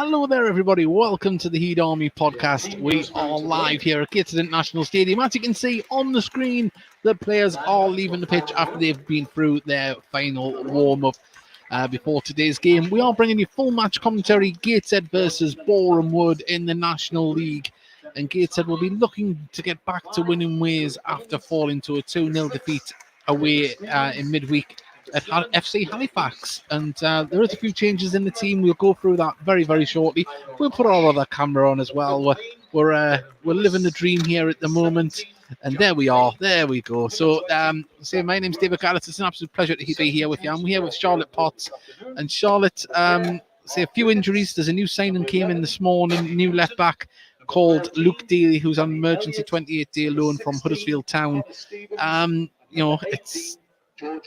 Hello there, everybody. Welcome to the Heed Army podcast. We are live here at Gateshead International Stadium. As you can see on the screen, the players are leaving the pitch after they've been through their final warm-up before today's game. We are bringing you full match commentary, Gateshead versus Boreham Wood in the National League. And Gateshead will be looking to get back to winning ways after falling to a 2-0 defeat away in midweek at FC Halifax. And there is a few changes in the team. We'll go through that very, very shortly. We'll put our other camera on as well. We're living the dream here at the moment. And there we are. There we go. So, my name's David Garrett. It's an absolute pleasure to be here with you. I'm here with Charlotte Potts. And Charlotte, a few injuries. There's a new signing came in this morning, new left back called Luke Daly, who's on emergency 28-day loan from Huddersfield Town. It's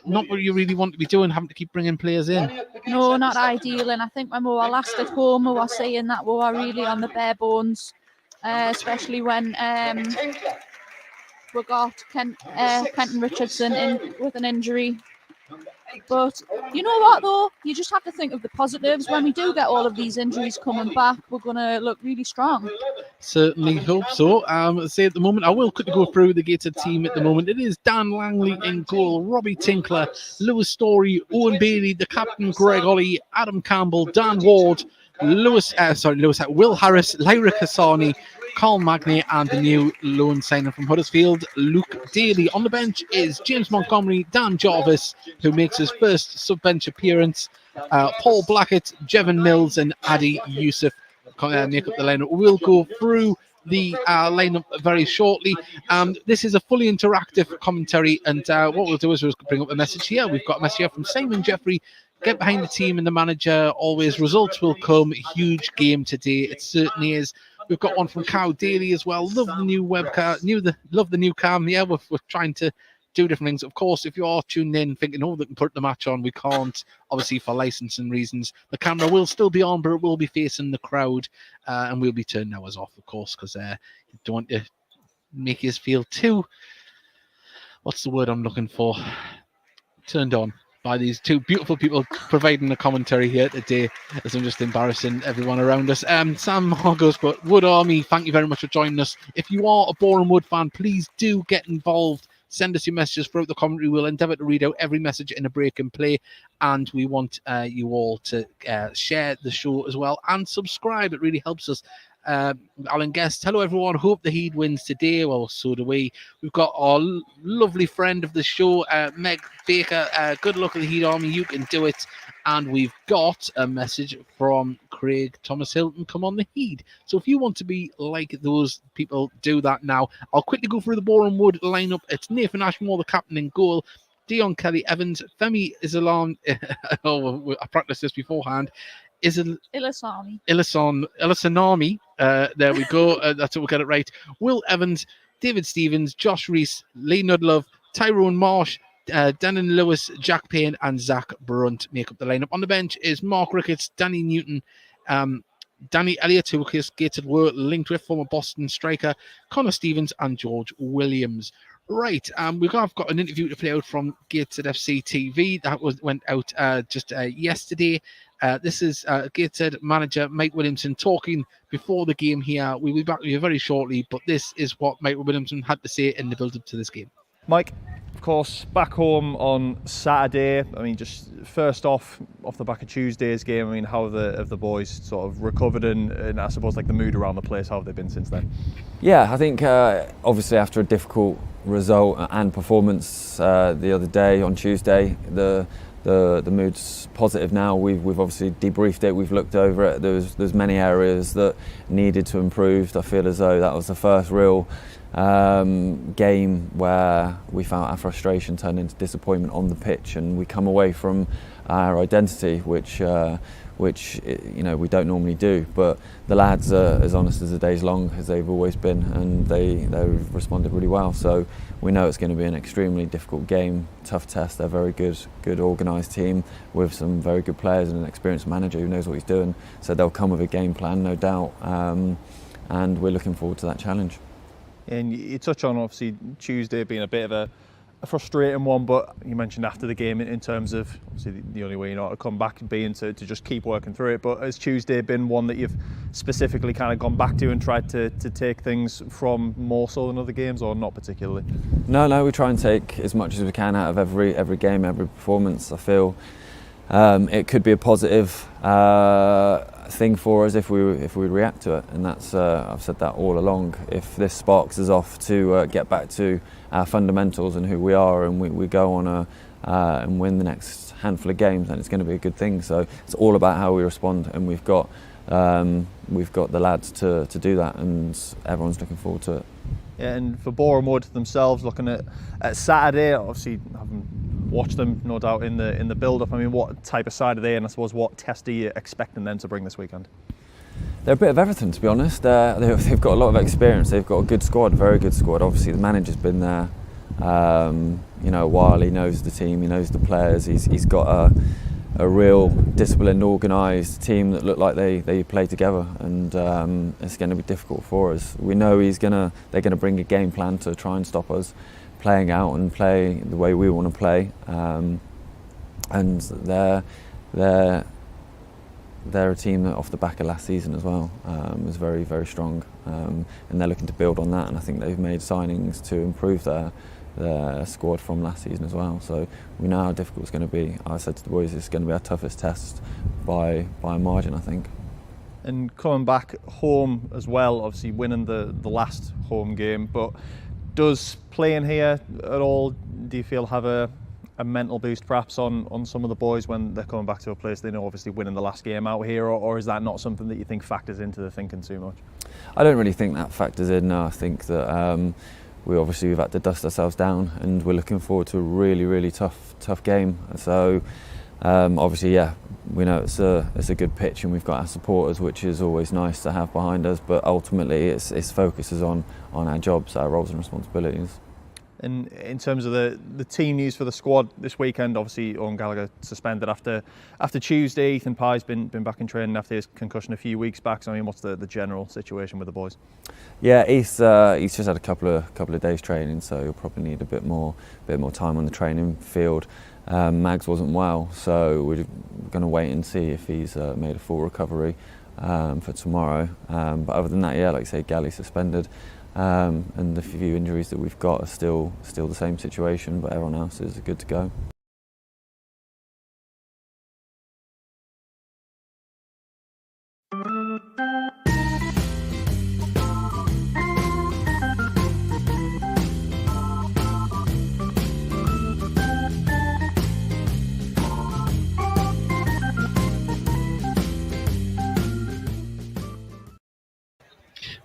not what you really want to be doing, having to keep bringing players in. No, not ideal. And I think when we were last at home, we were saying that we were really on the bare bones, especially when we got Quentin Richardson in with an injury. But you know what, though? You just have to think of the positives. When we do get all of these injuries coming back, we're going to look really strong. Certainly hope so. At the moment, I will quickly go through the Gateshead team at the moment. It is Dan Langley in goal, Robbie Tinkler, Lewis Story, Owen Bailey, the captain Greg Ollie, Adam Campbell, Dan Ward, Will Harris, Lyra Hassani, Carl Magny, and the new loan signing from Huddersfield, Luke Daly. On the bench is James Montgomery, Dan Jarvis, who makes his first sub-bench appearance, Paul Blackett, Jevon Mills, and Adi Youssef make up the lineup. We'll go through the lineup very shortly. This is a fully interactive commentary, and what we'll do is we'll bring up a message here. We've got a message here from Simon Jeffrey. Get behind the team and the manager. Always results will come. Huge game today. It certainly is. We've got one from Cow Daly as well. Love the new webcam. Love the new cam. Yeah, we're trying to do different things. Of course, if you are tuned in thinking, they can put the match on, we can't, obviously, for licensing reasons. The camera will still be on, but it will be facing the crowd, and we'll be turning ours off, of course, because you don't want to make us feel too, what's the word I'm looking for, turned on by these two beautiful people providing the commentary here today, as I'm just embarrassing everyone around us. Sam Margos, but Wood Army, thank you very much for joining us. If you are a Boreham Wood fan, please do get involved. Send us your messages throughout the commentary. We'll endeavour to read out every message in a break and play. And we want you all to share the show as well and subscribe. It really helps us. Alan Guest, hello everyone. Hope the Heed wins today. Well, so do we. We've got our lovely friend of the show, Meg Baker. Good luck at the Heed Army. You can do it. And we've got a message from Craig Thomas Hilton. Come on the Heed. So if you want to be like those people, do that now. I'll quickly go through the Boreham Wood lineup. It's Nathan Ashmore, the captain in goal. Dion Kelly Evans, Femi Islam. I practiced this beforehand. Ilasanami. There we go. That's how we'll get it right. Will Evans, David Stevens, Josh Reese, Lee Nudlove, Tyrone Marsh, Dannon Lewis, Jack Payne, and Zach Brunt make up the lineup. On the bench is Mark Ricketts, Danny Newton, Danny Elliott, who Gateshead were linked with, former Boston striker, Connor Stevens, and George Williams. Right, we've got an interview to play out from Gateshead FC TV that went out just yesterday. This is Gateshead manager Mike Williamson talking before the game here. We'll be back with you very shortly, but this is what Mike Williamson had to say in the build-up to this game. Mike, of course, back home on Saturday. I mean, just first off the back of Tuesday's game, I mean, how have the boys sort of recovered and I suppose like the mood around the place, how have they been since then? Yeah, I think obviously after a difficult result and performance the other day on Tuesday, the mood's positive now. We've obviously debriefed it, we've looked over it. There's many areas that needed to improve. I feel as though that was the first real game where we found our frustration turned into disappointment on the pitch, and we come away from our identity, which we don't normally do. But the lads are as honest as the day's long as they've always been, and they've responded really well. So we know it's going to be an extremely difficult game, tough test. They're a very good organised team with some very good players and an experienced manager who knows what he's doing. So they'll come with a game plan, no doubt, and we're looking forward to that challenge. And you touch on obviously Tuesday being a bit of a frustrating one, but you mentioned after the game in terms of obviously the only way you know to come back being to just keep working through it. But has Tuesday been one that you've specifically kind of gone back to and tried to take things from more so than other games, or not particularly? No, we try and take as much as we can out of every game, every performance. I feel it could be a positive thing for us if we react to it, and that's I've said that all along. If this sparks us off to get back to our fundamentals and who we are, and we go on and win the next handful of games, then it's going to be a good thing. So it's all about how we respond, and we've got the lads to do that, and everyone's looking forward to it. Yeah, and for Boreham Wood themselves, looking at Saturday, obviously having watched them no doubt in the build-up, I mean, what type of side are they, and I suppose what test are you expecting them to bring this weekend? They're a bit of everything, to be honest. They've got a lot of experience. They've got a good squad, a very good squad. Obviously, the manager's been there, a while. He knows the team, he knows the players. He's got a real disciplined, organised team that look like they play together, and it's going to be difficult for us. We know they're going to bring a game plan to try and stop us playing out and play the way we want to play, and they're a team that off the back of last season as well was very, very strong, and they're looking to build on that, and I think they've made signings to improve their squad from last season as well. So we know how difficult it's going to be. I said to the boys it's going to be our toughest test by a margin, I think. And coming back home as well, obviously winning the last home game, but does playing here at all, do you feel, have a mental boost perhaps on some of the boys when they're coming back to a place they know, obviously winning the last game out here, or is that not something that you think factors into the thinking too much? I don't really think that factors in. No, I think that we've had to dust ourselves down, and we're looking forward to a really, really tough game. So obviously, yeah, we know it's a good pitch, and we've got our supporters, which is always nice to have behind us. But ultimately, its focus is on our jobs, our roles and responsibilities. And in terms of the team news for the squad this weekend, obviously Owen Gallagher suspended after Tuesday. Ethan Pye's been back in training after his concussion a few weeks back. So I mean, what's the general situation with the boys? Yeah, he's just had a couple of days training, so he'll probably need a bit more time on the training field. Mags wasn't well, so we're going to wait and see if he's made a full recovery for tomorrow. But other than that, yeah, like I say, Gally suspended. And the few injuries that we've got are still the same situation, but everyone else is good to go.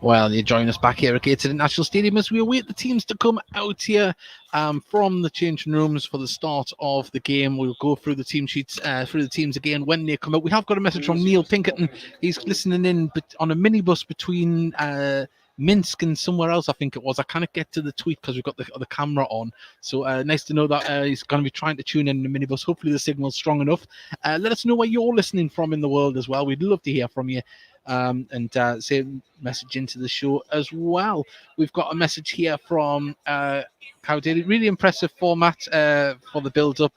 Well, you join us back here at Gateshead International Stadium as we await the teams to come out here from the changing rooms for the start of the game. We'll go through the team sheets, through the teams again when they come out. We have got a message from Neil Pinkerton. He's listening in on a minibus between Minsk and somewhere else, I think it was. I can't get to the tweet because we've got the camera on. So nice to know that he's going to be trying to tune in the minibus. Hopefully the signal's strong enough. Let us know where you're listening from in the world as well. We'd love to hear from you. And say message into the show as well. We've got a message here from Cowdaily. Really impressive format for the build-up.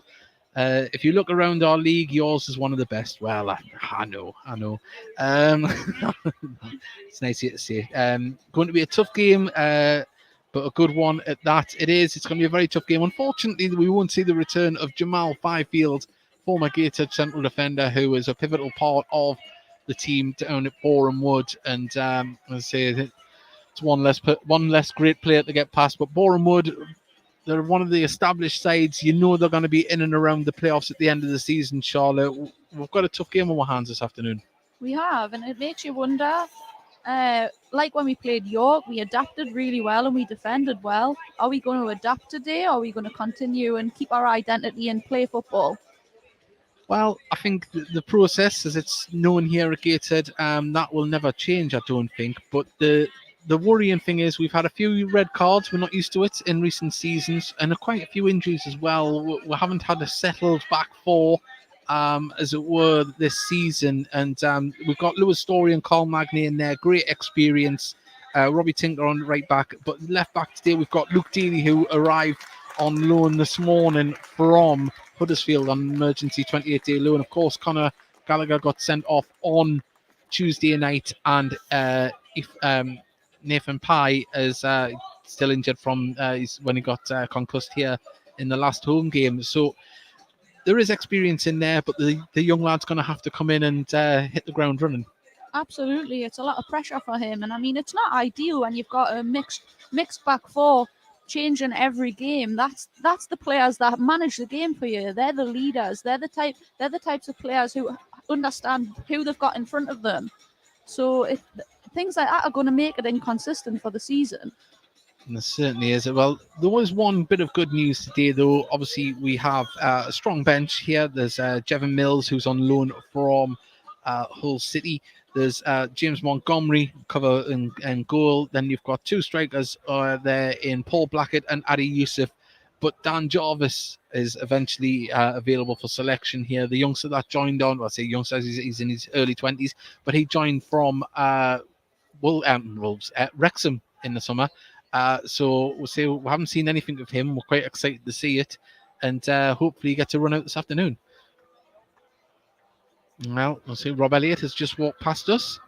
If you look around our league, yours is one of the best. Well, I know. It's nice here to say. Going to be a tough game, but a good one at that. It's going to be a very tough game. Unfortunately, we won't see the return of Jamal Fifield, former Gateshead central defender, who was a pivotal part of the team down at Boreham Wood, and I say it's one less great player to get past. But Boreham Wood, they're one of the established sides. You know they're going to be in and around the playoffs at the end of the season. Charlotte, we've got a tough game on our hands this afternoon. We have, and it makes you wonder. Like when we played York, we adapted really well and we defended well. Are we going to adapt today, or are we going to continue and keep our identity and play football? Well, I think the process, as it's known here at Gateshead, that will never change, I don't think. But the worrying thing is we've had a few red cards. We're not used to it in recent seasons, and quite a few injuries as well. We haven't had a settled back four, as it were, this season. And we've got Lewis Story and Carl Magny in there. Great experience. Robbie Tinker on right back. But left back today, we've got Luke Dealey, who arrived on loan this morning from Huddersfield on emergency 28-day loan. Of course, Conor Gallagher got sent off on Tuesday night, and Nathan Pye is still injured from when he got concussed here in the last home game. So there is experience in there, but the young lad's going to have to come in and hit the ground running. Absolutely, it's a lot of pressure for him, and I mean it's not ideal when you've got a mixed back four changing every game. That's the players that manage the game for you. They're the leaders. They're the types of players who understand who they've got in front of them. So things like that are going to make it inconsistent for the season. And there certainly is. Well, there was one bit of good news today, though. Obviously, we have a strong bench here. There's Jevon Mills, who's on loan from Hull City. There's James Montgomery, cover and goal. Then you've got two strikers there in Paul Blackett and Adi Youssef. But Dan Jarvis is eventually available for selection here. The youngster that joined on, well, I say youngster, he's in his early 20s, but he joined from Wrexham in the summer. So we'll see. We haven't seen anything of him. We're quite excited to see it, and hopefully get to run out this afternoon. Well, we'll see. Rob Elliott has just walked past us,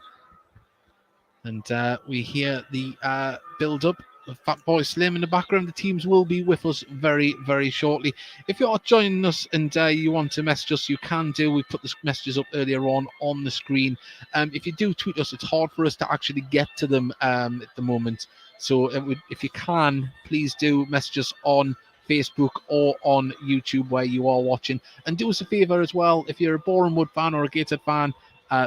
and we hear the build-up of Fat Boy Slim in the background. The teams will be with us very, very shortly. If you're joining us and you want to message us, you can do. We put the messages up earlier on the screen. If you do tweet us, it's hard for us to actually get to them at the moment. So if you can, please do message us on Facebook or on YouTube where you are watching. And do us a favour as well, if you're a Boreham Wood fan or a Gateshead fan,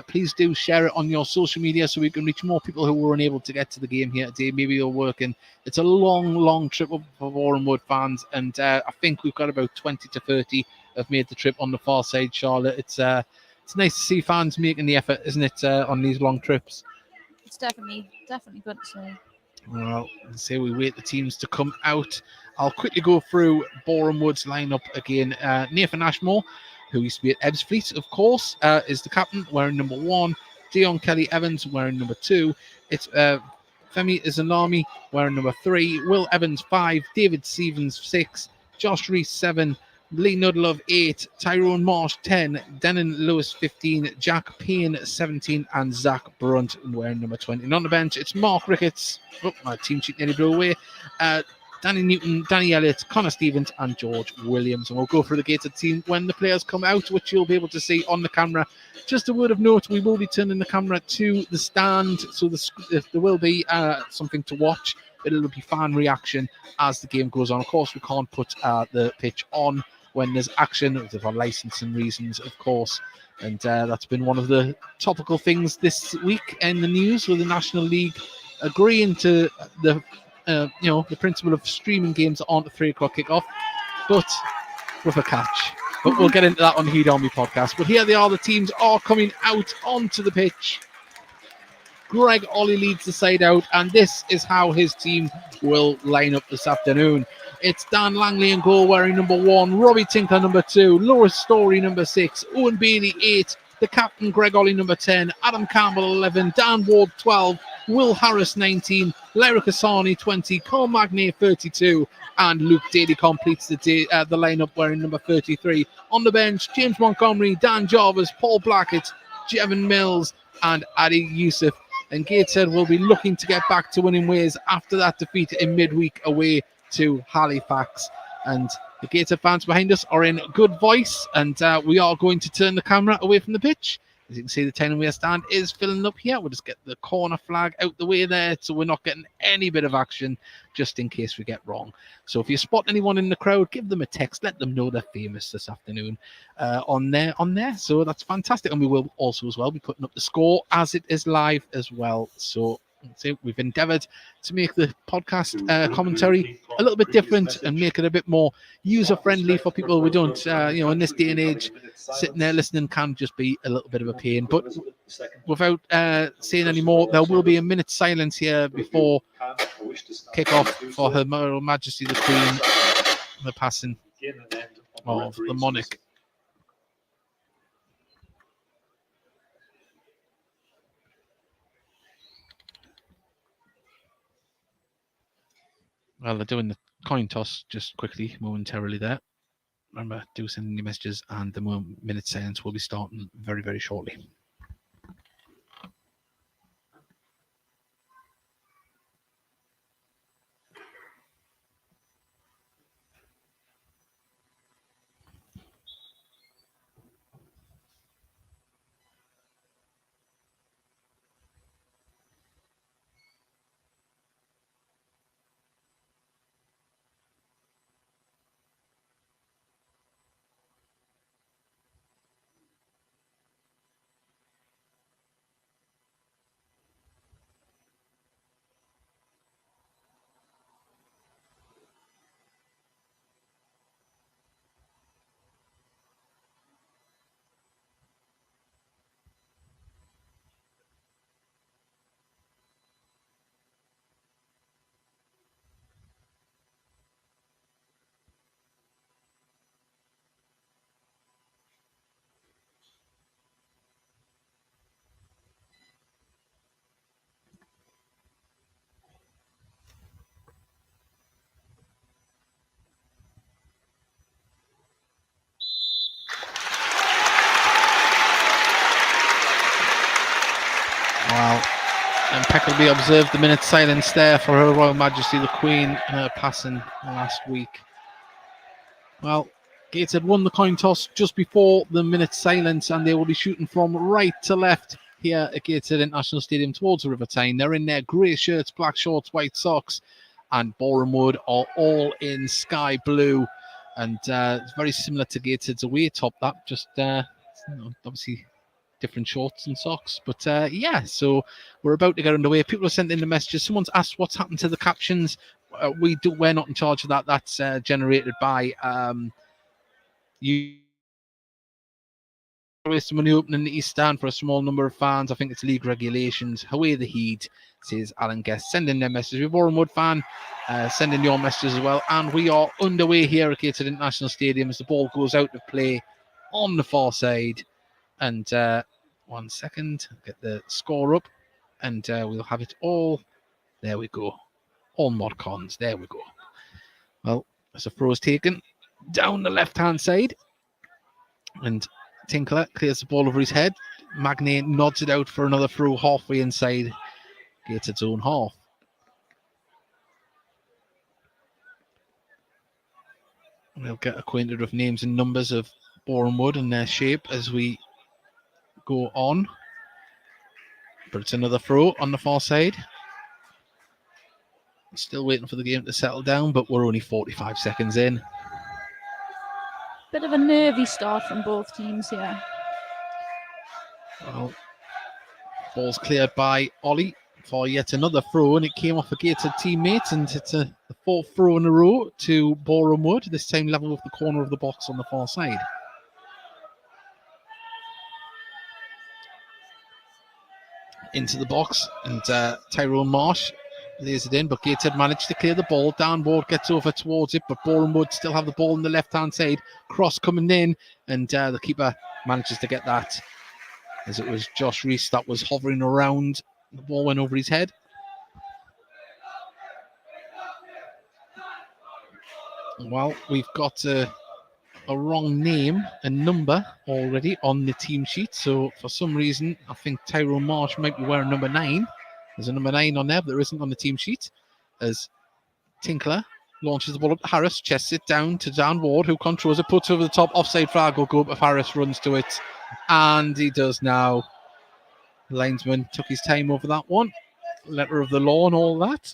please do share it on your social media so we can reach more people who were unable to get to the game here today. Maybe you're working. It's a long trip up for Boreham Wood fans, and I think we've got about 20 to 30 have made the trip on the far side, Charlotte. It's nice to see fans making the effort, isn't it, on these long trips? It's definitely good to see. Well, say we wait the teams to come out. I'll quickly go through Boreham Wood's lineup again. Nathan Ashmore, who used to be at Ebbsfleet, of course, is the captain, wearing number 1. Dion Kelly Evans wearing number 2. It's Femi Izanami wearing number 3. Will Evans 5. David Stevens 6. Josh Reese 7. Lee Nudlove 8, Tyrone Marsh 10, Denon Lewis 15, Jack Payne 17, and Zach Brunt wearing number 20. And on the bench, it's Mark Ricketts. Oh, my team sheet nearly blew away. Danny Newton, Danny Elliott, Connor Stevens, and George Williams. And we'll go through the Gateshead team when the players come out, which you'll be able to see on the camera. Just a word of note, we will be turning the camera to the stand, so if there will be something to watch. It'll be fan reaction as the game goes on. Of course, we can't put the pitch on when there's action for licensing reasons, of course. And that's been one of the topical things this week in the news, with the National League agreeing to the principle of streaming games on at 3 o'clock kickoff, but with a catch. But we'll get into that on the Heat Army podcast. But here they are, the teams are coming out onto the pitch. Greg Ollie leads the side out, and this is how his team will line up this afternoon. It's Dan Langley in goal, wearing number 1, Robbie Tinkler number 2, Lewis Story number 6, Owen Bailey 8, the captain Greg Ollie number 10, Adam Campbell 11, Dan Ward 12, Will Harris 19, Lyra Kasani 20, Carl Magnay 32, and Luke Daly completes the lineup wearing number 33. On the bench, James Montgomery, Dan Jarvis, Paul Blackett, Jevon Mills, and Adi Youssef. And Gateshead will be looking to get back to winning ways after that defeat in midweek away to Halifax. And the Gateshead fans behind us are in good voice, and we are going to turn the camera away from the pitch. As you can see, the 10-way stand is filling up here. We'll just get the corner flag out the way there, so we're not getting any bit of action, just in case we get wrong. So if you spot anyone in the crowd, give them a text. Let them know they're famous this afternoon on there. So that's fantastic. And we will also as well be putting up the score as it is live as well. So we've endeavoured to make the podcast commentary a little bit different and make it a bit more user-friendly for people. We don't, in this day and age, sitting there listening can just be a little bit of a pain. But without saying any more, there will be a minute's silence here before kick-off for Her Royal Majesty the Queen, the passing of the monarch. Well, they're doing the coin toss just quickly, momentarily there. Remember, do send in your messages, and the minute silence will be starting very, very shortly. Wow. Impeccably observed the minute silence there for Her Royal Majesty the Queen and her passing last week. Well, Gateshead won the coin toss just before the minute silence, and they will be shooting from right to left here at Gateshead International Stadium towards the River Tyne. They're in their grey shirts, black shorts, white socks, and Boreham Wood are all in sky blue. And it's very similar to Gateshead's away top, that just obviously different shorts and socks. But yeah, so we're about to get underway. People have sent in the messages. Someone's asked what's happened to the captions. We're not in charge of that. That's generated by you. Waste of money opening the East Stand for a small number of fans. I think it's league regulations. Away the heat, says Alan Guest. Send in their messages. We're Boreham Wood fan. Send in your messages as well. And we are underway here at Gateshead International Stadium as the ball goes out of play on the far side. And 1 second, get the score up, and we'll have it all. There we go. All mod cons. There we go. Well, as a throw is taken down the left-hand side, and Tinkler clears the ball over his head. Magnay nods it out for another throw halfway inside Gateshead's own half. We'll get acquainted with names and numbers of Boreham Wood and their shape as we go on. But it's another throw on the far side. Still waiting for the game to settle down, but we're only 45 seconds in. Bit of a nervy start from both teams here. Well, ball's cleared by Ollie for yet another throw, and it came off a Gateshead teammate, and it's the fourth throw in a row to Boreham Wood, this time level with the corner of the box on the far side. Into the box, and Tyrone Marsh lays it in, but Gateshead managed to clear the ball. Dan Ward gets over towards it, but Boreham Wood still have the ball on the left-hand side. Cross coming in, and the keeper manages to get that, as it was Josh Reese that was hovering around. The ball went over his head. Well, we've got a wrong name and number already on the team sheet, so for some reason I think Tyrone Marsh might be wearing number 9. There's a number 9 on there, but there isn't on the team sheet, as Tinkler launches the ball up to Harris, chests it down to Dan Ward, who controls it, puts it over the top. Offside flag will go up if Harris runs to it, and he does now. The linesman took his time over that one. Letter of the law and all that.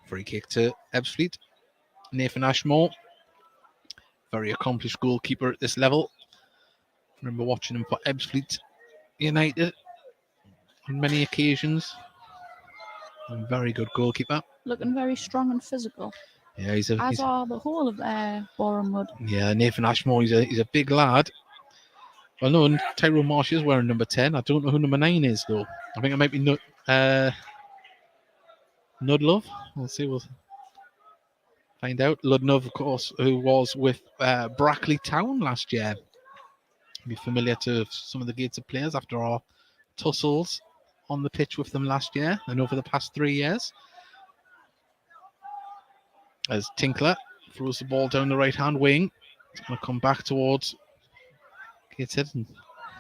Free kick to Ebbsfleet. Nathan Ashmore, very accomplished goalkeeper at this level. Remember watching him for Ebbsfleet United on many occasions. A very good goalkeeper. Looking very strong and physical. Yeah, as are the whole of Boreham Wood. Yeah, Nathan Ashmore, he's a big lad. Well, no, Tyrone Marsh is wearing number 10. I don't know who number 9 is, though. I think it might be Nudlove. We'll find out. Ludnov, of course, who was with Brackley Town last year. Be familiar to some of the Gateshead players after our tussles on the pitch with them last year and over the past 3 years. As Tinkler throws the ball down the right-hand wing. It's going to come back towards Gateshead. And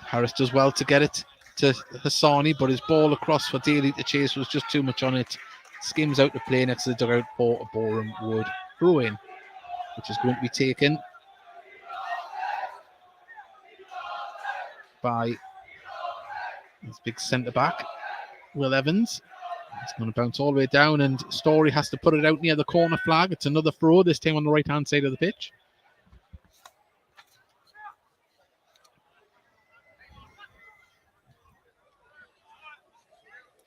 Harris does well to get it to Hassani, but his ball across for Daly to chase was just too much on it. Skims out to play next to the dugout for a Boreham Wood throw-in, which is going to be taken by this big centre-back, Will Evans. It's going to bounce all the way down, and Story has to put it out near the corner flag. It's another throw, this time on the right-hand side of the pitch.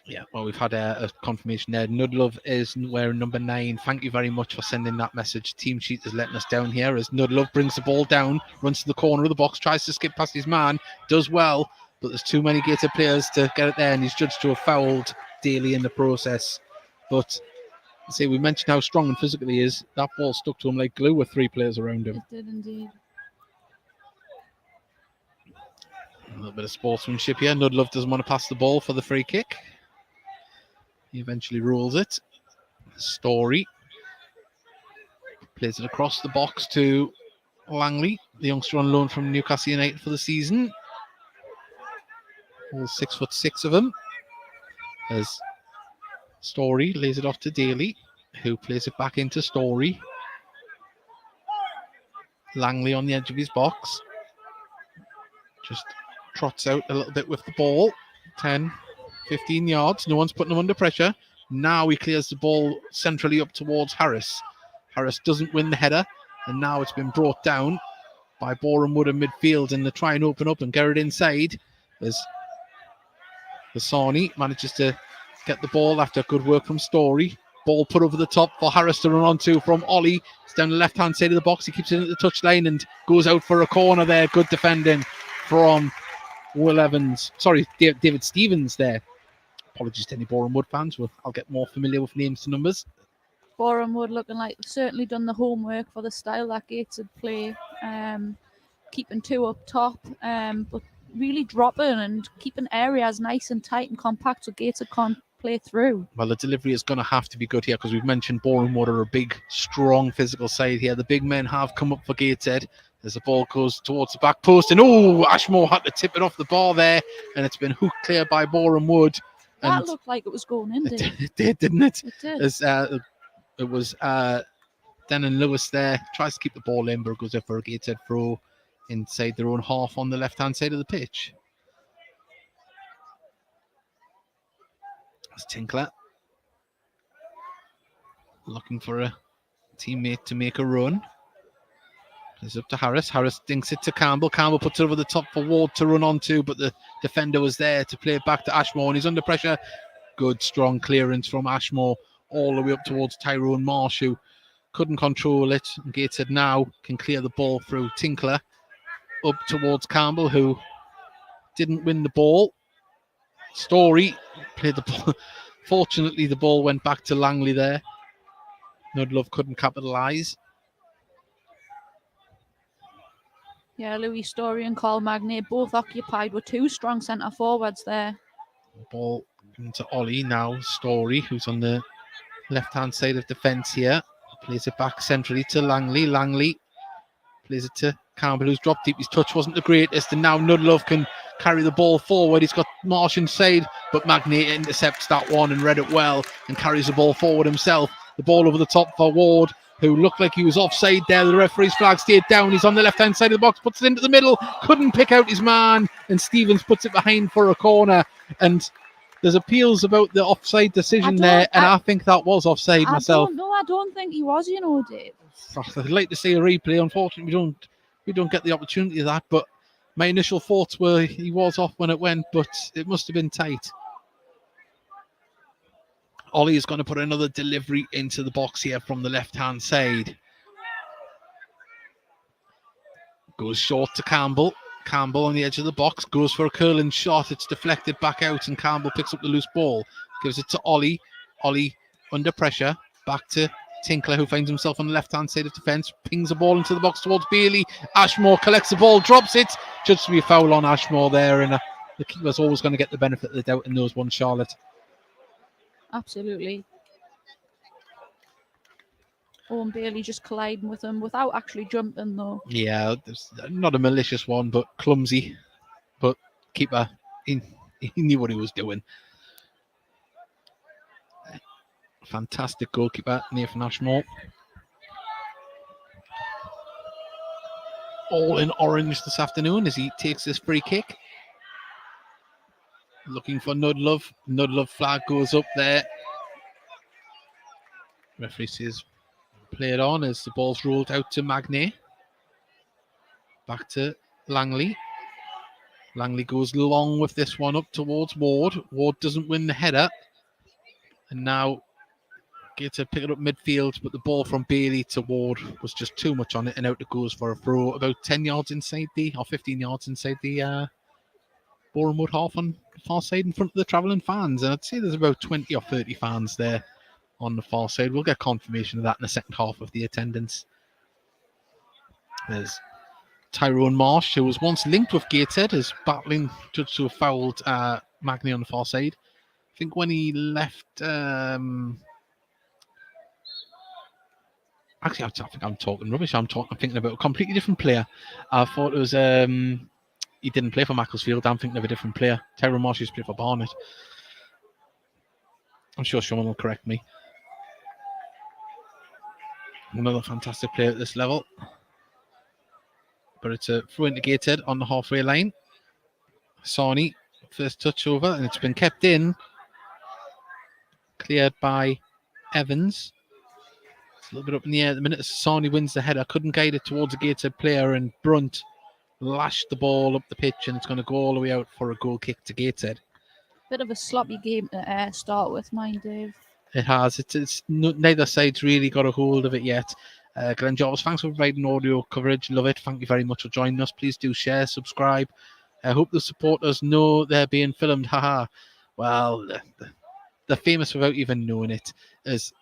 Yeah, well, we've had a confirmation there. Nudlove is wearing number 9. Thank you very much for sending that message. Team sheet is letting us down here as Nudlove brings the ball down, runs to the corner of the box, tries to skip past his man, does well, but there's too many Gateshead players to get it there, and he's judged to have fouled Daly in the process. But see, we mentioned how strong and physical he is. That ball stuck to him like glue with 3 players around him. It did indeed. A little bit of sportsmanship here. Nudlove doesn't want to pass the ball for the free kick. He eventually rules it. Story plays it across the box to Langley, the youngster on loan from Newcastle United for the season. All 6'6" of him. As Story lays it off to Daly, who plays it back into Story. Langley on the edge of his box. Just trots out a little bit with the ball. 10, 15 yards. No one's putting him under pressure. Now he clears the ball centrally up towards Harris. Harris doesn't win the header, and now it's been brought down by Boreham Wood in midfield, and they try and open up and get it inside as Hassani manages to get the ball after good work from Story. Ball put over the top for Harris to run onto from Ollie. It's down the left-hand side of the box. He keeps it at the touchline and goes out for a corner there. Good defending from Will Evans. Sorry, David Stevens there. Apologies to any Boreham Wood fans. I'll get more familiar with names to numbers. Boreham Wood looking like they've certainly done the homework for the style that Gateshead play. Keeping 2 up top, but really dropping and keeping areas nice and tight and compact so Gateshead can't play through. Well, the delivery is going to have to be good here because we've mentioned Boreham Wood are a big, strong physical side here. The big men have come up for Gateshead as the ball goes towards the back post, and Ashmore had to tip it off the bar there, and it's been hooked clear by Boreham Wood. That looked like it was going in, didn't it? It did, didn't it? It did. As, it was Denon Lewis there, tries to keep the ball in, but goes up for a Gateshead throw inside their own half on the left-hand side of the pitch. That's Tinkler looking for a teammate to make a run. It's up to Harris. Harris dinks it to Campbell. Campbell puts it over the top for Ward to run onto, but the defender was there to play it back to Ashmore, and he's under pressure. Good, strong clearance from Ashmore all the way up towards Tyrone Marsh, who couldn't control it. And Gateshead now can clear the ball through Tinkler up towards Campbell, who didn't win the ball. Story played the ball. Fortunately, the ball went back to Langley there. Nudlove couldn't capitalise. Yeah, Louis Story and Carl Magnay both occupied with 2 strong centre forwards there. Ball into Ollie now. Story, who's on the left-hand side of defence here, plays it back centrally to Langley. Langley plays it to Campbell, who's dropped deep. His touch wasn't the greatest, and now Nudlove can carry the ball forward. He's got Marsh inside, but Magnay intercepts that one and read it well and carries the ball forward himself. The ball over the top for Ward, who looked like he was offside there. The referee's flag stayed down. He's on the left-hand side of the box, puts it into the middle, couldn't pick out his man, and Stevens puts it behind for a corner. And there's appeals about the offside decision there, and I think that was offside myself. I don't think he was, Dave. I'd like to see a replay. Unfortunately, we don't get the opportunity of that, but my initial thoughts were he was off when it went, but it must have been tight. Ollie is going to put another delivery into the box here from the left-hand side. Goes short to Campbell. Campbell on the edge of the box. Goes for a curling shot. It's deflected back out, and Campbell picks up the loose ball. Gives it to Ollie. Ollie under pressure. Back to Tinkler, who finds himself on the left-hand side of defence. Pings the ball into the box towards Bailey. Ashmore collects the ball, drops it. Just to be a foul on Ashmore there, and the keeper's always going to get the benefit of the doubt in those ones, Charlotte. Absolutely. Owen Bailey just colliding with him without actually jumping, though. Yeah, there's not a malicious one, but clumsy. But keeper, he knew what he was doing. Fantastic goalkeeper, Nathan Ashmore. All in orange this afternoon as he takes this free kick. Looking for Nudlove. Nudlove flag goes up there. Referee says play it on as the ball's rolled out to Magnay. Back to Langley. Langley goes long with this one up towards Ward. Ward doesn't win the header. And now gets to pick it up midfield, but the ball from Bailey to Ward was just too much on it, and out it goes for a throw about 10 yards inside or 15 yards inside the Boreham Wood half on the far side in front of the travelling fans. And I'd say there's about 20 or 30 fans there on the far side. We'll get confirmation of that in the second half of the attendance. There's Tyrone Marsh, who was once linked with Gateshead, is battling judged to have fouled Magnay on the far side. I think when he left... Actually, I think I'm talking rubbish. I'm thinking about a completely different player. I thought it was... he didn't play for Macclesfield. I'm thinking of a different player. Tyrone Marsh used to play for Barnet. I'm sure Sean will correct me. Another fantastic player at this level. But it's a throw into Gateshead on the halfway line. Sarni, first touch over, and it's been kept in. Cleared by Evans. It's a little bit up in the air at the minute. Sarni wins the header. Couldn't guide it towards a Gateshead player, and Brunt lashed the ball up the pitch, and it's going to go all the way out for a goal kick to Gateshead. Bit of a sloppy game to start with, mind, Dave. It has. It's neither side's really got a hold of it yet. Glenn Jarvis, thanks for providing audio coverage. Love it. Thank you very much for joining us. Please do share, subscribe. I hope the supporters know they're being filmed. Haha. Well, they're famous without even knowing it. As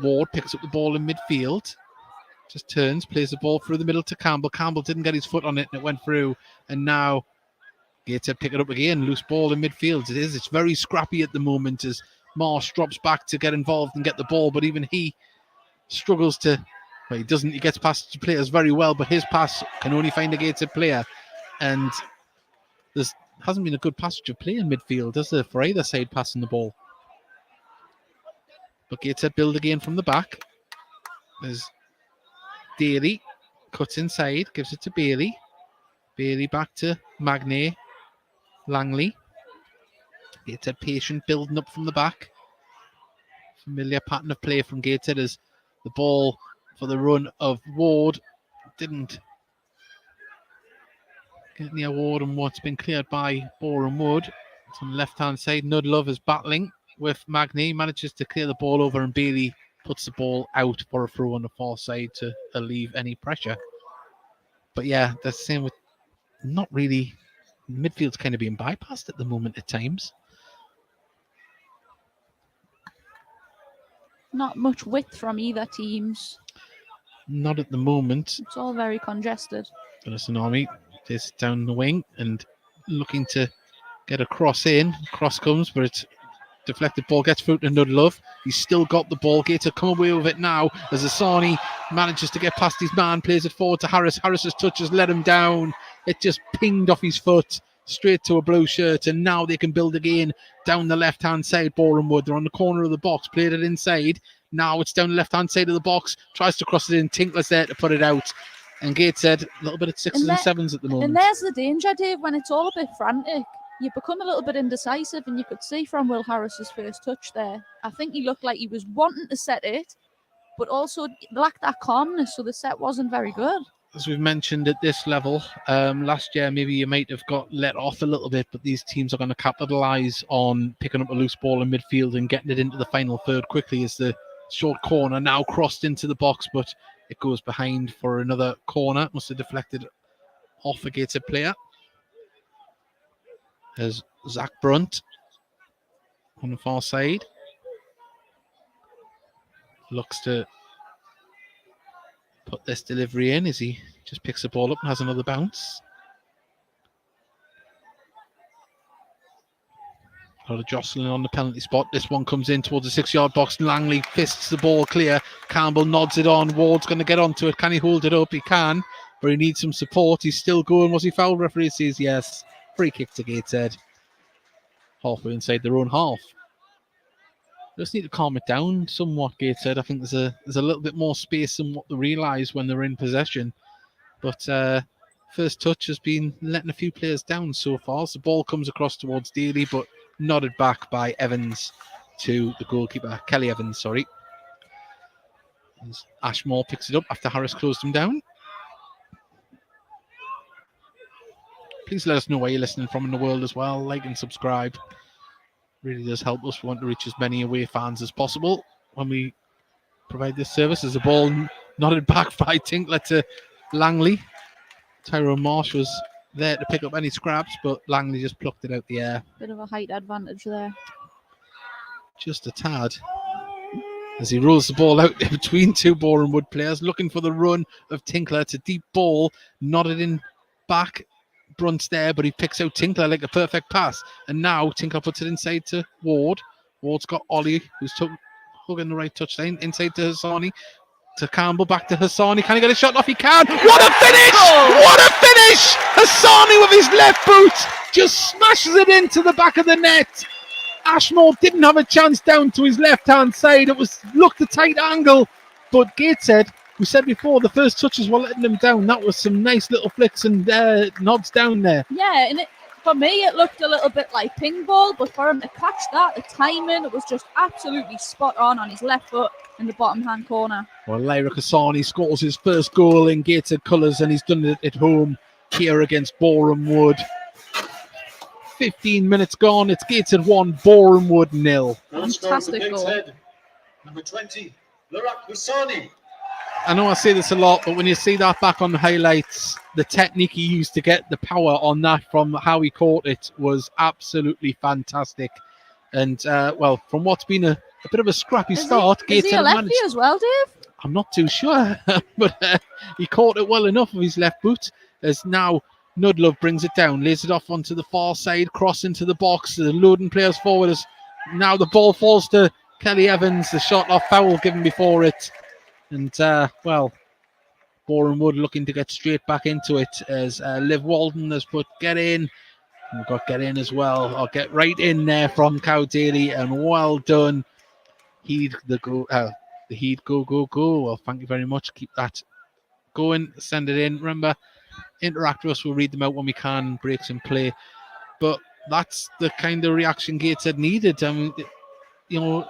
Ward picks up the ball in midfield, just turns, plays the ball through the middle to Campbell. Campbell didn't get his foot on it and it went through. And now Gateshead pick it up again. Loose ball in midfield. It's very scrappy at the moment as Marsh drops back to get involved and get the ball, but even he struggles to... Well, he gets past the players very well, but his pass can only find a Gateshead player. And there hasn't been a good passage of play in midfield, has there, for either side passing the ball. But Gateshead build again from the back. There's Daly, cuts inside, gives it to Bailey. Bailey back to Magnay. Langley. Gateshead patient, building up from the back. Familiar pattern of play from Gateshead as the ball for the run of Ward didn't get near Ward, and what's been cleared by Boreham Wood. It's on the left-hand side. Nudlove is battling with Magnay, manages to clear the ball over, and Bailey puts the ball out for a throw on the far side to alleviate any pressure. But yeah, that's the same with not really... Midfield's kind of being bypassed at the moment at times. Not much width from either teams. Not at the moment. It's all very congested. Tsunami is down the wing and looking to get a cross in. Cross comes, but it's deflected ball, gets through to Nudlove. He's still got the ball. Gator come away with it now as Asani manages to get past his man, plays it forward to Harris. Harris's touch has let him down. It just pinged off his foot straight to a blue shirt, and now they can build again down the left-hand side. Boreham Wood, they're on the corner of the box, played it inside. Now it's down the left-hand side of the box, tries to cross it in. Tinkler's there to put it out. And Gateshead, a little bit at sixes and sevens at the moment. And there's the danger, Dave, when it's all a bit frantic. You become a little bit indecisive, and you could see from Will Harris's first touch there. I think he looked like he was wanting to set it, but also lacked that calmness, so the set wasn't very good. As we've mentioned at this level, last year maybe you might have got let off a little bit, but these teams are going to capitalise on picking up a loose ball in midfield and getting it into the final third quickly as the short corner now crossed into the box, but it goes behind for another corner. Must have deflected off a Gateshead player. There's Zach Brunt on the far side. Looks to put this delivery in as he just picks the ball up and has another bounce. A lot of jostling on the penalty spot. This one comes in towards the 6-yard box. Langley fists the ball clear. Campbell nods it on. Ward's going to get onto it. Can he hold it up? He can, but he needs some support. He's still going. Was he fouled? Referee says yes. Free kick to Gateshead. Halfway inside their own half. Just need to calm it down somewhat, Gateshead. I think there's a little bit more space than what they realise when they're in possession. But first touch has been letting a few players down so far. So the ball comes across towards Daly, but nodded back by Evans to the goalkeeper, Kelly Evans, sorry. As Ashmore picks it up after Harris closed him down. Please let us know where you're listening from in the world as well. Like and subscribe. Really does help us. We want to reach as many away fans as possible when we provide this service. As the ball nodded back by Tinkler to Langley. Tyrone Marsh was there to pick up any scraps, but Langley just plucked it out the air. Bit of a height advantage there. Just a tad. As he rolls the ball out between two Boreham Wood players, looking for the run of Tinkler to deep ball, nodded in back. Brunt's there, but he picks out Tinkler like a perfect pass. And now Tinkler puts it inside to Ward. Ward's got Ollie, who's hugging the right touchline, inside to Hassani. To Campbell, back to Hassani. Can he get a shot off? He can. What a finish! What a finish! Hassani with his left boot just smashes it into the back of the net. Ashmore didn't have a chance down to his left-hand side. It looked a tight angle, but Gateshead, we said before, the first touches were letting them down. That was some nice little flicks and nods down there. Yeah, and for me, it looked a little bit like ping ball, but for him to catch that, the timing, it was just absolutely spot on his left foot in the bottom-hand corner. Well, Lyra Hassani scores his first goal in Gateshead colours, and he's done it at home here against Boreham Wood. 15 minutes gone. It's Gateshead 1, Boreham Wood 0. Fantastic goal. Number 20, Lyra Hassani. I know I say this a lot, but when you see that back on the highlights, the technique he used to get the power on that from how he caught it was absolutely fantastic. And, well, from what's been a bit of a scrappy start, Is he a lefty as well, Dave? I'm not too sure, but he caught it well enough with his left boot. As now Nudlove brings it down, lays it off onto the far side, cross into the box, the loading players forward. As now the ball falls to Kelly Evans, the shot off foul given before it. And, well, Boreham Wood looking to get straight back into it as Liv Walden has put get in. We've got get in as well. I'll get right in there from Cow Daly, and well done. Heed the go. The Heed go. Well, thank you very much. Keep that going. Send it in. Remember, interact with us. We'll read them out when we can. Breaks in play. But that's the kind of reaction Gateshead needed. I mean, you know,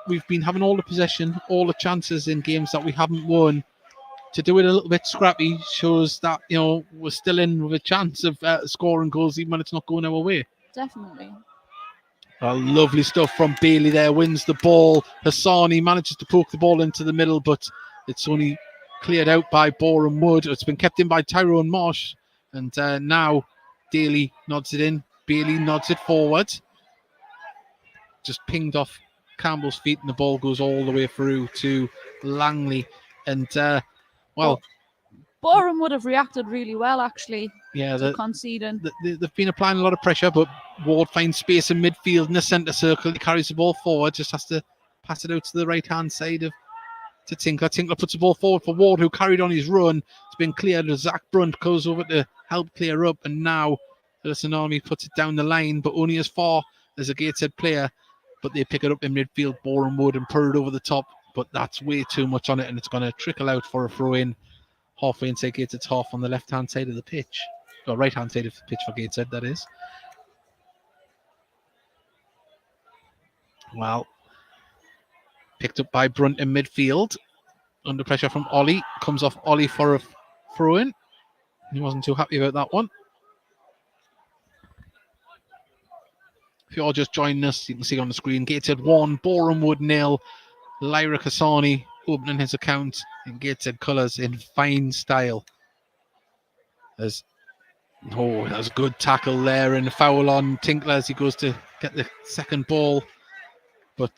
we've been having all the possession, all the chances in games that we haven't won. To do it a little bit scrappy shows that, you know, we're still in with a chance of scoring goals even when it's not going our way. Definitely. Lovely stuff from Bailey there. Wins the ball. Hassani manages to poke the ball into the middle, but it's only cleared out by Boreham Wood. It's been kept in by Tyrone Marsh. And now Daly nods it in. Bailey nods it forward. Just pinged off Campbell's feet, and the ball goes all the way through to Langley. And, well, Boreham would have reacted really well, actually, yeah, to conceding. They've been applying a lot of pressure, but Ward finds space in midfield in the centre circle. He carries the ball forward, just has to pass it out to the right-hand side to Tinkler. Tinkler puts the ball forward for Ward, who carried on his run. It's been cleared as Zach Brunt goes over to help clear up, and now the Army puts it down the line, but only as far as a Gateshead player. But they pick it up in midfield, Boreham Wood, and put it over the top. But that's way too much on it, and it's going to trickle out for a throw-in halfway inside Gateshead's half on the left-hand side of the pitch. Or right-hand side of the pitch for Gateshead, that is. Well, picked up by Brunt in midfield. Under pressure from Ollie. Comes off Ollie for a throw-in. He wasn't too happy about that one. If you're just joining us, you can see on the screen, Gateshead 1, Boreham Wood 0. Lyra Hassani opening his account in Gateshead colours in fine style. That was a good tackle there, and a foul on Tinkler as he goes to get the second ball. But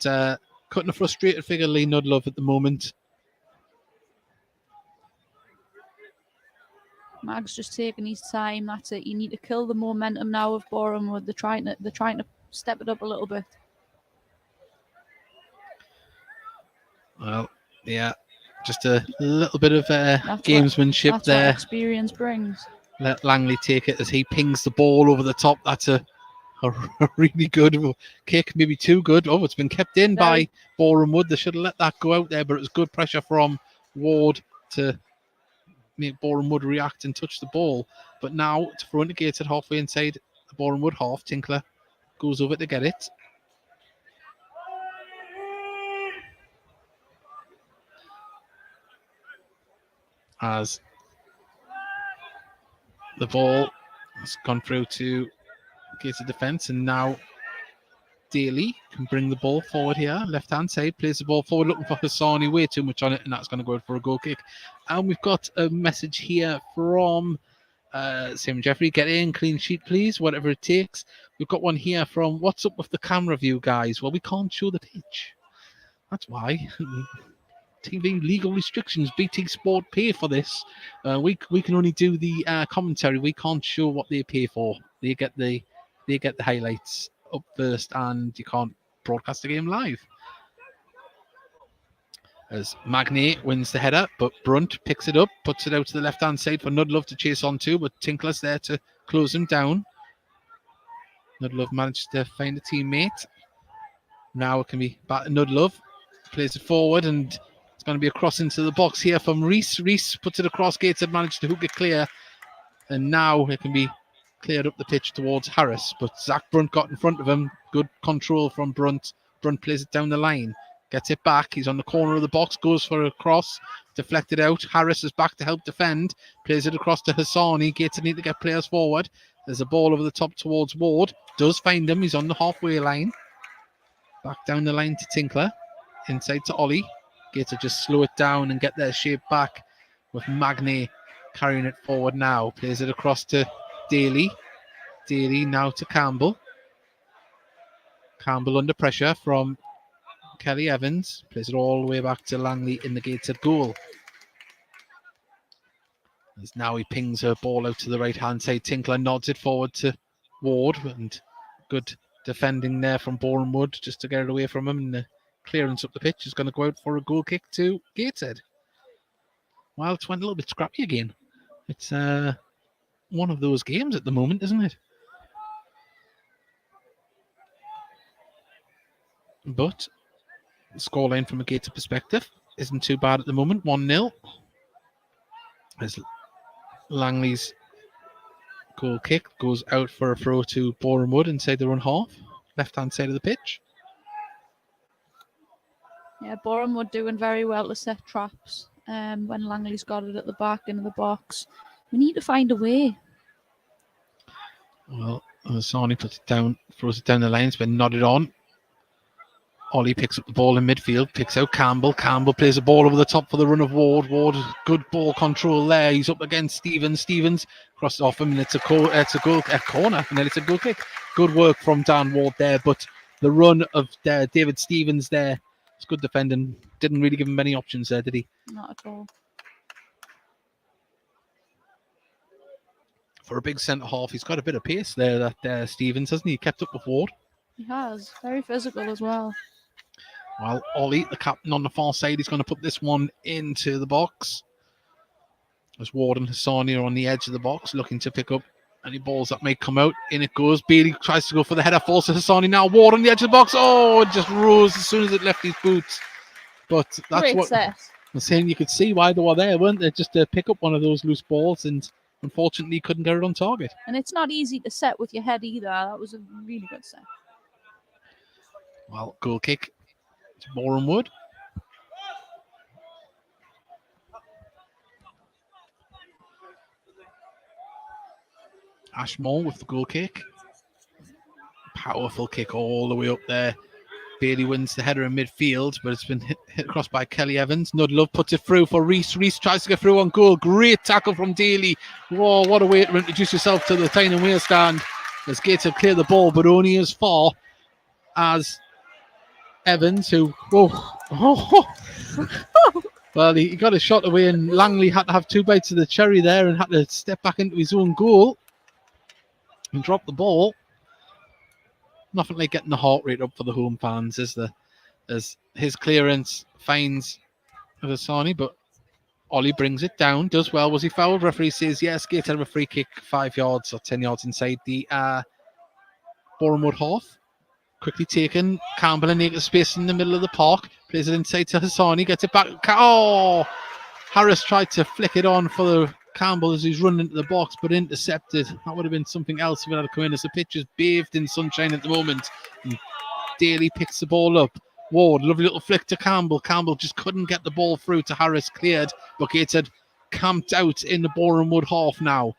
cutting a frustrated figure, Lee Nudlove at the moment. Mag's just taking his time. That's it. You need to kill the momentum now of Boreham Wood. They're trying to step it up a little bit. Well, yeah, just a little bit of That's gamesmanship what there. experience brings. Let Langley take it as he pings the ball over the top. That's a really good kick, maybe too good. Oh, it's been kept in by Boreham Wood. They should have let that go out there, but it was good pressure from Ward to make Boreham Wood react and touch the ball. But now to throw into Gateshead halfway inside the Boreham Wood half. Tinkler goes over to get it. As the ball has gone through to Gateshead defence, and now Daly can bring the ball forward here. Left hand side, plays the ball forward, looking for Hassani, way too much on it, and that's going to go out for a goal kick. And we've got a message here from Simon Jeffrey. Get in, clean sheet, please, whatever it takes. We've got one here from What's Up with the Camera View, guys? Well, we can't show the pitch. That's why. TV legal restrictions. BT Sport pay for this. We can only do the commentary. We can't show what they pay for. They get the highlights up first, and you can't broadcast the game live. As Magnay wins the header, but Brunt picks it up, puts it out to the left-hand side for Nudlove to chase on to, but Tinkler's there to close him down. Nudlove managed to find a teammate. Now it can be back to Nudlove. Plays it forward, and it's going to be a cross into the box here from Reese. Reese puts it across. Gateshead managed to hook it clear, and now it can be cleared up the pitch towards Harris, but Zach Brunt got in front of him. Good control from Brunt. Brunt plays it down the line, gets it back. He's on the corner of the box, goes for a cross, deflected out. Harris is back to help defend, plays it across to Hassani. Gateshead need to get players forward. There's a ball over the top towards Ward. Does find him. He's on the halfway line. Back down the line to Tinkler. Inside to Ollie. Gateshead just slow it down and get their shape back with Magnay carrying it forward now. Plays it across to Daly. Daly now to Campbell. Campbell under pressure from Kelly Evans. Plays it all the way back to Langley in the Gateshead goal. As now he pings her ball out to the right hand side. Tinkler nods it forward to Ward, and good defending there from Boreham Wood just to get it away from him. And the clearance up the pitch is going to go out for a goal kick to Gateshead. Well, it's went a little bit scrappy again. It's one of those games at the moment, isn't it? But the scoreline from a Gateshead perspective isn't too bad at the moment. 1-0. As Langley's goal kick goes out for a throw to Boreham Wood inside their own half, left-hand side of the pitch. Yeah, Boreham Wood doing very well to set traps when Langley's got it at the back into the box. We need to find a way. Well, Sani puts it down, throws it down the line. It's been nodded on. Ollie picks up the ball in midfield, picks out Campbell. Campbell plays the ball over the top for the run of Ward. Ward, good ball control there. He's up against Stevens. Stevens crosses off him, and it's a corner, and then it's a goal kick. Good work from Dan Ward there, but the run of David Stevens there, it's good defending. Didn't really give him many options there, did he? Not at all. For a big centre half, he's got a bit of pace there, that Stevens, hasn't he? He kept up with Ward. He has. Very physical as well. Well, Ollie, the captain on the far side, is going to put this one into the box. As Ward and Hassani are on the edge of the box, looking to pick up any balls that may come out. In it goes. Bailey tries to go for the header, falls to Hassani. Now Ward on the edge of the box. Oh, it just rose as soon as it left his boots. But that's Great what set. I'm saying. You could see why they were there, weren't they? Just to pick up one of those loose balls, and unfortunately couldn't get it on target. And it's not easy to set with your head either. That was a really good set. Well, goal kick to Boreham Wood. Ashmore with the goal kick. Powerful kick all the way up there. Bailey wins the header in midfield, but it's been hit across by Kelly Evans. Nudlove puts it through for Reese. Reese tries to get through on goal. Great tackle from Daly. Whoa, what a way to introduce yourself to the Tyne Weir stand. As Gateshead clear the ball, but only as far as Evans, who, well, he got a shot away, and Langley had to have two bites of the cherry there and had to step back into his own goal and drop the ball. nothing like getting the heart rate up for the home fans, is there? As his clearance finds Hassani, but Ollie brings it down, does well. Was he fouled? Referee says yes. Gateshead have a free kick 5 yards or 10 yards inside the Boreham Wood half. Quickly taken. Campbell and naked space in the middle of the park. Plays it inside to Hassani. Gets it back. Oh! Harris tried to flick it on for the Campbell as he's running into the box, but intercepted. That would have been something else if it had come in, as the pitch is bathed in sunshine at the moment. And Daly picks the ball up. Ward, lovely little flick to Campbell. Campbell just couldn't get the ball through to Harris. Cleared, but Gateshead camped out in the Boreham Wood half now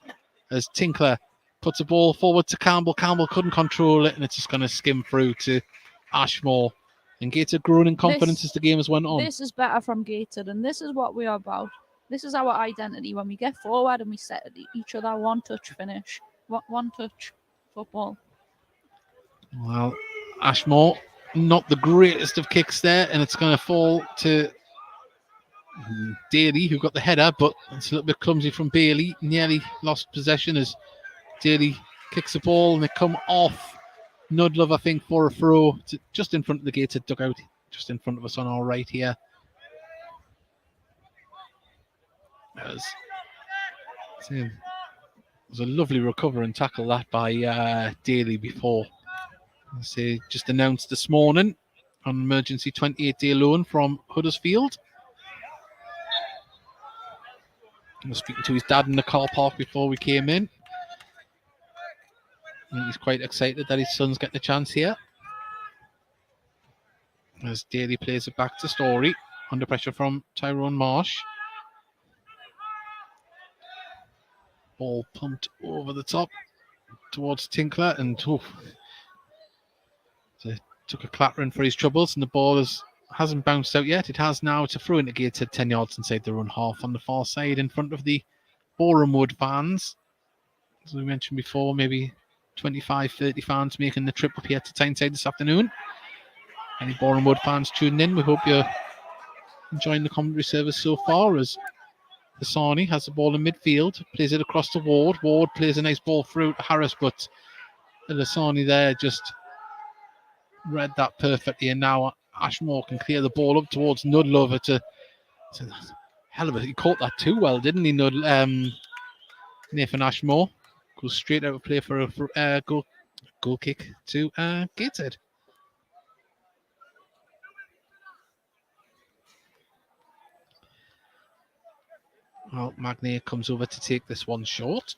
as Tinkler puts the ball forward to Campbell. Campbell couldn't control it, and it's just going to skim through to Ashmore. And Gateshead growing in confidence as the game has went on. This is better from Gateshead, and this is what we are about. This is our identity. When we get forward and we set each other one-touch finish. One-touch football. Well, Ashmore, not the greatest of kicks there, and it's going to fall to Daly, who got the header, but it's a little bit clumsy from Bailey. Nearly lost possession as Daly kicks the ball, and it come off Nudlove, I think, for a throw just in front of the Gateshead dugout, just in front of us on our right here. It was a lovely recover and tackle that by Daly before. I say just announced this morning on emergency 28-day loan from Huddersfield. I was speaking to his dad in the car park before we came in. I think he's quite excited that his son's getting a chance here. As Daly plays it back to Story, under pressure from Tyrone Marsh. Ball pumped over the top towards Tinkler, and took a clattering for his troubles, and the ball hasn't bounced out yet. It has now to throw into Gateshead 10 yards inside their own half on the far side in front of the Boreham Wood fans. As we mentioned before, maybe 25, 30 fans making the trip up here to Tyneside this afternoon. Any Boreham Wood fans tuning in, we hope you're enjoying the commentary service so far, as Hassani has the ball in midfield, plays it across to Ward. Ward plays a nice ball through to Harris, but Hassani there just read that perfectly, and now Ashmore can clear the ball up towards Nudlove. It's a hell of a... He caught that too well, didn't he, Nathan Ashmore? Goes straight out of play for a goal kick to Gateshead. Well, Magnier comes over to take this one short.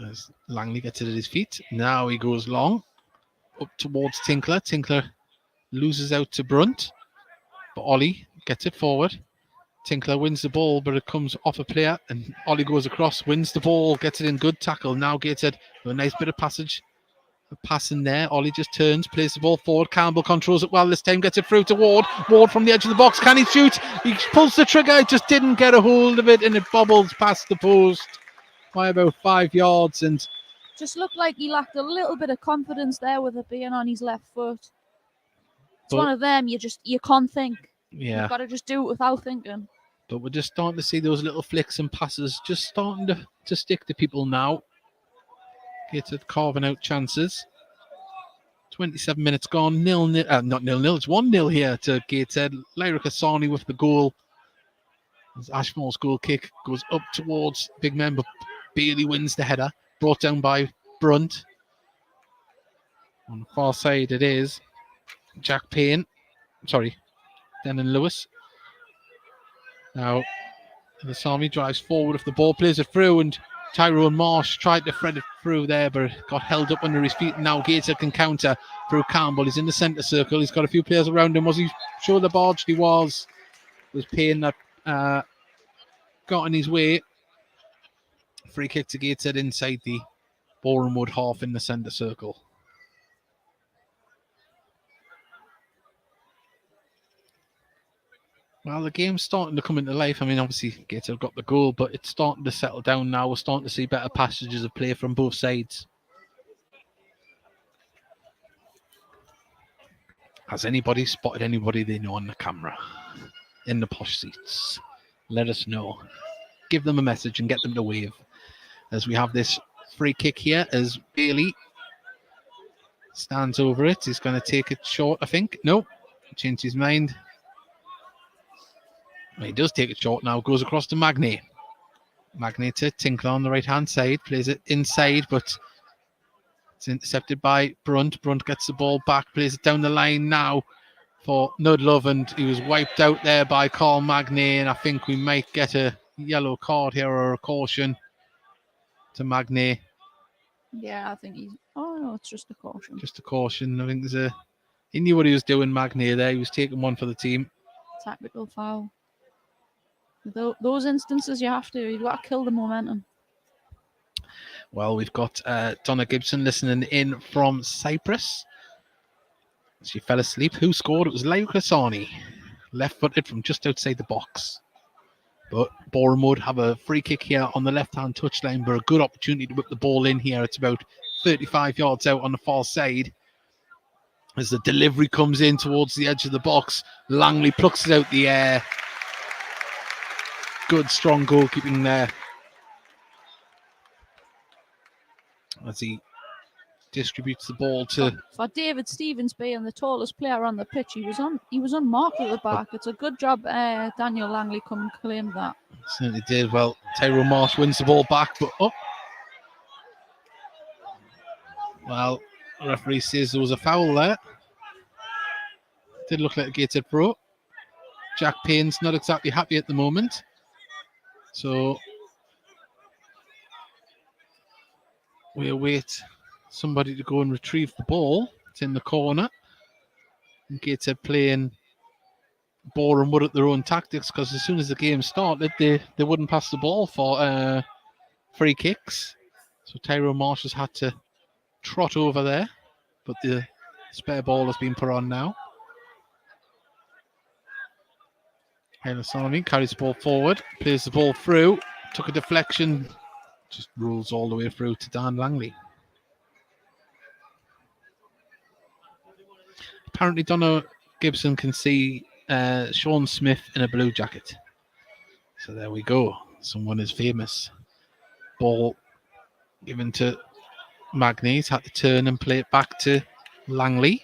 As Langley gets it at his feet. Now he goes long. Up towards Tinkler. Tinkler loses out to Brunt. But Ollie gets it forward. Tinkler wins the ball, but it comes off a player. And Ollie goes across, wins the ball, gets it in. Good tackle. Now Gateshead with a nice bit of passage. A pass in there. Ollie just turns, plays the ball forward. Campbell controls it well this time, gets it through to Ward. Ward from the edge of the box. Can he shoot? He pulls the trigger. It just didn't get a hold of it, and it bobbles past the post by about 5 yards. And just looked like he lacked a little bit of confidence there with it being on his left foot. It's one of them, you can't think. Yeah. You've got to just do it without thinking. But we're just starting to see those little flicks and passes just starting to stick to people now. Gateshead carving out chances. 27 minutes gone. 0-0. Not 0-0. It's 1-0 here to Gateshead. Lyric Hassani with the goal. As Ashmore's goal kick goes up towards big men, but Bailey wins the header. Brought down by Brunt. On the far side it is Jack Payne. Sorry, Denon Lewis. Now Hassani drives forward with the ball, plays it through, and Tyrone Marsh tried to thread it through there, but got held up under his feet. And now Gateshead can counter through Campbell. He's in the centre circle. He's got a few players around him. Was he sure the barge? He was. It was Payne that got in his way. Free kick to Gateshead inside the Boreham Wood half in the centre circle. Well, the game's starting to come into life. I mean, obviously, Gateshead got the goal, but it's starting to settle down now. We're starting to see better passages of play from both sides. Has anybody spotted anybody they know on the camera? In the posh seats? Let us know. Give them a message and get them to wave. as we have this free kick here as Bailey stands over it. He's going to take it short, I think. No, changed his mind. He does take it short now, goes across to Magnay. Magnay to Tinkler on the right-hand side, plays it inside, but it's intercepted by Brunt. Brunt gets the ball back, plays it down the line now for Nudlove, and he was wiped out there by Carl Magnay, and I think we might get a yellow card here or a caution to Magnay. Yeah, I think he's... Oh, no, it's just a caution. Just a caution. I think there's a... He knew what he was doing, Magnay, there. He was taking one for the team. Tactical foul. Those instances, you've got to kill the momentum. Well, we've got Donna Gibson listening in from Cyprus. She fell asleep. Who scored? It was Leo Krasani, left-footed from just outside the box. But Boreham Wood have a free kick here on the left-hand touchline, but a good opportunity to whip the ball in here. It's about 35 yards out on the far side. As the delivery comes in towards the edge of the box, Langley plucks it out the air. Good, strong goalkeeping there. As he distributes the ball to... For David Stevens being the tallest player on the pitch, he was unmarked at the back. It's a good job Daniel Langley come and claimed that. Certainly did. Well, Tyrone Marsh wins the ball back, but well, the referee says there was a foul there. Did look like a Gateshead pro. Jack Payne's not exactly happy at the moment. So we await somebody to go and retrieve the ball. It's in the corner. And Gateshead playing Boreham Wood at their own tactics, because as soon as the game started, they wouldn't pass the ball for free kicks. So Tyrone Marsh has had to trot over there, but the spare ball has been put on now. Haile carries the ball forward, plays the ball through, took a deflection, just rolls all the way through to Dan Langley. Apparently Donna Gibson can see Sean Smith in a blue jacket. So there we go. Someone is famous. Ball given to Magnay. He's had to turn and play it back to Langley.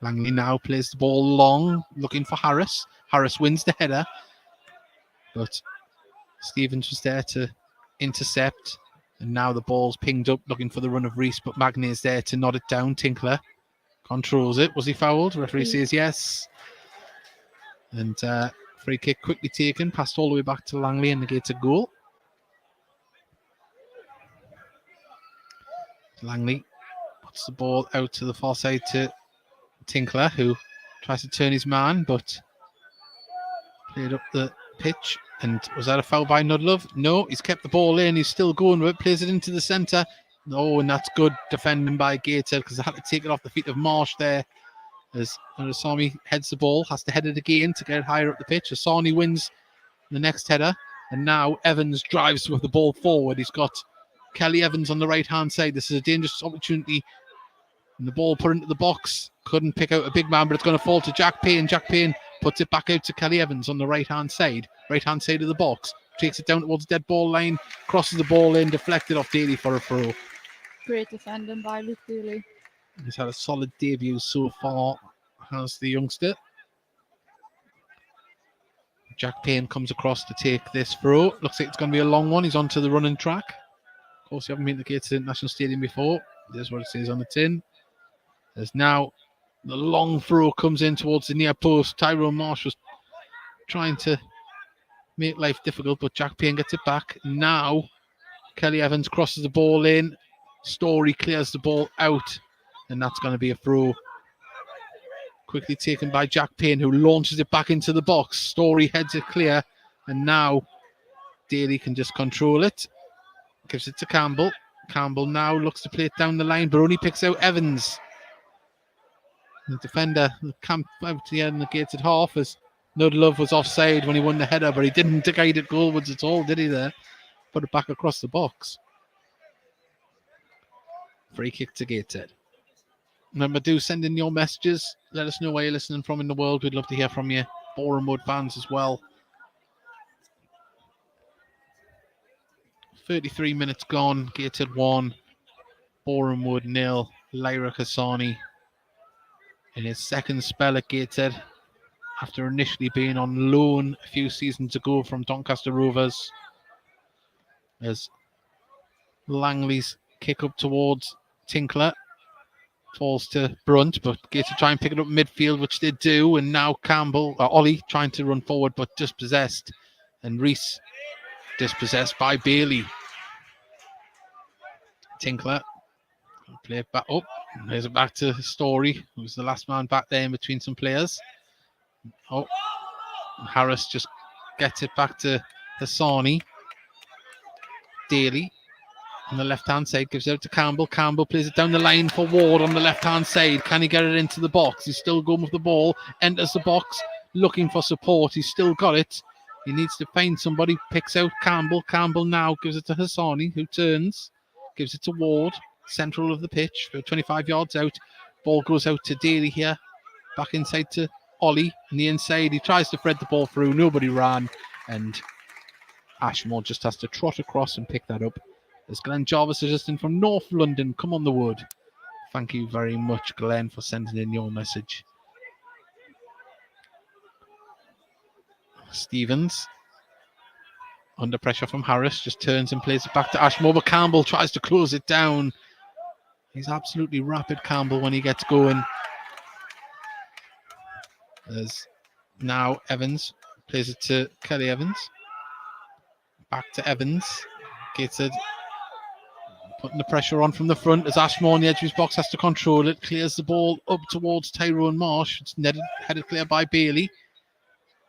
Langley now plays the ball long, looking for Harris. Harris wins the header, but Stevens was there to intercept, and now the ball's pinged up, looking for the run of Reese, but Magnay is there to nod it down. Tinkler controls it. Was he fouled? Referee says yes. And free kick quickly taken, passed all the way back to Langley and negates a goal. Langley puts the ball out to the far side to Tinkler, who tries to turn his man, but played up the pitch. And was that a foul by Nudlove? No, he's kept the ball in. He's still going with it, plays it into the centre. No, and that's good defending by Gateshead, because they had to take it off the feet of Marsh there. As Asami heads the ball, has to head it again to get it higher up the pitch. Asani wins the next header, and now Evans drives with the ball forward. He's got Kelly Evans on the right-hand side. This is a dangerous opportunity. And the ball put into the box. Couldn't pick out a big man, but it's going to fall to Jack Payne. Jack Payne puts it back out to Kelly Evans on the right-hand side of the box. Takes it down towards the dead ball line, crosses the ball in, deflected off Daly for a throw. Great defending by Luke Daly. He's had a solid debut so far, has the youngster. Jack Payne comes across to take this throw. Looks like it's going to be a long one. He's onto the running track. Of course, you haven't been to Gateshead National Stadium before. There's what it says on the tin. There's now the long throw comes in towards the near post. Tyrone Marsh was trying to make life difficult, but Jack Payne gets it back. Now Kelly Evans crosses the ball in. Story clears the ball out, and that's going to be a throw. Quickly taken by Jack Payne, who launches it back into the box. Story heads it clear, and now Daly can just control it. Gives it to Campbell. Campbell now looks to play it down the line, but only picks out Evans. The defender camped out the end of the Gateshead half, as Nudlove was offside when he won the header, but he didn't guide it goalwards at all, did he there? Put it back across the box. Free kick to Gateshead. Remember, do send in your messages. Let us know where you're listening from in the world. We'd love to hear from you. Boreham Wood fans as well. 33 minutes gone. Gateshead 1, Boreham Wood 0. Lyra Hassani in his second spell at Gateshead, after initially being on loan a few seasons ago from Doncaster Rovers. As Langley's kick up towards Tinkler falls to Brunt, but Gateshead try and pick it up midfield, which they do, and now Ollie trying to run forward but dispossessed, and Reese dispossessed by Bailey. Tinkler play it back up. There's it back to Story, who's the last man back there in between some players. Oh, Harris just gets it back to Hassani. Daly on the left-hand side gives it out to Campbell. Campbell plays it down the line for Ward on the left-hand side. Can he get it into the box? He's still going with the ball. Enters the box, looking for support. He's still got it. He needs to find somebody. Picks out Campbell. Campbell now gives it to Hassani, who turns. Gives it to Ward, central of the pitch, for 25 yards out. Ball goes out to Daly here. Back inside to Ollie on the inside. He tries to thread the ball through. Nobody ran. And Ashmore just has to trot across and pick that up. As Glenn Jarvis suggesting from North London, come on the wood. Thank you very much, Glenn, for sending in your message. Stevens, under pressure from Harris, just turns and plays it back to Ashmore, but Campbell tries to close it down. He's absolutely rapid, Campbell, when he gets going. As now Evans plays it to Kelly Evans. Back to Evans. Gets it. Putting the pressure on from the front as Ashmore on the edge of his box has to control it. Clears the ball up towards Tyrone Marsh. It's headed clear by Bailey.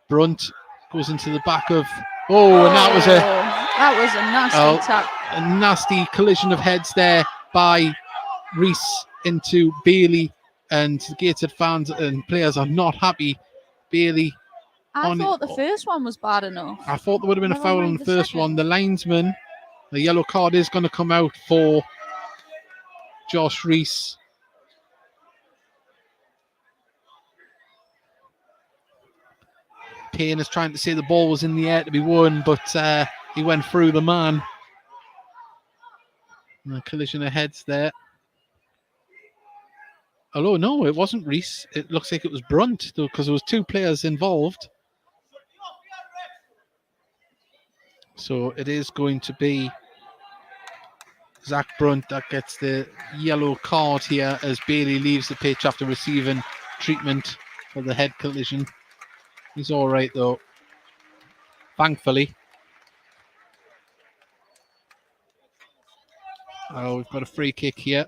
Brunt goes into the back of... and that was a nasty tap. A nasty collision of heads there by Reese into Bailey, and the Gateshead fans and players are not happy. Bailey... I thought the first one was bad enough. I thought there would have been a foul on the first one. The linesman, the yellow card is going to come out for Josh Reese. Payne is trying to say the ball was in the air to be won, but he went through the man. And a collision of heads there. Although, no, it wasn't Reese. It looks like it was Brunt, though, because there was two players involved. So it is going to be Zach Brunt that gets the yellow card here as Bailey leaves the pitch after receiving treatment for the head collision. He's all right, though, thankfully. Oh, we've got a free kick here.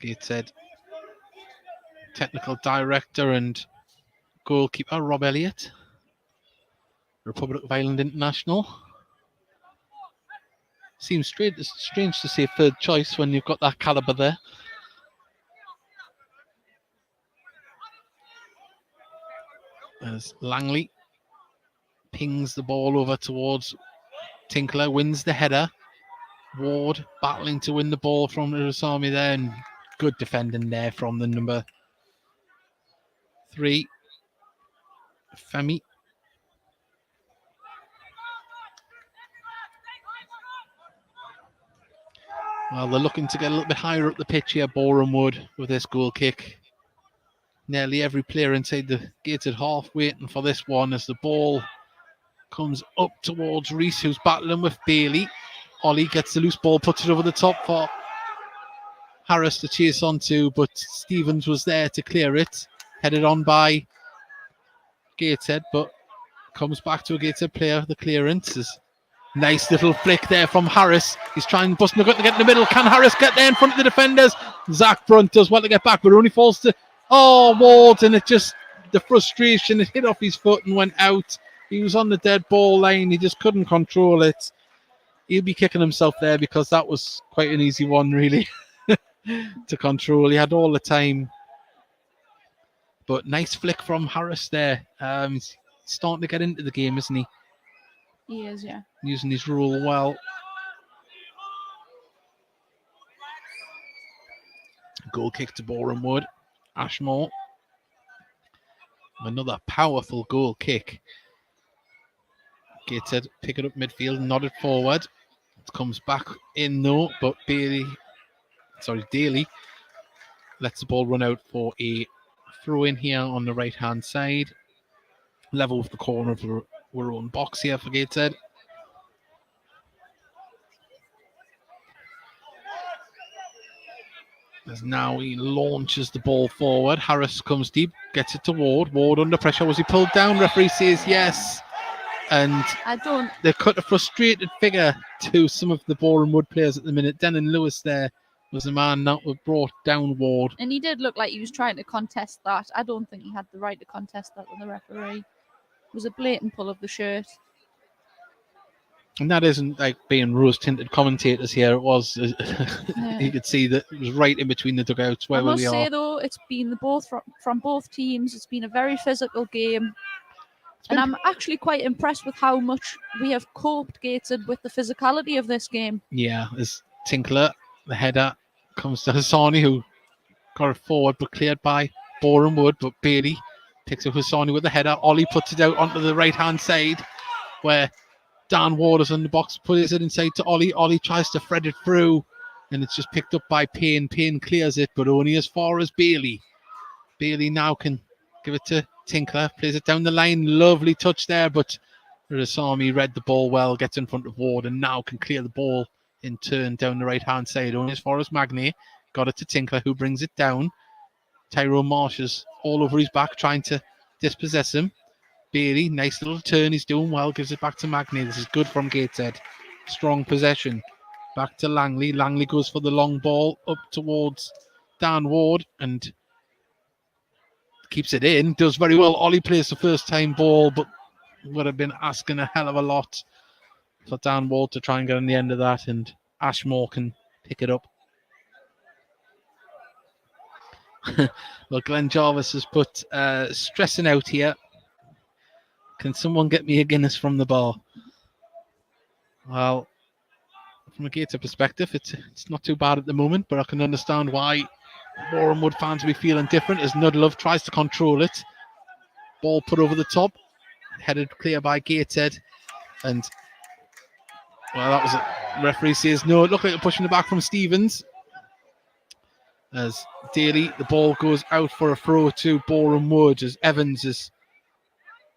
Gateshead technical director and goalkeeper Rob Elliott, Republic of Ireland international. Seems strange to say third choice when you've got that calibre there. As Langley pings the ball over towards Tinkler, wins the header. Ward battling to win the ball from Urusami there, and good defending there from the number 3, Femi. Well, they're looking to get a little bit higher up the pitch here, Boreham Wood, with this goal kick. Nearly every player inside the Gateshead half waiting for this one as the ball comes up towards Reese, who's battling with Bailey. Ollie gets the loose ball, puts it over the top for Harris to chase onto, but Stevens was there to clear it. Headed on by Gateshead, but comes back to a Gateshead player. The clearance is nice little flick there from Harris. He's trying busting the gut to get in the middle. Can Harris get there in front of the defenders? Zach Brunt does well to get back, but it only falls to Ward, and it just, the frustration, it hit off his foot and went out. He was on the dead ball line. He just couldn't control it. He'll be kicking himself there because that was quite an easy one, really, to control. He had all the time. But nice flick from Harris there. He's starting to get into the game, isn't he? He is, yeah. Using his rule well. Goal kick to Boreham Wood. Ashmore. Another powerful goal kick. Gateshead pick it up midfield, nodded forward. It comes back in though, but Daly lets the ball run out for a throw in here on the right hand side. Level with the corner of our own box here for Gateshead. As now he launches the ball forward. Harris comes deep, gets it to Ward. Ward under pressure. Was he pulled down? Referee says yes. And they cut a frustrated figure to some of the Boreham Wood players at the minute. Denon Lewis there was the man that brought down Ward. And he did look like he was trying to contest that. I don't think he had the right to contest that with the referee. It was a blatant pull of the shirt. And that isn't like being rose-tinted commentators here. It was, you could see that it was right in between the dugouts where we are. I must say, though, it's been from both teams. It's been a very physical game. And I'm actually quite impressed with how much we have coped, Gateshead, with the physicality of this game. Yeah, as Tinkler, the header, comes to Hassani, who got it forward but cleared by Boreham Wood. But Bailey picks up Hassani with the header. Ollie puts it out onto the right-hand side where Dan Waters in the box puts it inside to Ollie. Ollie tries to thread it through, and it's just picked up by Payne. Payne clears it, but only as far as Bailey. Bailey now can give it to Tinkler, plays it down the line. Lovely touch there, but Rasami read the ball well, gets in front of Ward, and now can clear the ball in turn down the right-hand side. Only as far as Magny. Got it to Tinkler, who brings it down. Tyrone Marsh is all over his back, trying to dispossess him. Bailey, nice little turn, he's doing well, gives it back to Magny. This is good from Gateshead. Strong possession. Back to Langley. Langley goes for the long ball up towards Dan Ward and keeps it in. Does very well. Ollie plays the first time ball, but would have been asking a hell of a lot for Dan Ward to try and get on the end of that, and Ashmore can pick it up. Well, Glenn Jarvis has put stressing out here. Can someone get me a Guinness from the bar? Well, from a Gateshead perspective, it's not too bad at the moment, but I can understand why Boreham Wood fans will be feeling different as Nudlove tries to control it. Ball put over the top, headed clear by Gateshead, and well, that was it. Referee says no. It looked like they're pushing it back from Stevens. As Daly, the ball goes out for a throw to Boreham Wood as Evans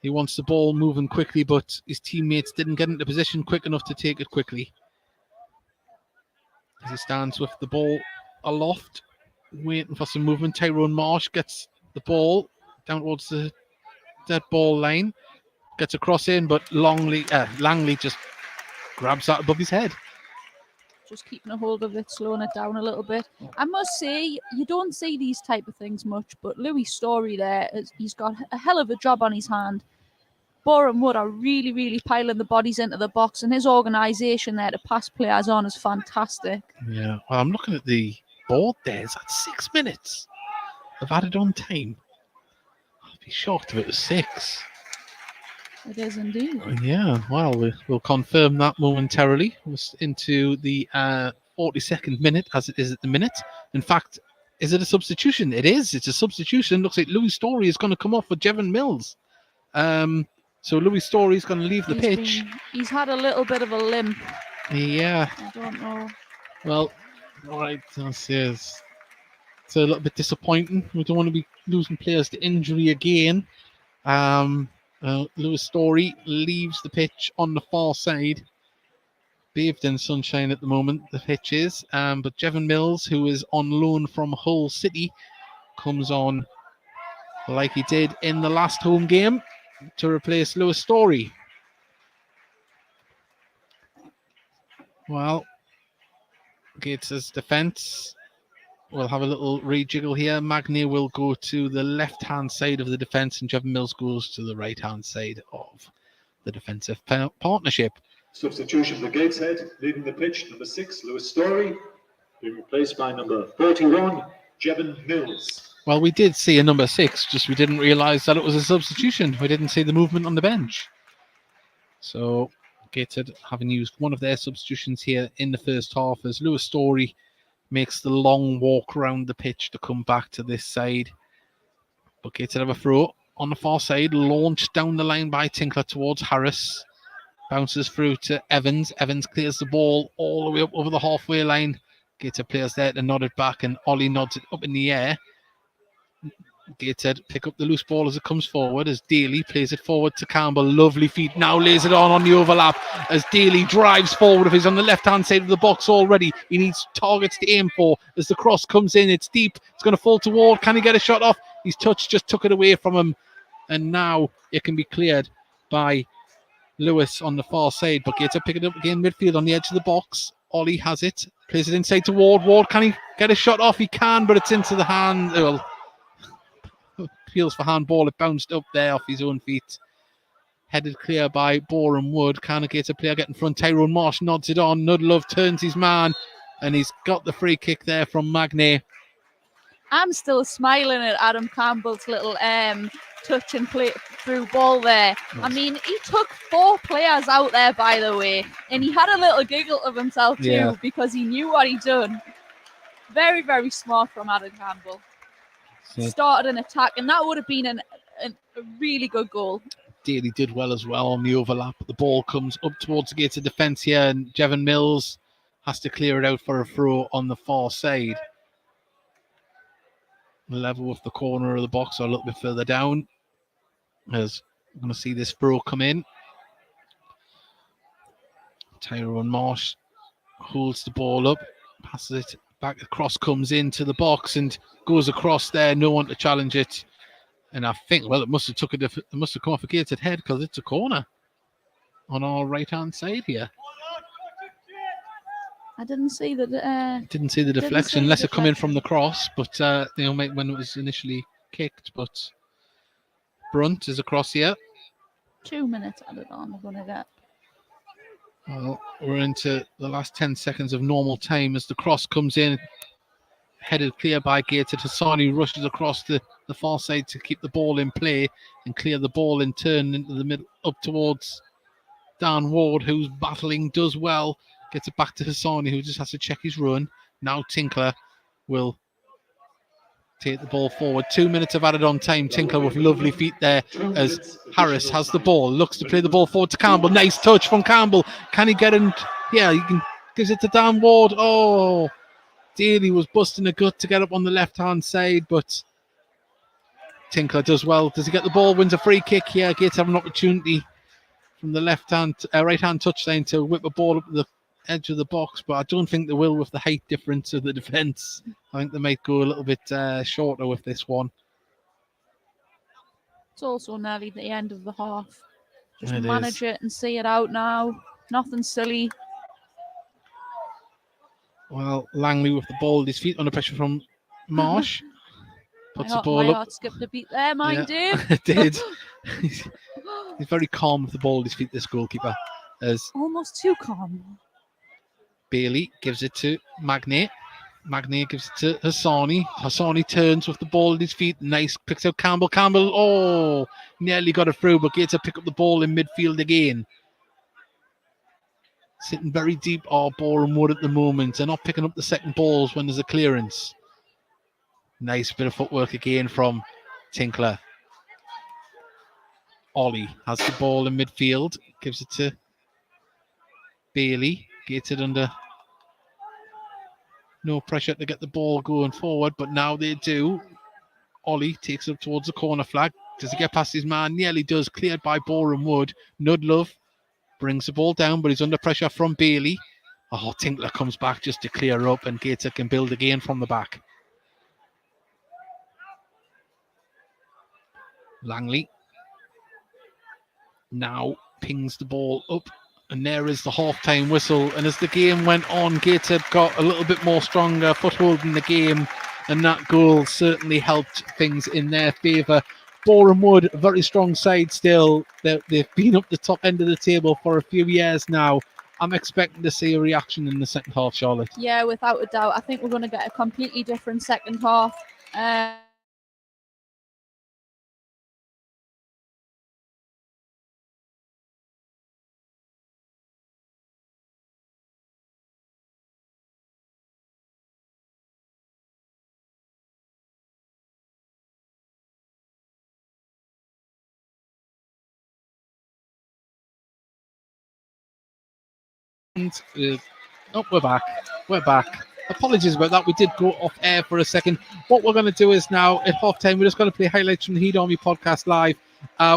he wants the ball moving quickly, but his teammates didn't get into position quick enough to take it quickly. As he stands with the ball aloft, waiting for some movement. Tyrone Marsh gets the ball down towards the dead ball line, gets a cross in, but Langley just grabs that above his head. Just keeping a hold of it, slowing it down a little bit. I must say, you don't see these type of things much, but Louis Story there, he's got a hell of a job on his hand. Boreham Wood are really, really piling the bodies into the box, and his organisation there to pass players on is fantastic. Yeah, well, I'm looking at the board there. Is that 6 minutes of added on time? I'd be shocked if it was 6. It is indeed. Yeah, well, we'll confirm that momentarily. We're into the 42nd minute, as it is at the minute. In fact, is it a substitution? It is. It's a substitution. Looks like Louis Story is going to come off for Jevon Mills. So Louis Story is going to leave the pitch. He's had a little bit of a limp. Yeah. I don't know. Well, all right. It's a little bit disappointing. We don't want to be losing players to injury again. Louis Story leaves the pitch on the far side. Bathed in sunshine at the moment, the pitch is. But Jevon Mills, who is on loan from Hull City, comes on like he did in the last home game to replace Louis Story. Well, Gates's defence will have a little rejiggle here. Magny will go to the left-hand side of the defence, and Jevon Mills goes to the right-hand side of the defensive partnership. Substitution for Gateshead, leading the pitch, number 6, Louis Story, being replaced by number 41, Jevon Mills. Well, we did see a number 6, just we didn't realise that it was a substitution. We didn't see the movement on the bench. So Gateshead having used one of their substitutions here in the first half as Louis Story makes the long walk around the pitch to come back to this side. But Gateshead have a throw on the far side, launched down the line by Tinkler towards Harris. Bounces through to Evans. Evans clears the ball all the way up over the halfway line. Gator players there to nod it back, and Ollie nods it up in the air. Gateshead pick up the loose ball as it comes forward as Daly plays it forward to Campbell. Lovely feet. Now lays it on the overlap as Daly drives forward. If he's on the left-hand side of the box already, he needs targets to aim for. As the cross comes in, it's deep. It's going to fall to Ward. Can he get a shot off? His touch just took it away from him. And now it can be cleared by Lewis on the far side. But Gateshead pick it up again midfield on the edge of the box. Ollie has it. Plays it inside to Ward. Ward, can he get a shot off? He can, but it's into the hand. Well, appeals for handball. It bounced up there off his own feet. Headed clear by Boreham Wood. Can a Gator player get in front? Tyrone Marsh nods it on. Nudlove turns his man, and he's got the free kick there from Magnay. I'm still smiling at Adam Campbell's little touch and play through ball there. Nice. I mean, he took 4 players out there, by the way, and he had a little giggle of himself too because he knew what he'd done. Very, very smart from Adam Campbell. Started an attack, and that would have been a really good goal. Daly did well as well on the overlap. The ball comes up towards the Gator defence here, and Jevon Mills has to clear it out for a throw on the far side. Level with the corner of the box, or a little bit further down. As I'm going to see this throw come in. Tyrone Marsh holds the ball up, passes it back. The cross comes into the box and goes across there. No one to challenge it. And I think, well, it must have come off a Gateshead head because it's a corner on our right-hand side here. I didn't see the deflection unless it come in from the cross, but when it was initially kicked. But Brunt is across here. 2 minutes added on. I'm gonna get. Well, we're into the last 10 seconds of normal time as the cross comes in, headed clear by Gateshead. Hassani rushes across the far side to keep the ball in play and clear the ball in turn into the middle up towards Dan Ward, who's battling, does well. Gets it back to Hassani, who just has to check his run. Now Tinkler will take the ball forward. 2 minutes of added on time. Tinkler with lovely feet there as Harris has the ball. Looks to play the ball forward to Campbell. Nice touch from Campbell. Can he get in? Yeah, he can. Gives it to Dan Ward. Oh, Daly was busting a gut to get up on the left-hand side, but Tinkler does well. Does he get the ball? Wins a free kick here. Gates have an opportunity from the right-hand touchline to whip a ball up the edge of the box, but I don't think they will with the height difference of the defence. I think they might go a little bit shorter with this one. It's also nearly the end of the half. Just It manage it and see it out now. Nothing silly. Well, Langley with the ball at his feet under pressure from Marsh. Puts the ball my up. heart skipped a beat there, mine did. It did. He's very calm with the ball at his feet, this goalkeeper. As Almost too calm. Bailey gives it to Magnay. Magnay gives it to Hassani. Hassani turns with the ball at his feet. Nice. Picks out Campbell. Campbell, nearly got it through, but gets to pick up the ball in midfield again. Sitting very deep are Boreham Wood at the moment. They're not picking up the second balls when there's a clearance. Nice bit of footwork again from Tinkler. Ollie has the ball in midfield. Gives it to Bailey. Gets it under no pressure to get the ball going forward, but now they do. Ollie takes it up towards the corner flag. Does he get past his man? Nearly does. Cleared by Boreham Wood. Nudlove brings the ball down, but he's under pressure from Bailey. Oh, Tinkler comes back just to clear up, and Gator can build again from the back. Langley now pings the ball up, and there is the half-time whistle. And as the game went on, Gateshead got a little bit more stronger foothold in the game, and that goal certainly helped things in their favour. Boreham Wood, a very strong side still. They've been up the top end of the table for a few years now. I'm expecting to see a reaction in the second half, Charlotte. Yeah, without a doubt. I think we're going to get a completely different second half. Oh, we're back. We're back. Apologies about that. We did go off air for a second. What we're going to do is now at half time, we're just going to play highlights from the Heat Army podcast live.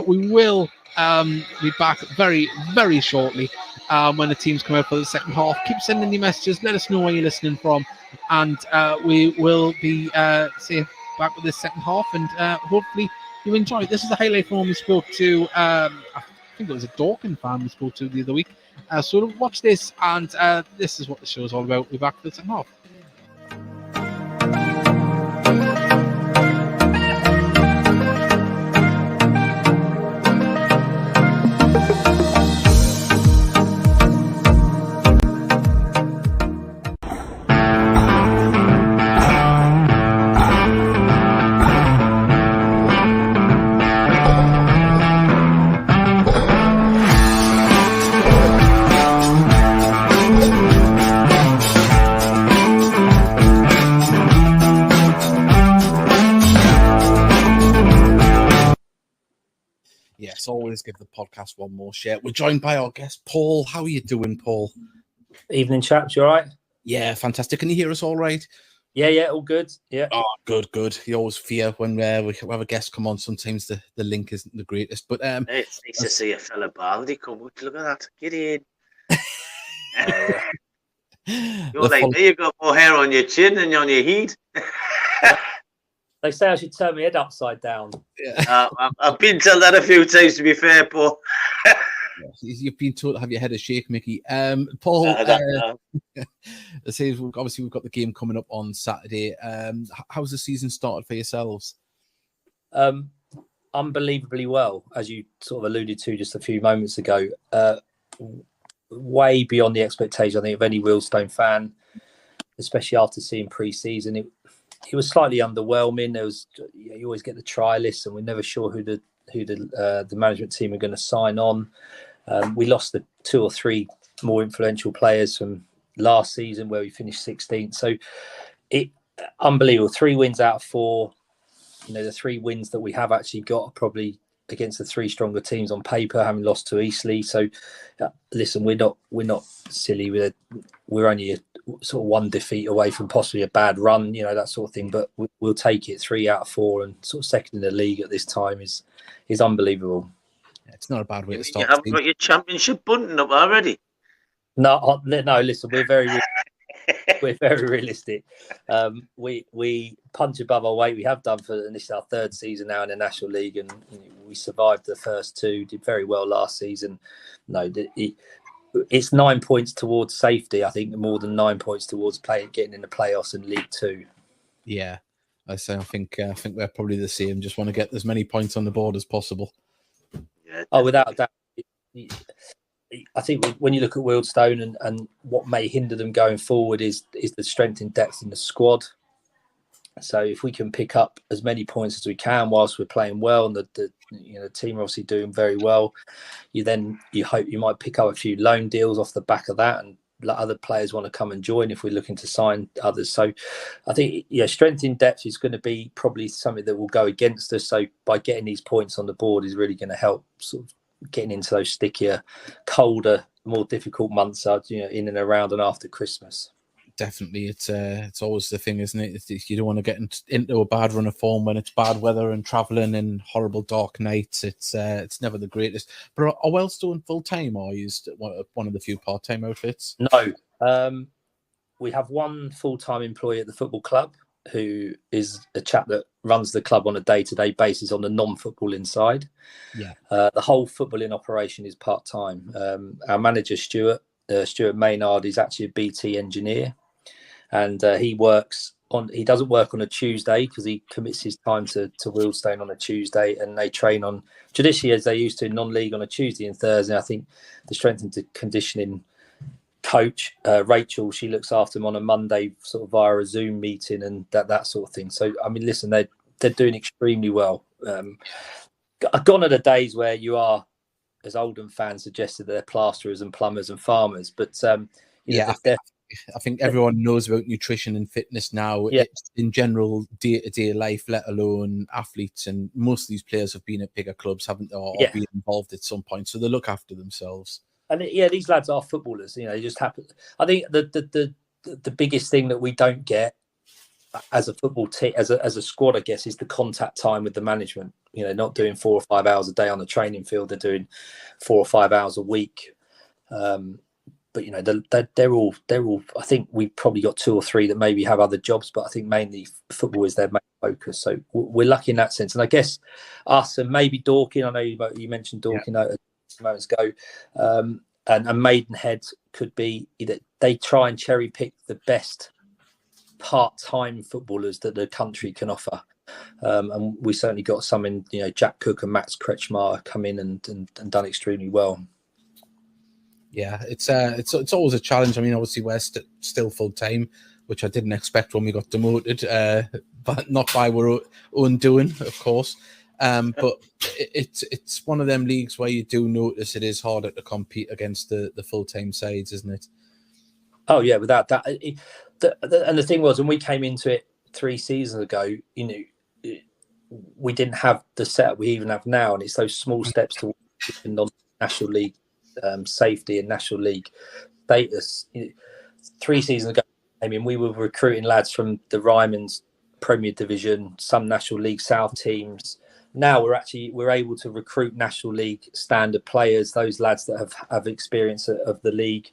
We will be back very, very shortly when the teams come out for the second half. Keep sending your messages. Let us know where you're listening from. And we will be back with this second half. And hopefully you enjoy it. This is the highlight from when we spoke to, I think it was a Dorking fan we spoke to the other week. So watch this, and this is what the show is all about. We're back for the second half. Yes, always give the podcast one more share. We're joined by our guest, Paul. How are you doing, Paul? Evening, chaps. You all right? Yeah, fantastic. Can you hear us all right? Yeah, all good. Yeah. Oh, good. You always fear when we have a guest come on. Sometimes the link isn't the greatest, but it's nice to see a fella Baldy come. Look at that. Get in. You're like me. You got more hair on your chin than on your head. They say I should turn my head upside down. Yeah. I've been told that a few times, to be fair, Paul. You've been told to have your head a shake, Mickey. Paul, obviously we've got the game coming up on Saturday. How's the season started for yourselves? Unbelievably well, as you sort of alluded to just a few moments ago. Way beyond the expectation, I think, of any Wealdstone fan, especially after seeing pre-season. It was slightly underwhelming. There was, you always get the try list, and we're never sure who the management team are going to sign on. We lost the 2 or 3 more influential players from last season, where we finished 16th. So unbelievable. 3 wins out of 4. The 3 wins that we have actually got are probably against the 3 stronger teams on paper, having lost to Eastleigh. So listen, we're not silly. We're only sort of 1 defeat away from possibly a bad run, that sort of thing. But we'll take it. 3 out of 4 and sort of second in the league at this time is unbelievable. Yeah, it's not a bad way to start. You haven't got your championship button up already. No. Listen, we're very realistic. We punch above our weight. We have done this is our 3rd season now in the National League, and we survived the first 2. Did very well last season. It's 9 points towards safety. I think more than 9 points towards getting in the playoffs in League 2. Yeah, I think we're probably the same. Just want to get as many points on the board as possible. Yeah. Oh, without that. I think when you look at Wealdstone and what may hinder them going forward is the strength and depth in the squad. So if we can pick up as many points as we can whilst we're playing well, and the team are obviously doing very well, you hope you might pick up a few loan deals off the back of that, and let other players want to come and join if we're looking to sign others. So I think strength in depth is going to be probably something that will go against us. So by getting these points on the board is really going to help sort of getting into those stickier, colder, more difficult months, in and around and after Christmas. Definitely, it's always the thing, isn't it? You don't want to get into a bad run of form when it's bad weather and travelling and horrible dark nights. It's never the greatest. But are Wealdstone full time, or used one of the few part time outfits? No, we have one full time employee at the football club, who is a chap that runs the club on a day-to-day basis on the non-footballing side. Yeah. The whole footballing operation is part-time. Our manager, Stuart Maynard, is actually a BT engineer, and he doesn't work on a Tuesday because he commits his time to Wealdstone on a Tuesday, and they train on traditionally as they used to in non-league on a Tuesday and Thursday. I think the strength and conditioning coach, Rachel, she looks after them on a Monday sort of via a Zoom meeting and that sort of thing. So I mean, listen, they're doing extremely well. Gone are the days where you are, as Oldham fans suggested, they're plasterers and plumbers and farmers, but I think everyone knows about nutrition and fitness now. Yeah. In general, day-to-day life, let alone athletes, and most of these players have been at bigger clubs, haven't they, or been involved at some point, so they look after themselves. And yeah, these lads are footballers. You know, they just happen. I think the biggest thing that we don't get as a football team, as a squad, I guess, is the contact time with the management. You know, not doing 4 or 5 hours a day on the training field; they're doing 4 or 5 hours a week. But you know, they're all. I think we've probably got 2 or 3 that maybe have other jobs, but I think mainly football is their main focus. So we're lucky in that sense. And I guess us and maybe Dorking. I know you mentioned Dorking a moments ago, and Maidenhead could be either they try and cherry pick the best part-time footballers that the country can offer. And we certainly got some in, you know, Jack Cook and Max Kretschmar come in and done extremely well. Yeah, it's always a challenge. I mean, obviously we're still full time, which I didn't expect when we got demoted, but not by our own doing, of course. But it's one of them leagues where you do notice it is harder to compete against the full time sides, isn't it? Oh yeah, without that. And the thing was, when we came into it 3 seasons ago, you know, we didn't have the setup we even have now, and it's those small steps to National League safety and National League status. You know, 3 seasons ago, I mean, we were recruiting lads from the Ryman's Premier Division, some National League South teams. Now we're able to recruit National League standard players, those lads that have experience of the league.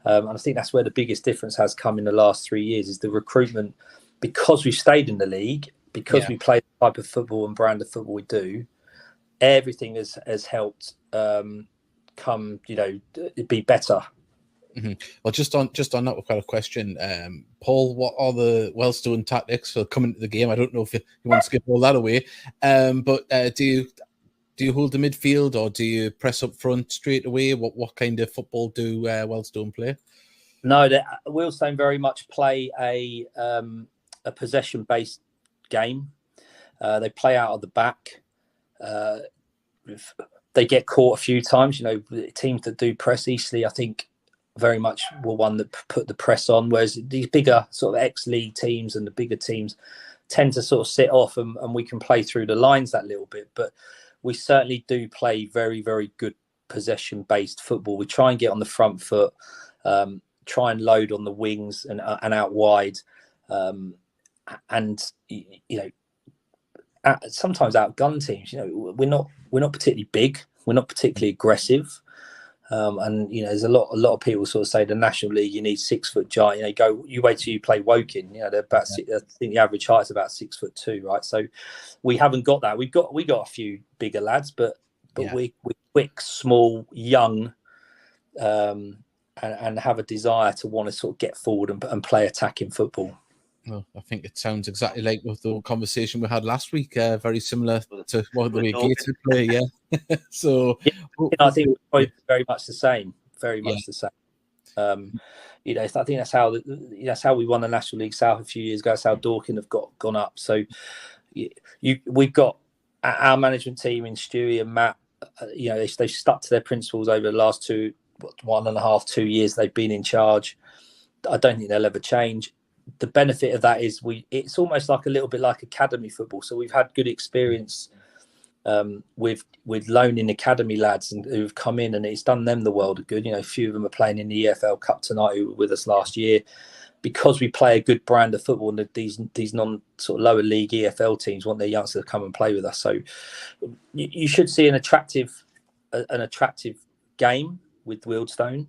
And I think that's where the biggest difference has come in the last 3 years is the recruitment, because we've stayed in the league, because we play the type of football and brand of football we do. Everything has helped come, you know, be better. Mm-hmm. Well, just on that, we've got a question. Paul, what are the Wellstone tactics for coming to the game? I don't know if you want to skip all that away, but do you hold the midfield or do you press up front straight away? What kind of football do Wellstone play? No, Wellstone very much play a possession-based game. They play out of the back. They get caught a few times. You know, teams that do press, Eastleigh, I think, very much were one that put the press on, whereas these bigger sort of ex-league teams and the bigger teams tend to sort of sit off, and we can play through the lines that little bit. But we certainly do play very, very good possession-based football. We try and get on the front foot, try and load on the wings and out wide, and you know, sometimes outgun teams. You know, we're not particularly big, we're not particularly aggressive. And you know, there's a lot of people sort of say the National League you need 6 foot giant. You know, you wait till you play Woking. You know, they're about I think the average height is about 6'2", right? So we haven't got that. We got a few bigger lads, but we're quick, small, young, and have a desire to want to sort of get forward and play attacking football. Well, I think it sounds exactly like with the conversation we had last week. Very similar to what the way Gateshead play, yeah. So I think it's probably very much the same. Very much the same. You know, I think that's how we won the National League South a few years ago. That's how Dorking have gone up. So we've got our management team in Stewie and Matt. You know, they've stuck to their principles over the last 1.5-2 years they've been in charge. I don't think they'll ever change. The benefit of that is it's almost like a little bit like academy football. So we've had good experience with loaning academy lads and who've come in, and it's done them the world of good. You know, a few of them are playing in the EFL Cup tonight who were with us last year, because we play a good brand of football, and these non sort of lower league EFL teams want their youngsters to come and play with us. So you should see an attractive game with Wealdstone.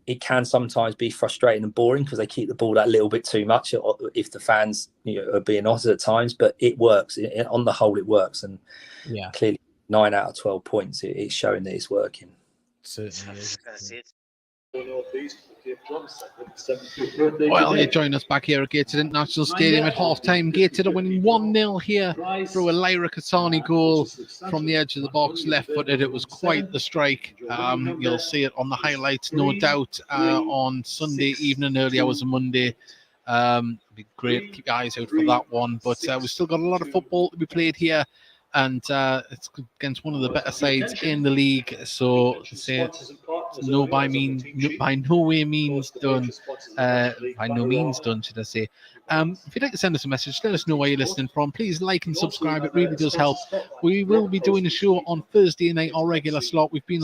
It can sometimes be frustrating and boring because they keep the ball that little bit too much if the fans, you know, are being honest at times, but it works. On the whole, it works. And clearly 9 out of 12 points, it's showing that it's working. Certainly is. Well, you join us back here at Gateshead International Stadium at half-time. Gateshead are winning 1-0 here through a Lyra Kasani goal from the edge of the box, left-footed. It was quite the strike. You'll see it on the highlights, no doubt, on Sunday evening, early hours of Monday. It'd be great. Keep your eyes out for that one. But we've still got a lot of football to be played here, and it's against one of the better sides in the league. So It's by no way means done. By no means done, should I say. If you'd like to send us a message, let us know where you're listening from. Please like and subscribe. It really does help. We will be doing a show on Thursday night, our regular slot. We've been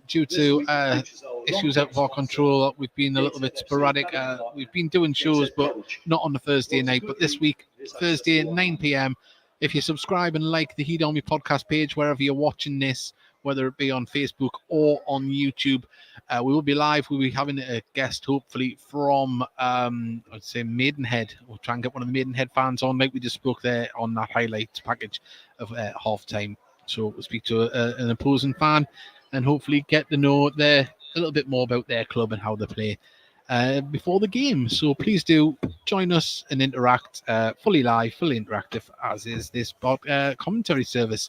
due to issues out of our control. We've been a little bit sporadic. We've been doing shows, but not on the Thursday night. But this week, Thursday at 9 p.m. If you subscribe and like the Heat Army podcast page wherever you're watching this, whether it be on Facebook or on YouTube, we will be live. We'll be having a guest, hopefully, from, I'd say, Maidenhead. We'll try and get one of the Maidenhead fans on, like we just spoke there on that highlights package of halftime. So we'll speak to an opposing fan and hopefully get to know a little bit more about their club and how they play before the game. So please do join us and interact. Fully live, fully interactive, as is this commentary service.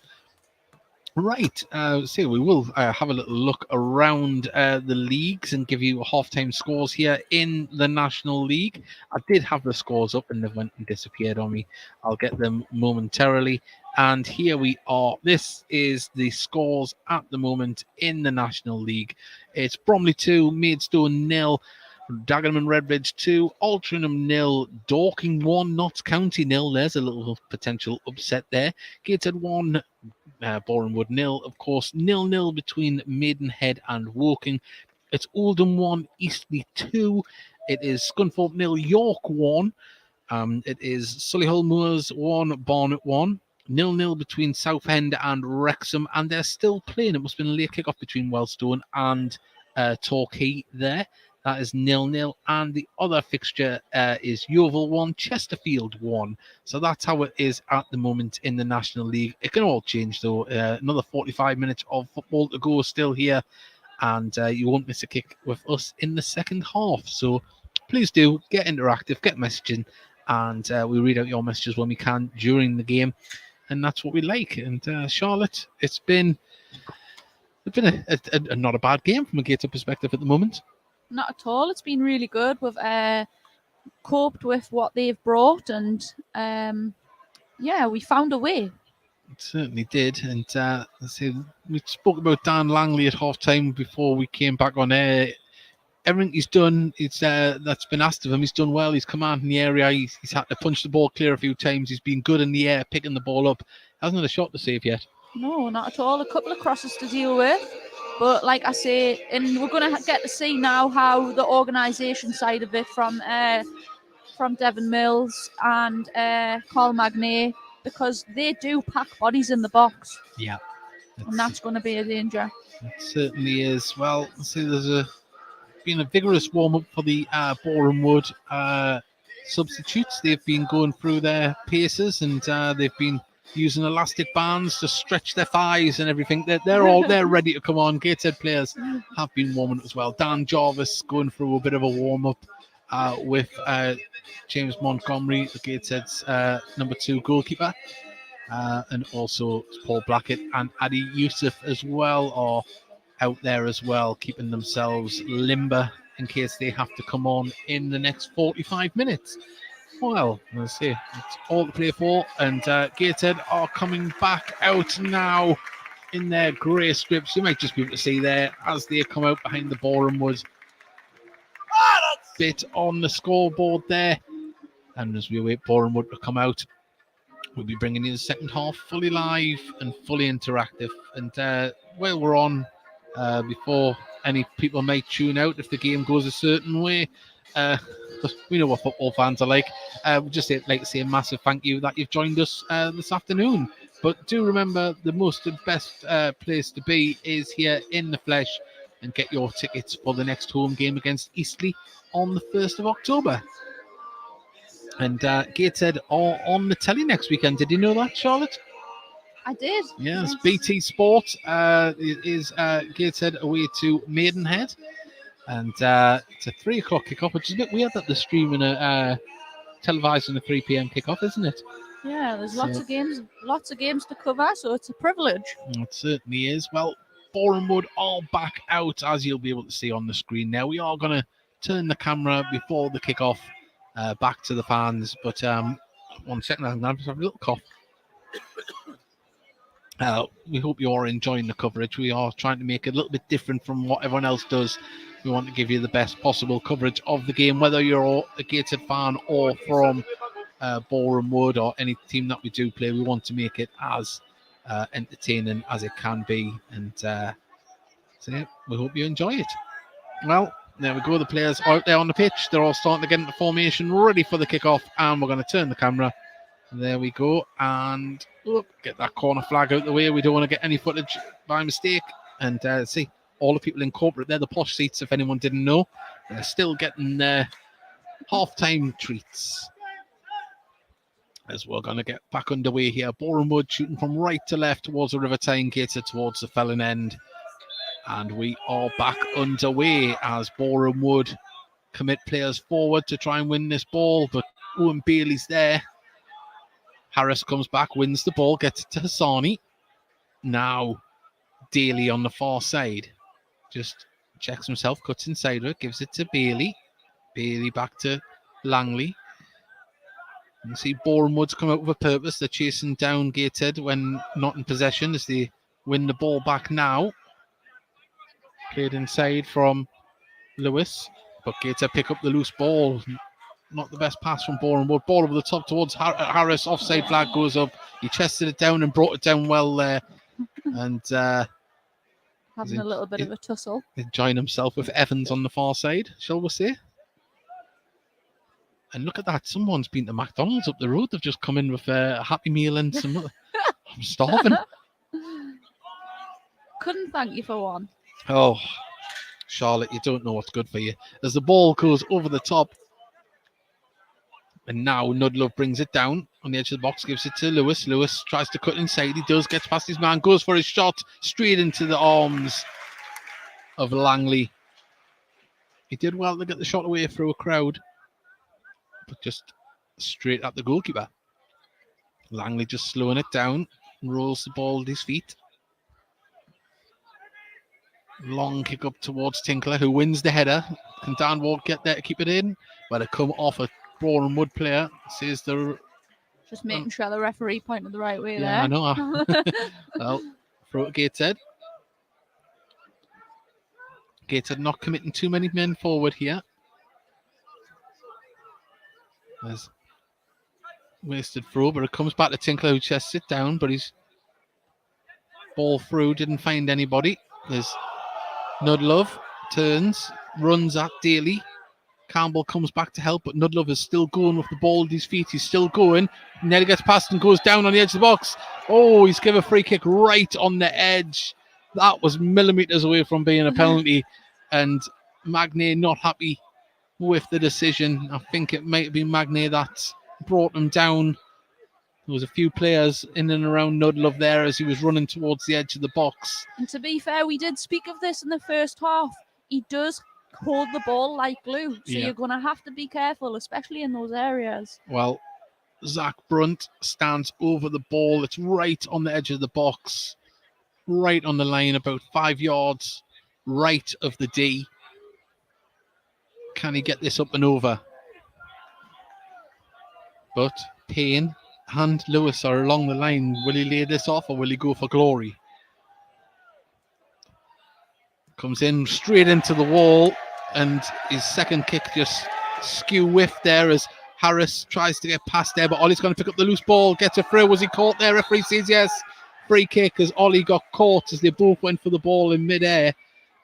Right, so we will have a little look around the leagues and give you halftime scores here in the National League. I did have the scores up and they went and disappeared on me. I'll get them momentarily. And here we are. This is the scores at the moment in the National League. It's Bromley 2, Maidstone 0, Dagenham and Redbridge 2, Altrincham 0, Dorking 1, Notts County 0. There's a little potential upset there. Gateshead 1, Boreham Wood 0. Of course, 0-0 between Maidenhead and Woking. It's Oldham 1, Eastleigh 2. It is Scunthorpe 0, York 1. It is Solihull Moors 1, Barnet 1. 0-0 between Southend and Wrexham, and they're still playing. It must have been a late kick-off between Wellstone and Torquay there. That is 0-0. And the other fixture is Yeovil 1, Chesterfield 1. So that's how it is at the moment in the National League. It can all change, though. Another 45 minutes of football to go still here. And you won't miss a kick with us in the second half. So please do get interactive, get messaging. And we read out your messages when we can during the game. And that's what we like. And Charlotte, it's been a not a bad game from a Gator perspective at the moment. Not at all. It's been really good. We've coped with what they've brought, and we found a way. It certainly did. And we spoke about Dan Langley at halftime before we came back on air. Everything he's done, that's been asked of him, he's done well. He's commanding the area. He's had to punch the ball clear a few times. He's been good in the air, picking the ball up. Hasn't had a shot to save yet. No, not at all. A couple of crosses to deal with. But like I say, and we're going to get to see now how the organisation side of it from Devon Mills and Carl Magnet, because they do pack bodies in the box. Yeah. And that's going to be a danger. It certainly is. Well, there's been a vigorous warm-up for the Boreham Wood substitutes. They've been going through their paces and they've been using elastic bands to stretch their thighs and everything. They're ready to come on. Gateshead players have been warming up as well. Dan Jarvis going through a bit of a warm-up with James Montgomery, the Gateshead's number 2 goalkeeper, and also Paul Blackett and Adi Youssef as well are out there as well, keeping themselves limber in case they have to come on in the next 45 minutes. Well, let's see. It's all to play for, and Gateshead are coming back out now in their grey strips. You might just be able to see there as they come out behind the Boreham Wood bit on the scoreboard there. And as we await Boreham Wood to come out, we'll be bringing you the second half fully live and fully interactive. And while we're on, before any people may tune out if the game goes a certain way, we know what football fans are like. We'd just like to say a massive thank you that you've joined us this afternoon. But do remember, the most and best place to be is here in the flesh, and get your tickets for the next home game against Eastleigh on the 1st of October. And Gateshead are on the telly next weekend. Did you know that, Charlotte? I did. Yes. BT Sport is Gateshead away to Maidenhead. And it's a 3 o'clock kickoff, which is a bit weird that they're streaming televising a 3 p.m. kickoff, isn't it? Yeah, there's lots of games to cover, so it's a privilege. It certainly is. Well, Boreham Wood are back out, as you'll be able to see on the screen now. We are going to turn the camera before the kickoff back to the fans, but 1 second, I'm going to have a little cough. We hope you are enjoying the coverage. We are trying to make it a little bit different from what everyone else does. We want to give you the best possible coverage of the game, whether you're a Gateshead fan or from Boreham Wood or any team that we do play. We want to make it as entertaining as it can be. And so yeah, we hope you enjoy it. Well, there we go. The players are out there on the pitch. They're all starting to get into formation, ready for the kickoff. And we're going to turn the camera. There we go. And get that corner flag out the way. We don't want to get any footage by mistake. And see, all the people in corporate, they're the posh seats, if anyone didn't know. They're still getting their half-time treats. As we're going to get back underway here. Boreham Wood shooting from right to left towards the River Tyne, Gateshead towards the Felon end. And we are back underway as Boreham Wood commit players forward to try and win this ball. But Owen Bailey's there. Harris comes back, wins the ball, gets it to Hassani. Now Daly on the far side. Just checks himself, cuts inside it, gives it to Bailey. Bailey back to Langley. You see Boreham Wood's come out with a purpose. They're chasing down Gateshead when not in possession as they win the ball back now. Played inside from Lewis, but Gateshead pick up the loose ball. Not the best pass from Boreham Wood. Ball over the top towards Harris. Offside flag goes up. He chested it down and brought it down well there. And having a little bit of a tussle. Enjoying himself with Evans on the far side, shall we say. And look at that. Someone's been to McDonald's up the road. They've just come in with a Happy Meal and some... I'm starving. Couldn't thank you for one. Oh, Charlotte, you don't know what's good for you. As the ball goes over the top. And now Nudlove brings it down on the edge of the box, gives it to Lewis. Lewis tries to cut inside. He does, gets past his man, goes for his shot straight into the arms of Langley. He did well to get the shot away through a crowd, but just straight at the goalkeeper. Langley just slowing it down, rolls the ball at his feet. Long kick up towards Tinkler, who wins the header. Can Dan Ward get there to keep it in? But it come off a Boreham Wood player. Says the... Just making sure the referee pointed the right way there. Yeah, I know. Well, throw it Gateshead. Gateshead not committing too many men forward here. There's wasted throw, but it comes back to Tinkler, who chests it down, but he's ball through, didn't find anybody. There's Nudlove, turns, runs at Daly. Campbell comes back to help, but Nudlove is still going with the ball at his feet. He's still going. Nearly gets past and goes down on the edge of the box. Oh, he's given a free kick right on the edge. That was millimetres away from being a penalty. And Magnay not happy with the decision. I think it might have been Magnay that brought him down. There was a few players in and around Nudlove there as he was running towards the edge of the box. And to be fair, we did speak of this in the first half. He does hold the ball like glue, so you're going to have to be careful, especially in those areas. Well, Zach Brunt stands over the ball. It's right on the edge of the box, right on the line, about 5 yards right of the D. Can he get this up and over? But Payne and Lewis are along the line. Will he lay this off or will he go for glory? Comes in straight into the wall, and his second kick just skew whiff there as Harris tries to get past there, but Ollie's going to pick up the loose ball, gets it through. Was he caught there? Referee says yes. Free kick as Ollie got caught as they both went for the ball in midair,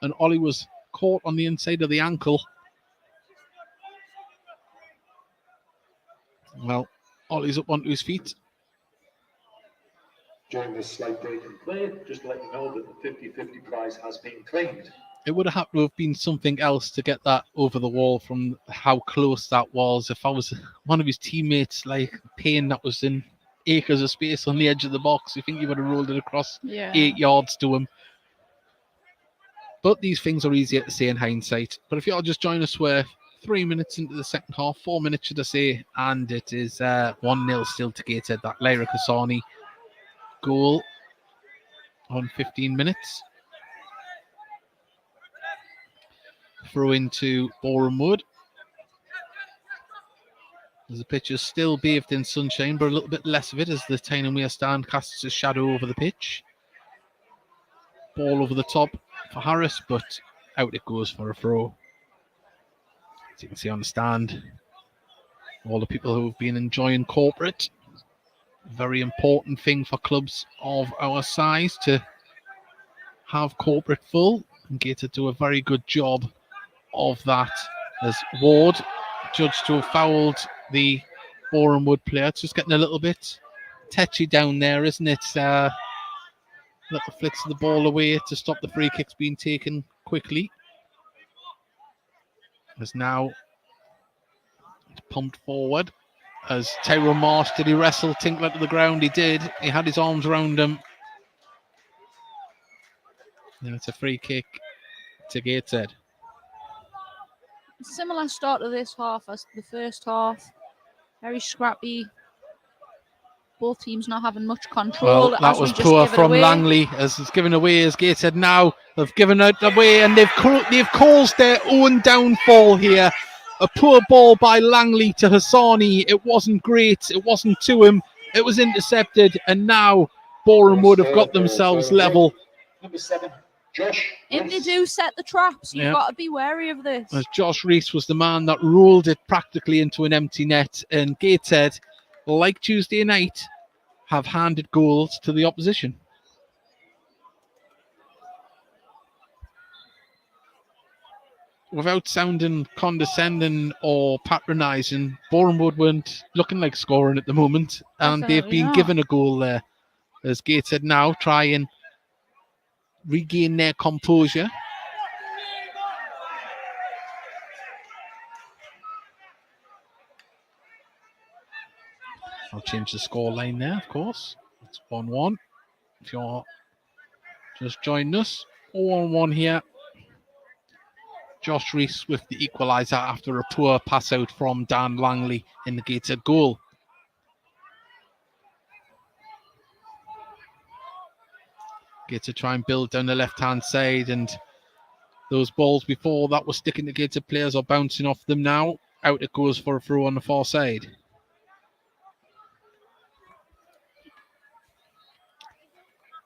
and Ollie was caught on the inside of the ankle. Well, Ollie's up onto his feet. During this slight break in play, just to let you know that the 50-50 prize has been claimed. It would have had to have been something else to get that over the wall from how close that was. If I was one of his teammates, like Payne, that was in acres of space on the edge of the box, you think he would have rolled it across 8 yards to him. But these things are easier to say in hindsight. But if you'll just join us, we're 3 minutes into the second half, 4 minutes should I say, and it is 1-0 still to Gateshead. That Lyra Kasani goal on 15 minutes. Throw into Boreham Wood. As the pitch is still bathed in sunshine, but a little bit less of it as the Tyne Wear stand casts a shadow over the pitch. Ball over the top for Harris, but out it goes for a throw. As you can see on the stand, all the people who have been enjoying corporate. Very important thing for clubs of our size to have corporate full, and Gateshead do a very good job of that. As Ward judged to have fouled the Boreham Wood player. It's just getting a little bit tetchy down there, isn't it? Little flicks of the ball away to stop the free kicks being taken quickly. As now it's pumped forward. As Tyrone Marsh, did he wrestle Tinkler to the ground? He did. He had his arms around him. And it's a free kick to Gateshead. Similar start to this half as the first half. Very scrappy. Both teams not having much control. Well, that was poor from Langley as it's given away as Gateshead now have given it away, and they've caused their own downfall here. A poor ball by Langley to Hassani. It wasn't great. It wasn't to him. It was intercepted, and now Boreham Wood have got themselves level. Number 7, Josh. If they do set the traps, you've got to be wary of this. As Josh Rees was the man that rolled it practically into an empty net, and Gateshead, like Tuesday night, have handed goals to the opposition. Without sounding condescending or patronising, Boreham Wood weren't looking like scoring at the moment, and they've been given a goal there. As Gateshead now try and regain their composure. I'll change the score line there, of course. It's 1-1. If you're just joining us, 1-1 here. Josh Rees with the equaliser after a poor pass out from Dan Langley in the Gateshead goal. Gateshead try and build down the left-hand side, and those balls before that were sticking to Gateshead players are bouncing off them now. Out it goes for a throw on the far side.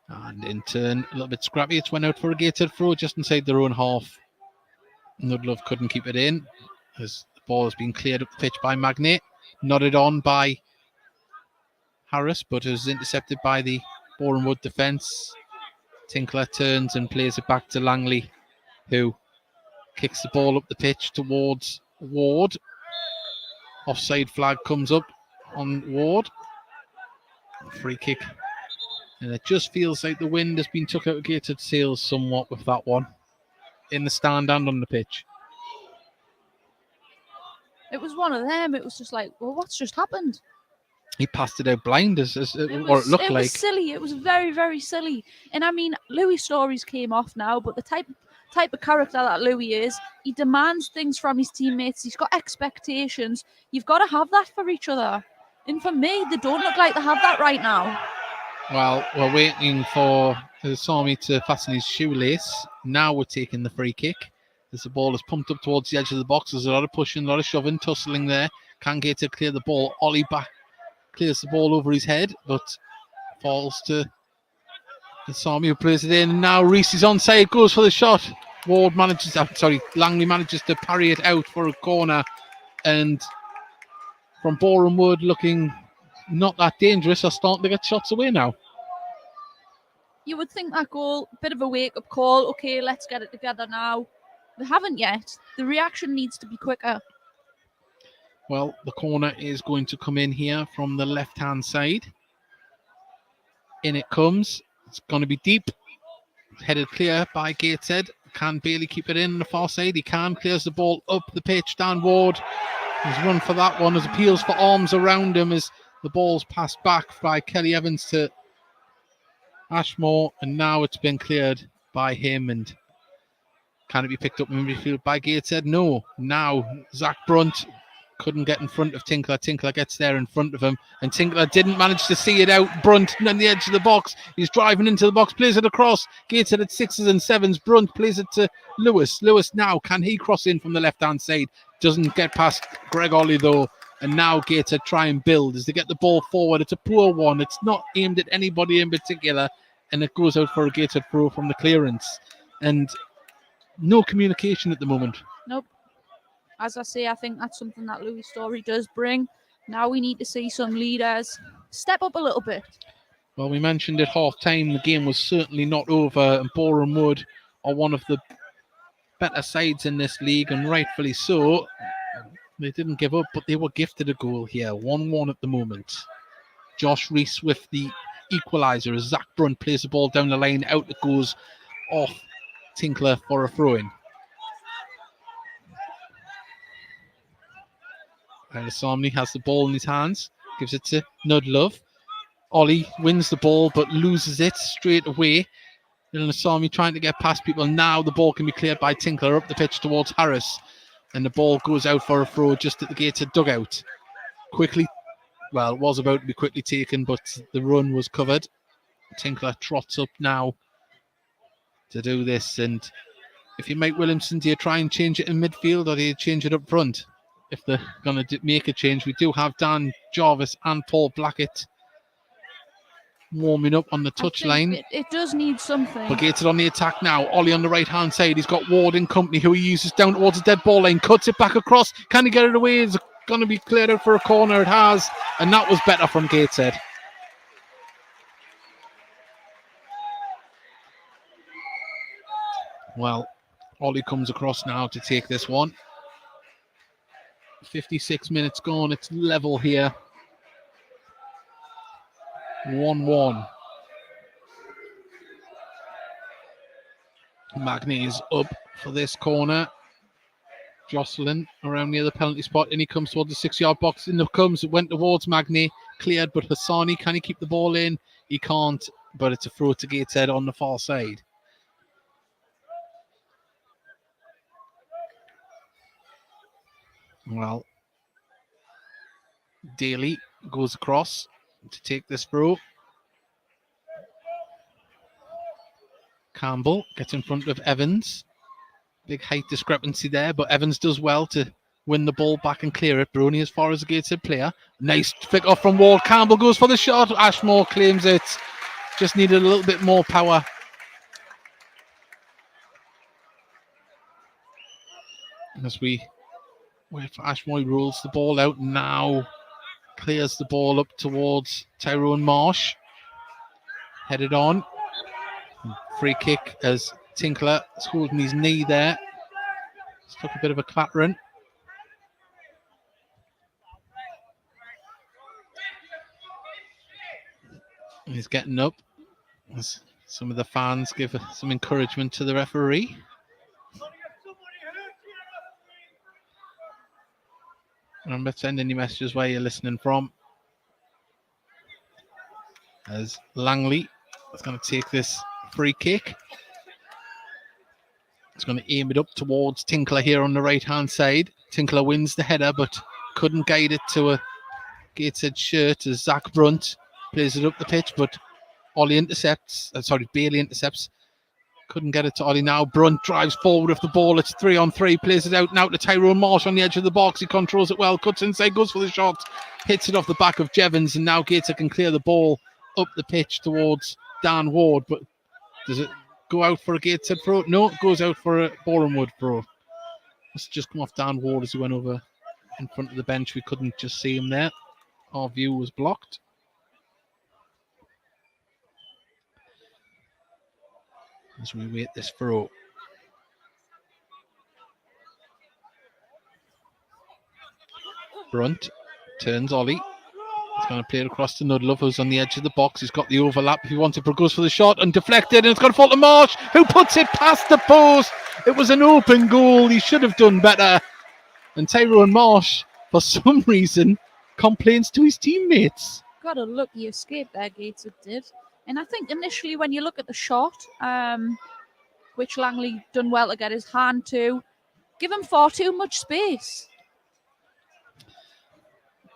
And in turn, a little bit scrappy. It's went out for a Gateshead throw just inside their own half. Nudlove couldn't keep it in as the ball has been cleared up the pitch by Magnate. Nodded on by Harris, but it was intercepted by the Boreham Wood defence. Tinkler turns and plays it back to Langley, who kicks the ball up the pitch towards Ward. Offside flag comes up on Ward. Free kick. And it just feels like the wind has been took out of Gateshead sails somewhat with that one. In the stand and on the pitch. It was one of them. It was just like, well, what's just happened? He passed it out blind, or it looked like. It was silly. It was very, very silly. And I mean, Louis' stories came off now, but the type of character that Louis is, he demands things from his teammates. He's got expectations. You've got to have that for each other. And for me, they don't look like they have that right now. Well, we're waiting for Sami to fasten his shoelace. Now we're taking the free kick. As the ball is pumped up towards the edge of the box. There's a lot of pushing, a lot of shoving, tussling there. Can Gateshead clear the ball? Ollie back clears the ball over his head, but falls to Sami, who plays it in. And now Reese is onside, goes for the shot. Langley manages to parry it out for a corner. And from Boreham Wood, looking not that dangerous, are starting to get shots away now. You would think that goal, bit of a wake-up call. Okay, let's get it together now. They haven't yet. The reaction needs to be quicker. Well, the corner is going to come in here from the left-hand side. In it comes. It's going to be deep. Headed clear by Gateshead. Can barely keep it in on the far side. He can. Clears the ball up the pitch. Dan Ward has run for that one. As appeals for arms around him as the ball's passed back by Kelly Evans to Ashmore, and now it's been cleared by him. And can it be picked up in midfield by Gateshead? No. Now Zach Brunt couldn't get in front of Tinkler. Tinkler gets there in front of him, and Tinkler didn't manage to see it out. Brunt on the edge of the box. He's driving into the box, plays it across. Gateshead at 6s and 7s. Brunt plays it to Lewis. Lewis now, can he cross in from the left-hand side? Doesn't get past Greg Ollie though, And now Gateshead try and build as they get the ball forward. It's a poor one. It's not aimed at anybody in particular. And it goes out for a Gateshead throw from the clearance. And no communication at the moment. Nope. As I say, I think that's something that Louis Story does bring. Now we need to see some leaders step up a little bit. Well, we mentioned at half-time the game was certainly not over, and Boreham Wood are one of the better sides in this league, and rightfully so. They didn't give up, but they were gifted a goal here. 1-1 at the moment. Josh Reese with the equaliser as Zach Brunt plays the ball down the line. Out it goes off Tinkler for a throw-in. Somney has the ball in his hands, gives it to Nudlove. Ollie wins the ball but loses it straight away. Somney trying to get past people. Now the ball can be cleared by Tinkler up the pitch towards Harris. And the ball goes out for a throw just at the Gateshead dugout. Quickly, well, it was about to be quickly taken, but the run was covered. Tinkler trots up now to do this. And if you Mike Williamson, do you try and change it in midfield or do you change it up front? If they're going to make a change, we do have Dan Jarvis and Paul Blackett warming up on the touchline. It does need something. But Gateshead on the attack now. Ollie on the right-hand side. He's got Ward in company, who he uses down towards the dead ball line. Cuts it back across. Can he get it away? Is it going to be cleared out for a corner? It has. And that was better from Gateshead. Well, Ollie comes across now to take this one. 56 minutes gone. It's level here. 1-1. Magny is up for this corner. Jocelyn around near the penalty spot, and he comes towards the 6-yard box. In the comes, it went towards Magny, cleared, but Hassani, can he keep the ball in? He can't, but it's a throw to Gateshead on the far side. Well, Daly goes across to take this throw. Campbell gets in front of Evans. Big height discrepancy there, but Evans does well to win the ball back and clear it. Brony as far as a Gateshead player. Nice flick off from Ward. Campbell goes for the shot. Ashmore claims it. Just needed a little bit more power. As we wait for Ashmore, he rolls the ball out now. Clears the ball up towards Tyrone Marsh. Headed on. Free kick as Tinkler is holding his knee there. Just took a bit of a clattering. He's getting up as some of the fans give some encouragement to the referee. Remember, send any messages where you're listening from. As Langley is going to take this free kick. He's going to aim it up towards Tinkler here on the right-hand side. Tinkler wins the header, but couldn't guide it to a Gateshead shirt as Zach Brunt plays it up the pitch, but Bailey intercepts. Couldn't get it to Ollie now. Brunt drives forward with the ball. It's 3-on-3. Plays it out now to Tyrone Marsh on the edge of the box. He controls it well. Cuts inside. Goes for the shot. Hits it off the back of Jevons. And now Gateshead can clear the ball up the pitch towards Dan Ward. But does it go out for a Gateshead throw? No, it goes out for a Boreham Wood throw. Must just come off Dan Ward as he went over in front of the bench. We couldn't just see him there. Our view was blocked. As we wait this throw. Brunt turns Ollie. He's going to play it across to Nudlove, who's on the edge of the box. He's got the overlap. If he wants it, but goes for the shot and deflected, and it's going to fall to Marsh, who puts it past the post. It was an open goal. He should have done better. And Tyrone Marsh, for some reason, complains to his teammates. Got a lucky escape there, Gateshead did. And I think initially when you look at the shot, which Langley done well to get his hand to, give him far too much space.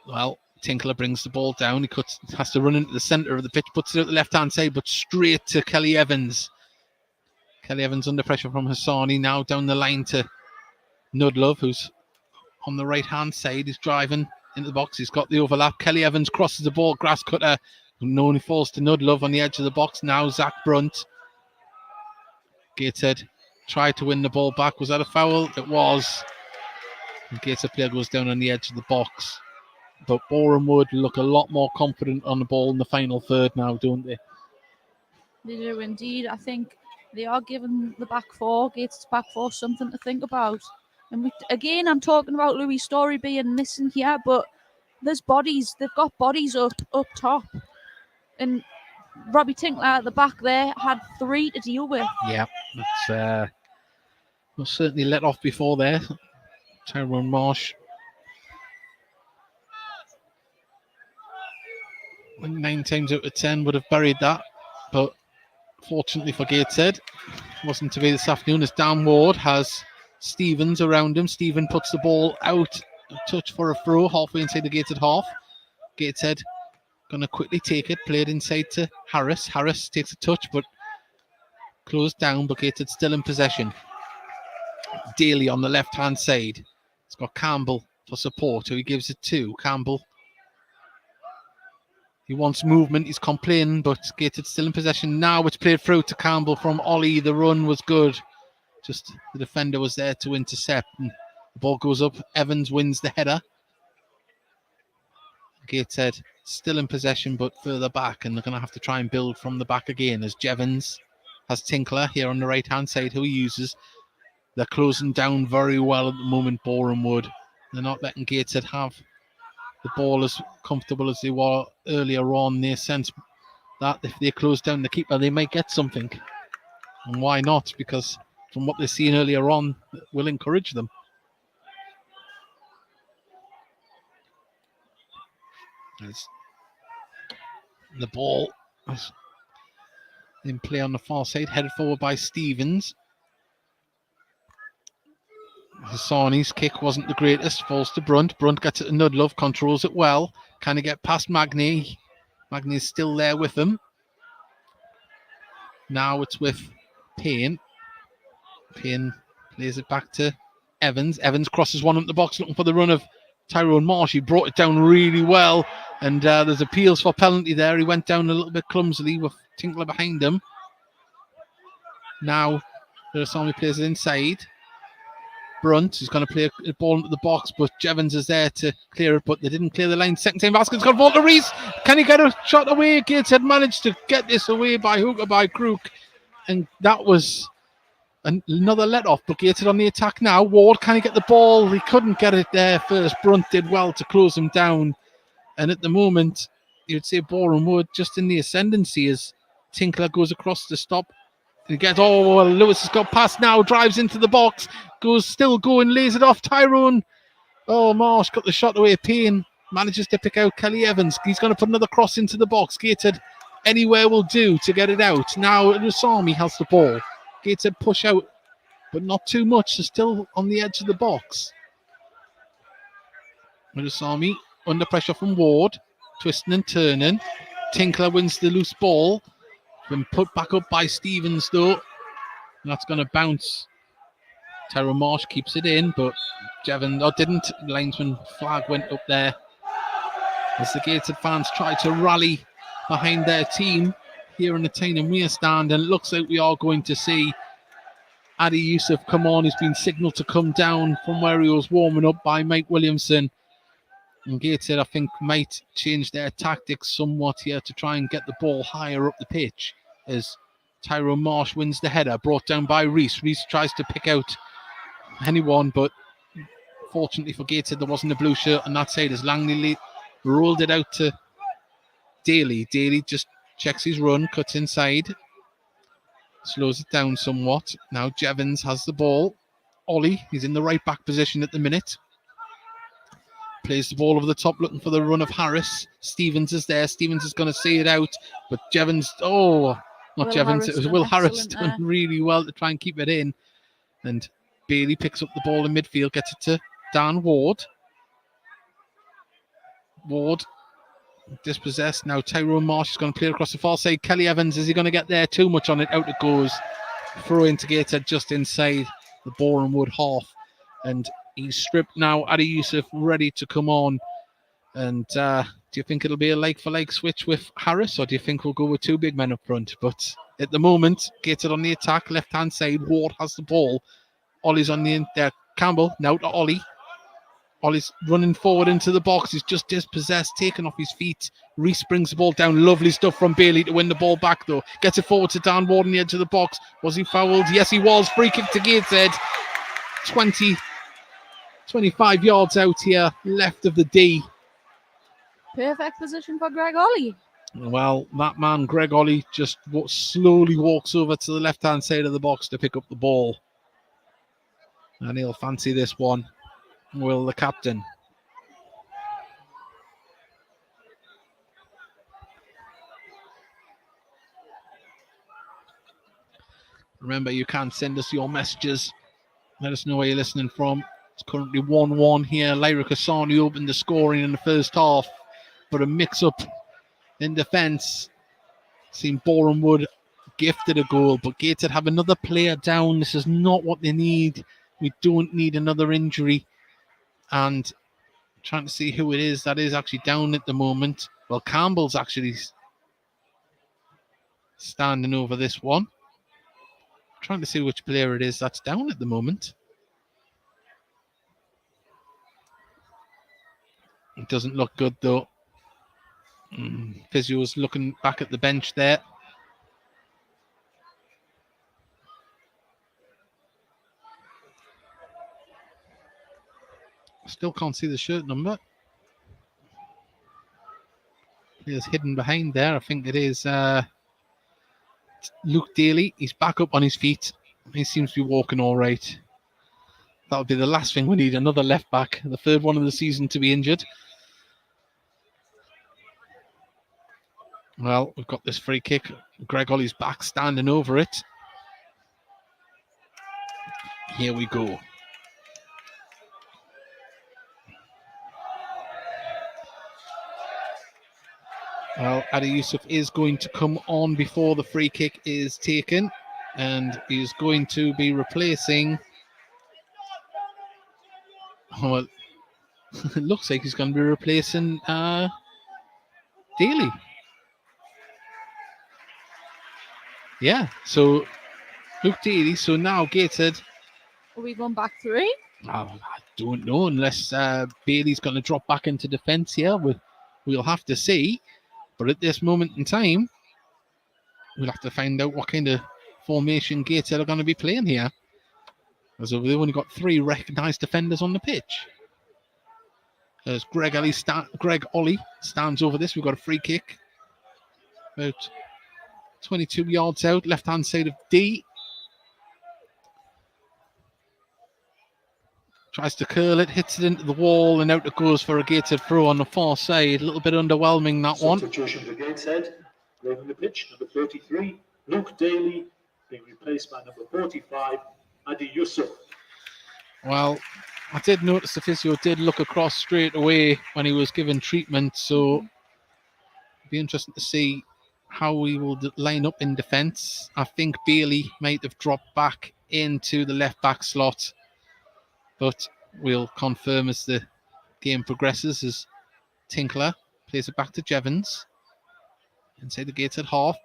Well, Tinkler brings the ball down. He has to run into the centre of the pitch, puts it out the left-hand side, but straight to Kelly Evans. Kelly Evans under pressure from Hassani, now down the line to Nudlove, who's on the right-hand side. He's driving into the box. He's got the overlap. Kelly Evans crosses the ball. Grass cutter. No, he falls to Nudlove on the edge of the box. Now Zach Brunt. Gateshead tried to win the ball back. Was that a foul? It was. And Gateshead player goes down on the edge of the box. But Boreham Wood look a lot more confident on the ball in the final third now, don't they? They do indeed. I think they are giving the back four, Gateshead's back four, something to think about. And again, I'm talking about Louis Story being missing here, but there's bodies. They've got bodies up top. And Robbie Tinkler at the back there had 3 to deal with. Yeah, that's was certainly let off before there. Tyrone Marsh. 9 times out of 10 would have buried that, but fortunately for Gateshead, wasn't to be this afternoon, as Dan Ward has Stevens around him. Stephen puts the ball out, a touch for a throw, halfway inside the Gateshead half. Gateshead going to quickly take it, play it inside to Harris. Harris takes a touch, but closed down, but Gateshead still in possession. Daly on the left-hand side. It's got Campbell for support, who he gives it to. Campbell. He wants movement, he's complaining, but Gateshead still in possession now. It's played through to Campbell from Ollie. The run was good. Just the defender was there to intercept. And the ball goes up. Evans wins the header. Gateshead still in possession, but further back, and they're going to have to try and build from the back again, as Jevons has Tinkler here on the right-hand side, who he uses. They're closing down very well at the moment, Boreham Wood. They're not letting Gateshead have the ball as comfortable as they were earlier on. They sense that if they close down the keeper, they might get something. And why not? Because from what they've seen earlier on, it will encourage them. As the ball is in play on the far side, headed forward by Stevens. Hassani's kick wasn't the greatest, falls to Brunt. Brunt gets it to Nudlove, controls it well. Can he get past Magny? Magny's still there with him. Now it's with Payne. Payne plays it back to Evans. Evans crosses one up the box, looking for the run of Tyrone Marsh. He brought it down really well, and there's appeals for penalty there. He went down a little bit clumsily with Tinkler behind him. Now Hassani plays it inside. Brunt is going to play a ball into the box, but Jevons is there to clear it, but they didn't clear the line. Second time basket's got ball to Reese. Can he get a shot away? Gateshead managed to get this away by hook or by crook, and that was another let off. But Gateshead on the attack now. Ward, can he get the ball? He couldn't get it there first. Brunt did well to close him down, and at the moment you'd say Boreham Wood just in the ascendancy as Tinkler goes across the stop. He gets, Lewis has got past now, drives into the box, still going, lays it off. Tyrone. Marsh got the shot away. Payne manages to pick out Kelly Evans. He's going to put another cross into the box. Gateshead anywhere will do to get it out. Now Rusami has the ball. Gateshead push out, but not too much. They're still on the edge of the box. Rusami under pressure from Ward, twisting and turning. Tinkler wins the loose ball. Been put back up by Stevens though. And that's going to bounce. Tyrone Marsh keeps it in, but Jevon didn't. Linesman flag went up there as the Gateshead fans try to rally behind their team here in the Tyne Weir stand, and it looks like we are going to see Adi Youssef come on. He's been signalled to come down from where he was warming up by Mike Williamson. And Gateshead, I think, might change their tactics somewhat here to try and get the ball higher up the pitch as Tyrone Marsh wins the header, brought down by Reese. Reese tries to pick out anyone, but fortunately for Gateshead, there wasn't a blue shirt on that side as Langley rolled it out to Daly. Daly just checks his run, cuts inside, slows it down somewhat. Now Jevons has the ball. Ollie, he's in the right back position at the minute. Plays the ball over the top, looking for the run of Harris. Stevens is there. Stevens is going to see it out, but Jevons, not Jevons, it was Will Harris done really well to try and keep it in. And Bailey picks up the ball in midfield, gets it to Dan Ward. Ward dispossessed. Now Tyrone Marsh is going to play across the far side. Kelly Evans, is he going to get there? Too much on it. Out it goes. Throw into Gateshead just inside the Boreham Wood half. And he's stripped now. Adi Youssef ready to come on. And do you think it'll be a like-for-like switch with Harris, or do you think we'll go with two big men up front? But at the moment, Gateshead on the attack, left-hand side, Ward has the ball. Ollie's on the in there. Campbell now to Ollie. Ollie's running forward into the box. He's just dispossessed, taken off his feet. Reese brings the ball down. Lovely stuff from Bailey to win the ball back, though. Gets it forward to Dan Ward on the edge of the box. Was he fouled? Yes, he was. Free kick to Gateshead. 25 yards out here, left of the D. Perfect position for Greg Ollie. Well, that man, Greg Ollie, just slowly walks over to the left-hand side of the box to pick up the ball. And he'll fancy this one, will the captain. Remember, you can send us your messages. Let us know where you're listening from. It's currently 1-1 here. Lyra Kasani opened the scoring in the first half, but a mix-up in defence. Seen Boreham Wood gifted a goal, but Gateshead have another player down. This is not what they need. We don't need another injury. And trying to see who it is that is actually down at the moment. Well, Campbell's actually standing over this one. Trying to see which player it is that's down at the moment. It doesn't look good, though. Physio's looking back at the bench there. Still can't see the shirt number. Player's hidden behind there. I think it is Luke Daly. He's back up on his feet. He seems to be walking all right. That would be the last thing we need, another left back. The third one of the season to be injured. Well, we've got this free kick. Greg Ollie's back, standing over it. Here we go. Well, Adi Yusuf is going to come on before the free kick is taken. And he's going to be replacing... Well, it looks like he's going to be replacing Daly. Yeah, so Luke Daly. So now Gateshead. Are we going back three? I don't know, unless Bailey's going to drop back into defence here. We'll have to see. But at this moment in time, we'll have to find out what kind of formation Gateshead are going to be playing here. As they've only got three recognised defenders on the pitch. As Greg Ollie stands over this. We've got a free kick. About 22 yards out, left-hand side of D. Tries to curl it, hits it into the wall, and out it goes for a Gateshead throw on the far side. A little bit underwhelming, that one. Substitution for Gateshead. Leaving the pitch, number 33, Luke Daly, being replaced by number 45, Adi Yusuf. Well, I did notice the physio did look across straight away when he was given treatment, so it'll be interesting to see how we will line up in defence. I think Bailey might have dropped back into the left-back slot, but we'll confirm as the game progresses as Tinkler plays it back to Jevons. Inside the Gateshead half,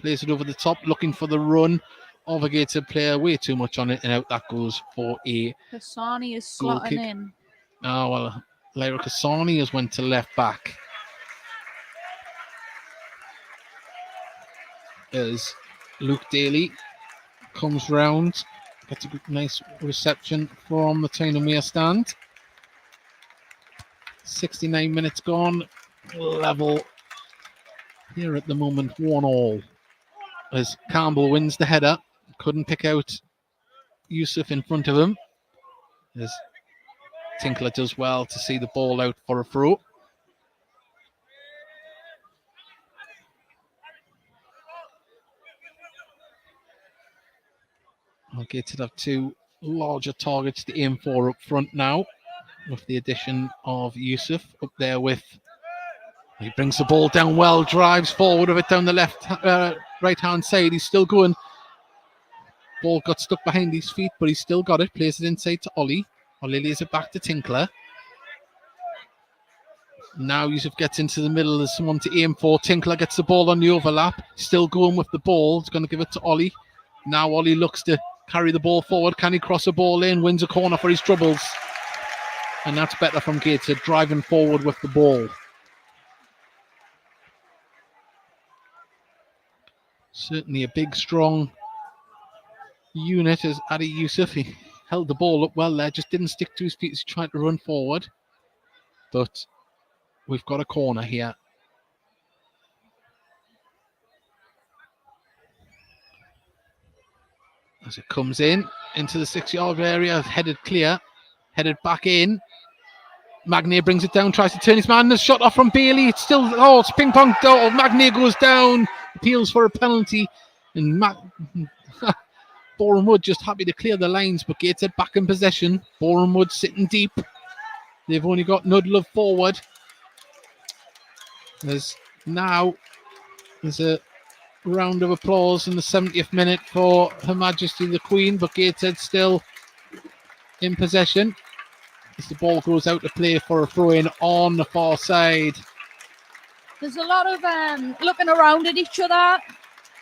plays it over the top, looking for the run of a Gateshead player. Way too much on it, and out that goes for a Kasani is goal slotting kick. in. Oh, well, Lyra Kasani has went to left back. As Luke Daly comes round, gets a good, nice reception from the Tyne-and-Wear stand. 69 minutes gone, level here at the moment, 1-1. As Campbell wins the header, couldn't pick out Yusuf in front of him. As Tinkler does well to see the ball out for a throw. I'll get to have two larger targets to aim for up front now, with the addition of Yusuf up there with. He brings the ball down well, drives forward of it down the right hand side. He's still going. Ball got stuck behind his feet, but he's still got it. Plays it inside to Ollie. Ollie lays it back to Tinkler. Now Yusuf gets into the middle. There's someone to aim for. Tinkler gets the ball on the overlap. Still going with the ball. He's going to give it to Ollie. Now Ollie looks to carry the ball forward. Can he cross a ball in? Wins a corner for his troubles. And that's better from Gateshead, driving forward with the ball. Certainly a big, strong unit as Adi Yusuf. He held the ball up well there, just didn't stick to his feet as he tried to run forward. But we've got a corner here. As it comes in into the 6-yard area, headed clear, headed back in. Magnier brings it down, tries to turn his man. The shot off from Bailey. It's still, it's ping pong. Oh, Magnier goes down, appeals for a penalty. And Boreham Wood just happy to clear the lines, but Gateshead back in possession. Boreham Wood sitting deep. They've only got Nudlove forward. There's a round of applause in the 70th minute for Her Majesty the Queen, but Gateshead still in possession as the ball goes out to play for a throw-in on the far side. There's a lot of looking around at each other,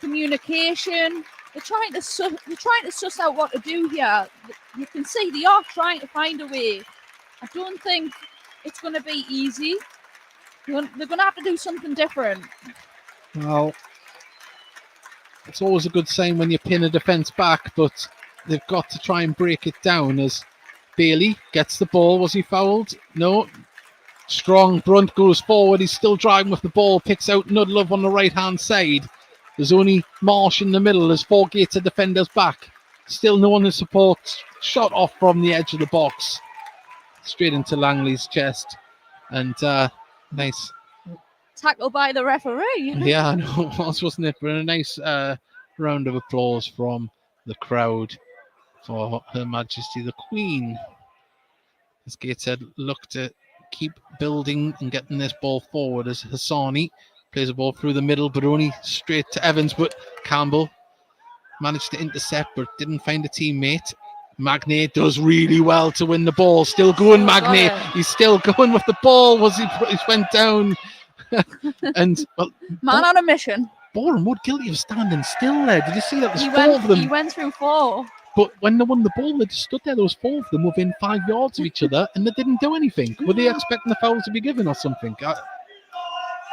communication. They're trying to suss out what to do here. You can see they are trying to find a way. I don't think it's going to be easy. They're going to have to do something different. Well, it's always a good sign when you pin a defence back, but they've got to try and break it down as Bailey gets the ball. Was he fouled? No. Strong. Brunt goes forward. He's still driving with the ball. Picks out Nudlove on the right-hand side. There's only Marsh in the middle. There's 4 Gateshead defenders back. Still no one to support. Shot off from the edge of the box. Straight into Langley's chest. And nice tackle by the referee. Yeah, I know it was, wasn't it? But a nice round of applause from the crowd for Her Majesty the Queen. As Gateshead look to keep building and getting this ball forward as Hassani plays the ball through the middle, but only straight to Evans. But Campbell managed to intercept, but didn't find a teammate. Magnier does really well to win the ball. Still going, Magnier. He's still going with the ball. He went down. And well, man on a mission. Boreham Wood guilty of standing still there. Did you see that? There's 4 of them. He went through 4. But when they won the ball, they just stood there. There was 4 of them within 5 yards of each other, and they didn't do anything. Were they expecting the foul to be given or something? If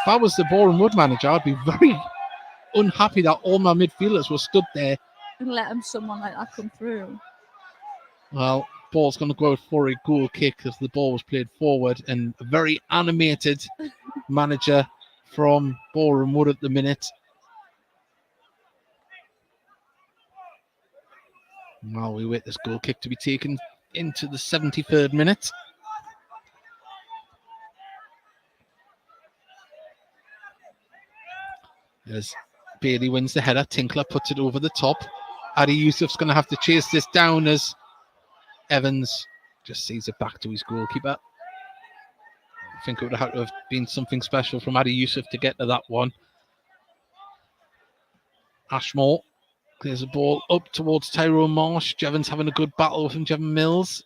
I was the Boreham Wood manager, I'd be very unhappy that all my midfielders were stood there And let someone like that come through. Well, ball's going to go out for a goal kick as the ball was played forward, and a very animated manager from Boreham Wood at the minute. While we wait this goal kick to be taken into the 73rd minute. As Bailey wins the header, Tinkler puts it over the top. Adi Yusuf's going to have to chase this down as Evans just sees it back to his goalkeeper. I think it would have had to have been something special from Adi Yusuf to get to that one. Ashmore clears the ball up towards Tyrone Marsh. Jevon's having a good battle with him, Jevon Mills.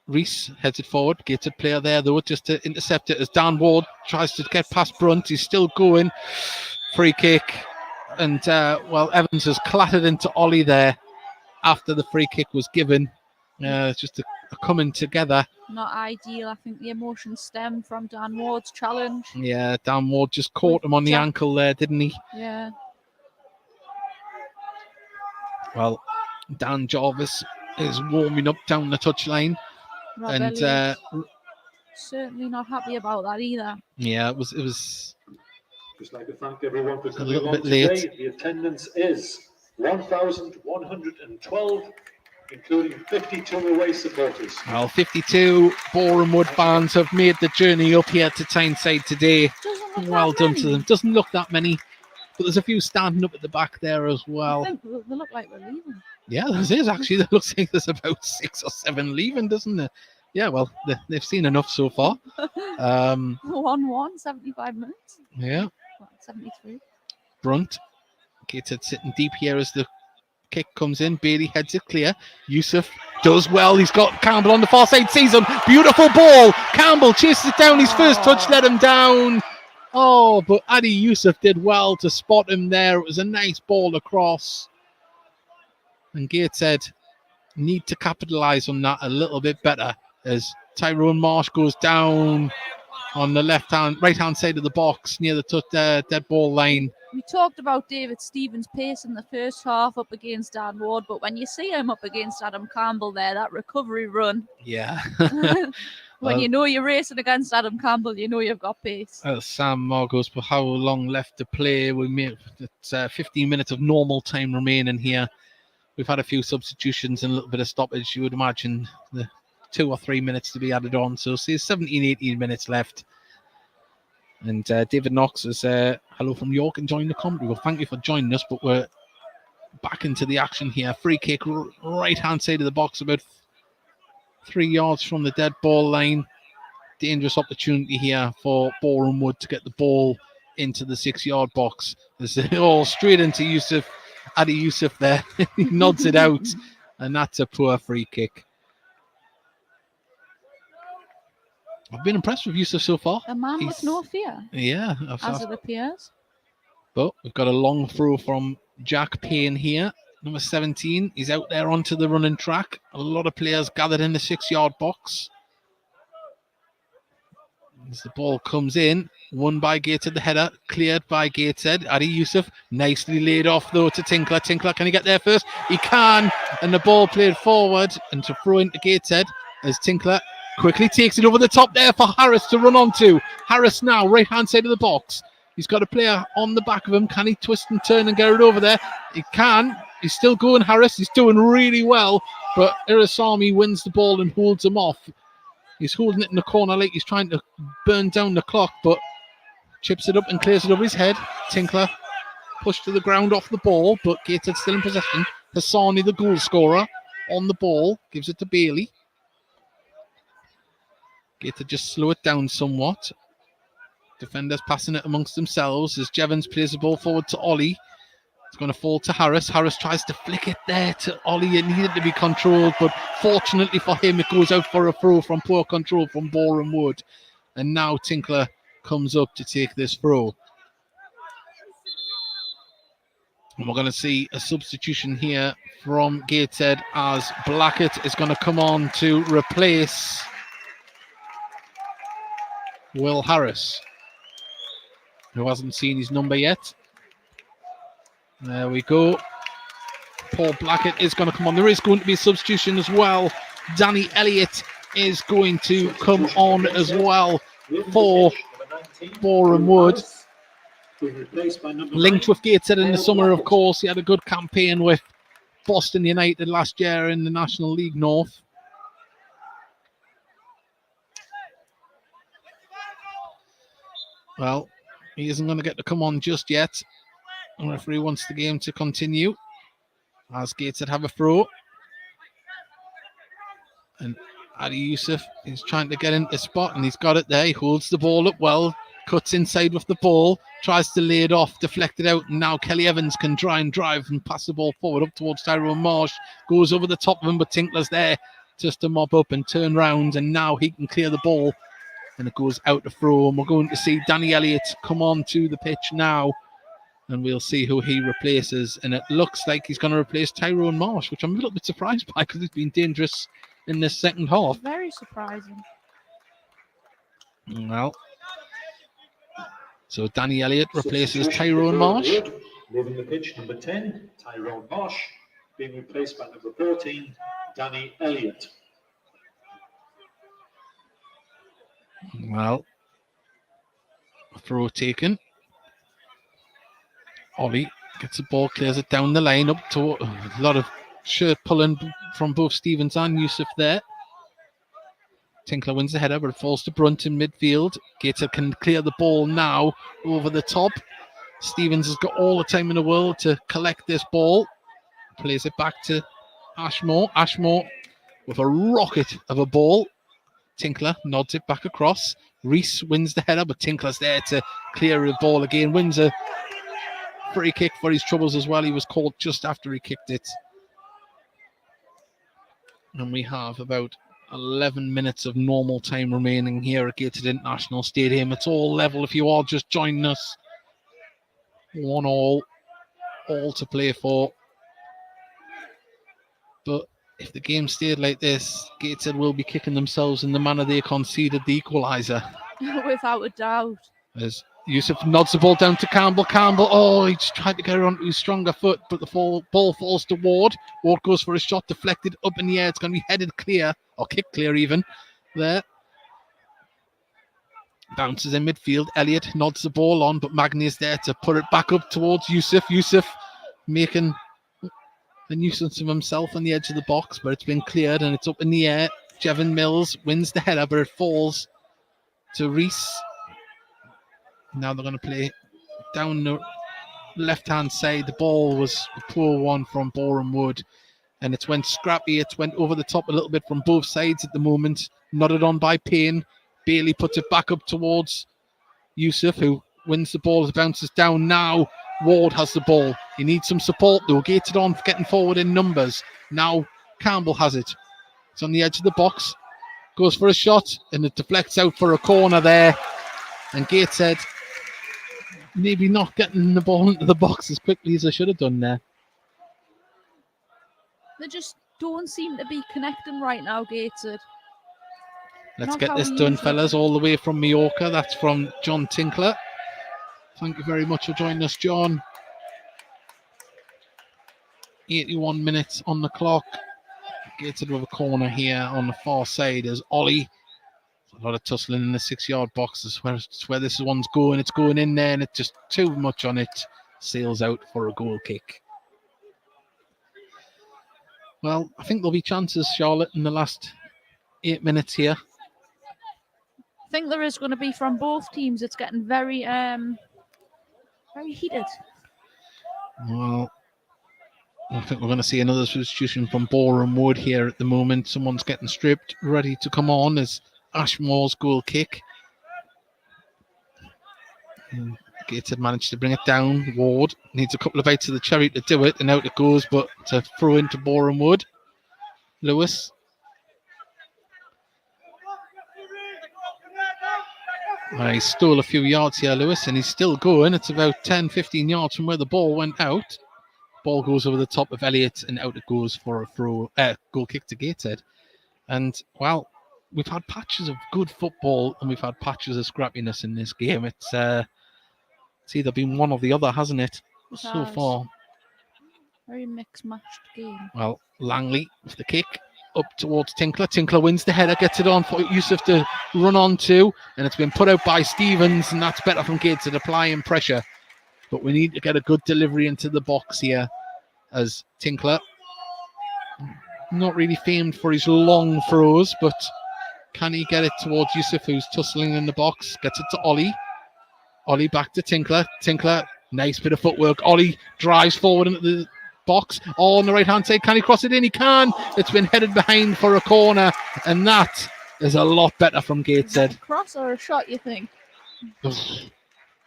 Reese heads it forward. Gated player there, though, just to intercept it as Dan Ward tries to get past Brunt. He's still going. Free kick. And, Evans has clattered into Ollie there after the free kick was given. It's just a coming together. Not ideal. I think the emotions stem from Dan Ward's challenge. Yeah, Dan Ward just caught him on the ankle there, didn't he? Yeah. Well, Dan Jarvis is warming up down the touchline. And certainly not happy about that either. Yeah, it was just like to thank everyone for a coming little along bit late. today. The attendance is 1,112, including 52 away supporters. Well, 52 Boreham Wood fans have made the journey up here to Tyneside today. Well done to them. Doesn't look that many, but there's a few standing up at the back there as well. I think they look like we're leaving. Yeah, there is actually. There looks like there's about 6 or 7 leaving, doesn't there? Yeah, well, they've seen enough so far. 1-1, 75 minutes. Yeah. 73. Brunt. Gateshead sitting deep here as the kick comes in. Bailey heads it clear. Yusuf does well. He's got Campbell on the far side. Sees him. Beautiful ball. Campbell chases it down. His first touch let him down. Oh, but Adi Yusuf did well to spot him there. It was a nice ball across. And Gateshead need to capitalise on that a little bit better as Tyrone Marsh goes down on the right-hand side of the box near the dead ball line. We talked about David Stevens' pace in the first half up against Dan Ward, but when you see him up against Adam Campbell there, that recovery run. Yeah. When you know you're racing against Adam Campbell, you know you've got pace. Sam Margos, but how long left to play? It's 15 minutes of normal time remaining here. We've had a few substitutions and a little bit of stoppage. You would imagine the 2 or 3 minutes to be added on. So say 17, 18 minutes left. And David Knox is hello from York enjoying the commentary. Well, thank you for joining us, but we're back into the action here. Free kick, right-hand side of the box, about 3 yards from the dead ball line. Dangerous opportunity here for Boreham Wood to get the ball into the 6-yard box. Straight into Yusuf. Adi Yusuf there. He nods it out, and that's a poor free kick. I've been impressed with Yusuf so far. A man with no fear. Yeah. As it appears. But we've got a long throw from Jack Payne here. Number 17. He's out there onto the running track. A lot of players gathered in the 6-yard box. As the ball comes in, won by Gateshead, the header, cleared by Gateshead. Adi Yusuf, nicely laid off though to Tinkler. Tinkler, can he get there first? He can, and the ball played forward and to throw into Gateshead as Tinkler quickly takes it over the top there for Harris to run onto. Harris now, right-hand side of the box. He's got a player on the back of him. Can he twist and turn and get it over there? He can. He's still going, Harris. He's doing really well, but Irasami wins the ball and holds him off. He's holding it in the corner like he's trying to burn down the clock, but chips it up and clears it over his head. Tinkler pushed to the ground off the ball, but Gateshead still in possession. Hassani, the goal scorer, on the ball, gives it to Bailey. Gateshead just slow it down somewhat. Defenders passing it amongst themselves as Jevons plays the ball forward to Ollie. It's going to fall to Harris. Harris tries to flick it there to Ollie. It needed to be controlled, but fortunately for him, it goes out for a throw from poor control from Boreham Wood. And now Tinkler comes up to take this throw. And we're going to see a substitution here from Gateshead as Blackett is going to come on to replace Will Harris, who hasn't seen his number yet. There we go. Paul Blackett is going to come on. There is going to be a substitution as well. Danny Elliott is going to come on as well for Boreham Wood. Linked with Gateshead in the summer, of course. He had a good campaign with Boston United last year in the National League North. Well, he isn't going to get to come on just yet. The referee wants the game to continue as Gateshead have a throw. And Adi Yusuf is trying to get into spot and he's got it there. He holds the ball up well, cuts inside with the ball, tries to lay it off, deflect it out. And now Kelly Evans can try and drive and pass the ball forward up towards Tyrone Marsh. Goes over the top of him, but Tinkler's there just to mop up and turn round. And now he can clear the ball and it goes out the throw. And we're going to see Danny Elliott come on to the pitch now. And we'll see who he replaces. And it looks like he's going to replace Tyrone Marsh, which I'm a little bit surprised by because he's been dangerous in this second half. Very surprising. Well, so Danny Elliott replaces Tyrone Marsh. Leaving the pitch, number 10, Tyrone Marsh, being replaced by number 14, Danny Elliott. Well, throw taken. Ollie gets the ball, clears it down the line up to a lot of shirt pulling from both Stevens and Yusuf there. Tinkler wins the header, but it falls to Brunt in midfield. Gateshead can clear the ball now over the top. Stevens has got all the time in the world to collect this ball. Plays it back to Ashmore. Ashmore with a rocket of a ball. Tinkler nods it back across. Reese wins the header, but Tinkler's there to clear the ball again. Wins a free kick for his troubles as well. He was caught just after he kicked it. And we have about 11 minutes of normal time remaining here at Gateshead International Stadium. It's all level if you are just joining us. 1-1, all to play for. But if the game stayed like this, Gateshead will be kicking themselves in the manner they conceded the equaliser. Without a doubt. As Yusuf nods the ball down to Campbell. Campbell, he just tried to get her onto his stronger foot, but the ball falls to Ward. Ward goes for a shot, deflected up in the air. It's going to be headed clear, or kicked clear even. There. Bounces in midfield. Elliott nods the ball on, but Magni is there to put it back up towards Yusuf. Yusuf making a nuisance of himself on the edge of the box, but it's been cleared and it's up in the air. Jevon Mills wins the header, but it falls to Reese. Now they're going to play down the left-hand side. The ball was a poor one from Boreham Wood, and it's went scrappy. It's went over the top a little bit from both sides at the moment. Nodded on by Payne. Bailey puts it back up towards Yusuf, who wins the ball as it bounces down. Now Ward has the ball. He needs some support though. Gated on, getting forward in numbers. Now Campbell has it. It's on the edge of the box. Goes for a shot, and it deflects out for a corner there. And Gateshead maybe not getting the ball into the box as quickly as they should have done there. They just don't seem to be connecting right now, Gateshead. Let's Not get how this we done, usually fellas, do. all the way from Mallorca. That's from John Tinkler. Thank you very much for joining us, John. 81 minutes on the clock. Gateshead with a corner here on the far side as Ollie. A lot of tussling in the 6-yard box. It's where this one's going. It's going in there, and it's just too much on it. Sails out for a goal kick. Well, I think there'll be chances, Charlotte, in the last 8 minutes here. I think there is going to be from both teams. It's getting very heated. Well, I think we're going to see another substitution from Boreham Wood here at the moment. Someone's getting stripped, ready to come on as Ashmore's goal kick. Gateshead managed to bring it down. Ward needs a couple of bites of the cherry to do it, and out it goes, but to throw into Boreham Wood. Lewis. He stole a few yards here, Lewis, and he's still going. It's about 10-15 yards from where the ball went out. Ball goes over the top of Elliott, and out it goes for a goal kick to Gateshead. And, well, we've had patches of good football, and we've had patches of scrappiness in this game. It's either been one or the other, hasn't it, so far? Very mixed-matched game. Well, Langley with the kick up towards Tinkler. Tinkler wins the header, gets it on for Yusuf to run on to, and it's been put out by Stevens, and that's better from Gateshead applying pressure. But we need to get a good delivery into the box here as Tinkler, not really famed for his long throws, but can he get it towards Yusuf, who's tussling in the box? Gets it to Ollie. Ollie back to Tinkler. Tinkler, nice bit of footwork. Ollie drives forward into the box. Oh, on the right-hand side. Can he cross it in? He can. It's been headed behind for a corner, and that is a lot better from Gateshead. Cross or a shot, you think?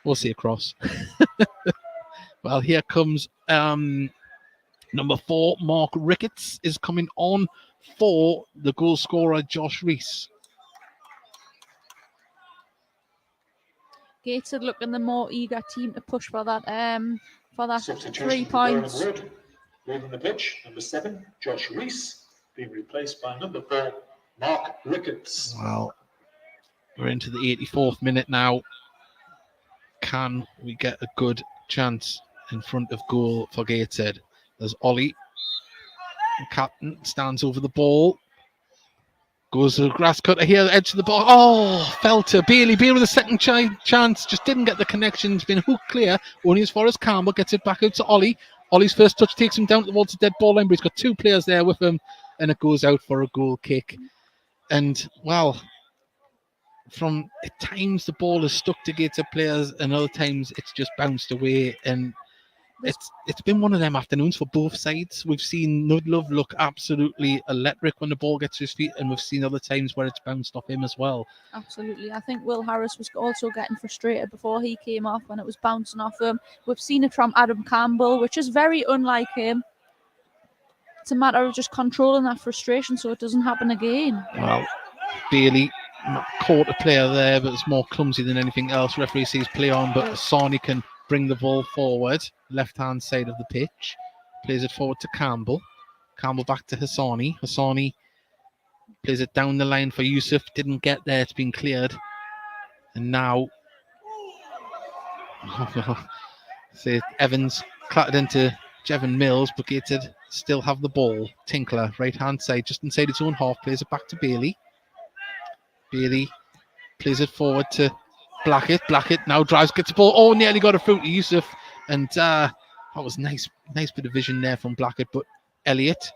We'll see a cross. Well, here comes number 4, Mark Ricketts, is coming on for the goal scorer, Josh Reese. Gateshead looking the more eager team to push for that 3 Boreham points. Wood. Leaving the pitch, number 7, Josh Reese, being replaced by number 4, Mark Ricketts. Well, we're into the 84th minute now. Can we get a good chance in front of goal for Gateshead? There's Ollie. The captain stands over the ball. Goes to the grass cutter here, edge of the ball. Oh, fell to Bailey. Bailey with a second chance. Just didn't get the connection. It's been hooked clear. Only as far as Campbell gets it back out to Ollie. Ollie's first touch takes him down towards the dead ball line, but he's got 2 players there with him, and it goes out for a goal kick. And, well, from at times the ball is stuck to Gateshead players, and other times it's just bounced away. And it's been one of them afternoons for both sides. We've seen Nudlove look absolutely electric when the ball gets to his feet, and we've seen other times where it's bounced off him as well. Absolutely. I think Will Harris was also getting frustrated before he came off when it was bouncing off him. We've seen it from Adam Campbell, which is very unlike him. It's a matter of just controlling that frustration so it doesn't happen again. Well, Bailey caught a player there, but it's more clumsy than anything else. Referee says play on, but Sani can bring the ball forward, left-hand side of the pitch. Plays it forward to Campbell. Campbell back to Hassani. Hassani plays it down the line for Yusuf. Didn't get there. It's been cleared. And now... say Evans clattered into Jevon Mills, but Gateshead still have the ball. Tinkler, right-hand side, just inside its own half. Plays it back to Bailey. Bailey plays it forward to Blackett. Blackett now drives, gets the ball. Oh, nearly got it through to Yusuf. And that was nice bit of vision there from Blackett. But Elliott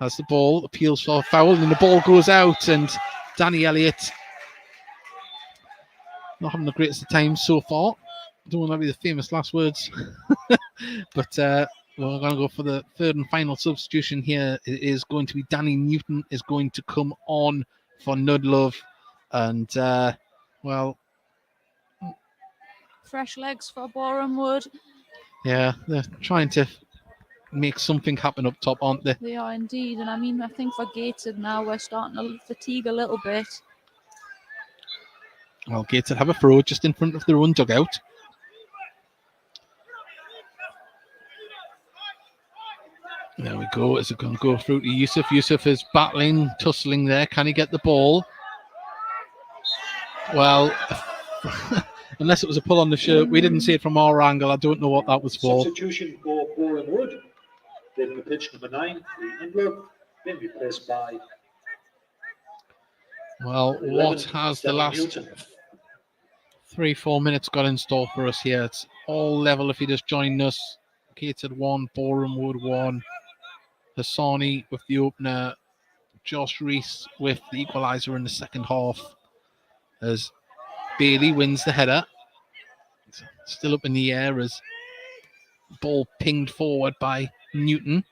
has the ball, appeals for a foul, and the ball goes out. And Danny Elliott not having the greatest of times so far. Don't want to be the famous last words. But we're going to go for the third and final substitution here. It is going to be Danny Newton is going to come on for Nudlove. And, well... fresh legs for Boreham Wood. Yeah, they're trying to make something happen up top, aren't they? They are indeed. And I mean, I think for Gateshead now, we're starting to fatigue a little bit. Well, Gateshead have a throw just in front of their own dugout. There we go. Is it going to go through to Yusuf? Yusuf is battling, tussling there. Can he get the ball? Well, unless it was a pull on the shirt. We didn't see it from our angle. I don't know what that was for. Substitution for Boreham Wood. Leading the pitch, number 9, Nudlove, been replaced by... Well, 11, what has the last Newton. 3-4 minutes got in store for us here? It's all level if you just join us. Gateshead 1, Boreham Wood 1. Hassani with the opener. Josh Reese with the equaliser in the second half. As Bailey wins the header. It's still up in the air as ball pinged forward by Newton.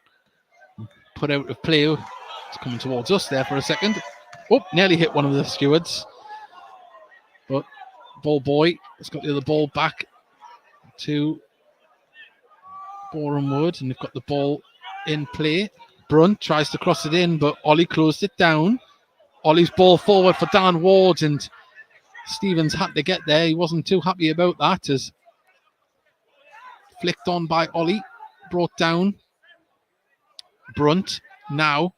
Put out of play. It's coming towards us there for a second. Oh, nearly hit one of the stewards. But ball boy has got the other ball back to Boreham Wood, and they've got the ball in play. Brunt tries to cross it in, but Ollie closed it down. Ollie's ball forward for Dan Ward, and Stevens had to get there. He wasn't too happy about that, as flicked on by Ollie, brought down. Brunt now.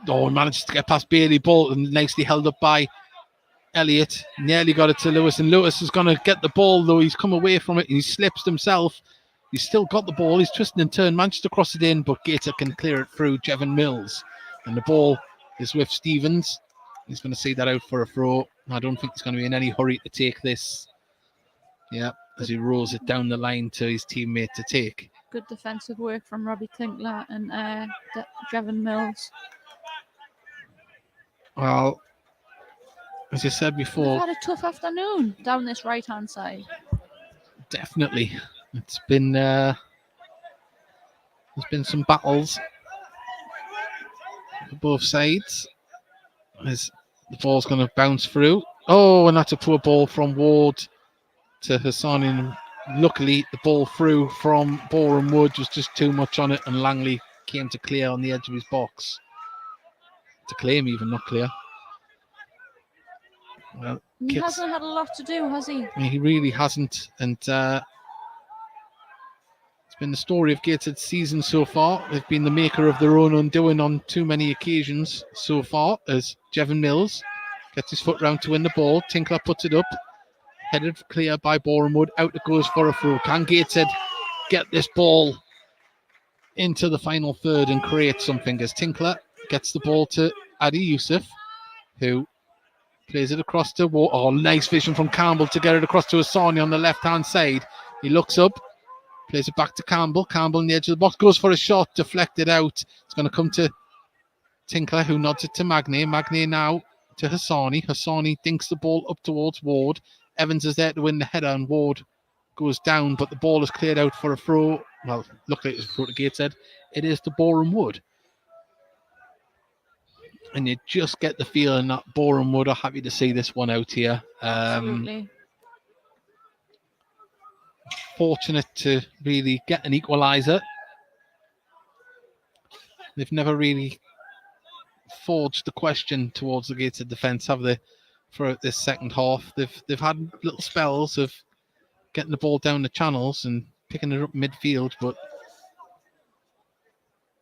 Oh, manages to get past Bailey. Ball and nicely held up by Elliott. Nearly got it to Lewis, and Lewis is going to get the ball, though he's come away from it and he slips himself. He's still got the ball. He's twisting and turning, manages to cross it in, but Gator can clear it through Jevon Mills. And the ball is with Stevens. He's going to see that out for a throw. I don't think he's going to be in any hurry to take this. Yeah, as he rolls it down the line to his teammate to take. Good defensive work from Robbie Tinkler and Jevon Mills. Well, as you said before, We've had a tough afternoon down this right-hand side. definitely. It's been there's been some battles for both sides. As the ball's going to bounce through. Oh, and that's a poor ball from Ward to Hassan. And luckily, the ball through from Boreham Wood was just too much on it, and Langley came to clear on the edge of his box. To claim, even not clear. Well, He hasn't had a lot to do, has he? I mean, he really hasn't, and it's been the story of Gateshead's season so far. They've been the maker of their own undoing on too many occasions so far, as Jevon Mills gets his foot round to win the ball. Tinkler puts it up, headed clear by Boreham Wood. Out it goes for a throw. Can Gateshead get this ball into the final third and create something? As Tinkler gets the ball to Adi Yusuf, who plays it across to Ward. Oh, nice vision from Campbell to get it across to Asani on the left-hand side. He looks up, plays it back to Campbell. Campbell in the edge of the box, goes for a shot, deflected out. It's going to come to Tinkler, who nods it to Magne. Magne now to Hassani. Hassani dinks the ball up towards Ward. Evans is there to win the header, and Ward goes down, but the ball is cleared out for a throw. Well, looked like it was a throw to Gateshead. It is to Boreham Wood. And you just get the feeling that Boreham Wood are happy to see this one out here. Absolutely. Fortunate to really get an equaliser. They've never really forged the question towards the Gateshead defence, have they? For this second half, they've had little spells of getting the ball down the channels and picking it up midfield, but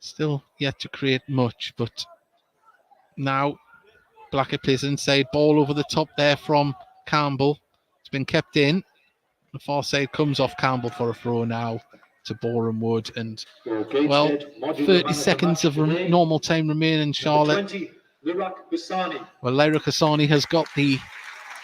still yet to create much. But now Blackett plays inside, ball over the top there from Campbell. It's been kept in. The far side comes off Campbell for a throw now to Boreham Wood. And, well, 30 seconds of normal time remaining, Charlotte. 20, Lirak Bissani. Well, Lyra Kasani has got the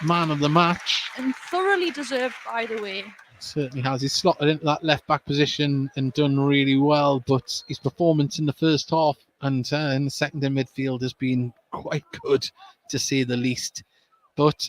man of the match. And thoroughly deserved, by the way. Certainly has. He's slotted into that left-back position and done really well, but his performance in the first half and in the second in midfield has been quite good, to say the least. But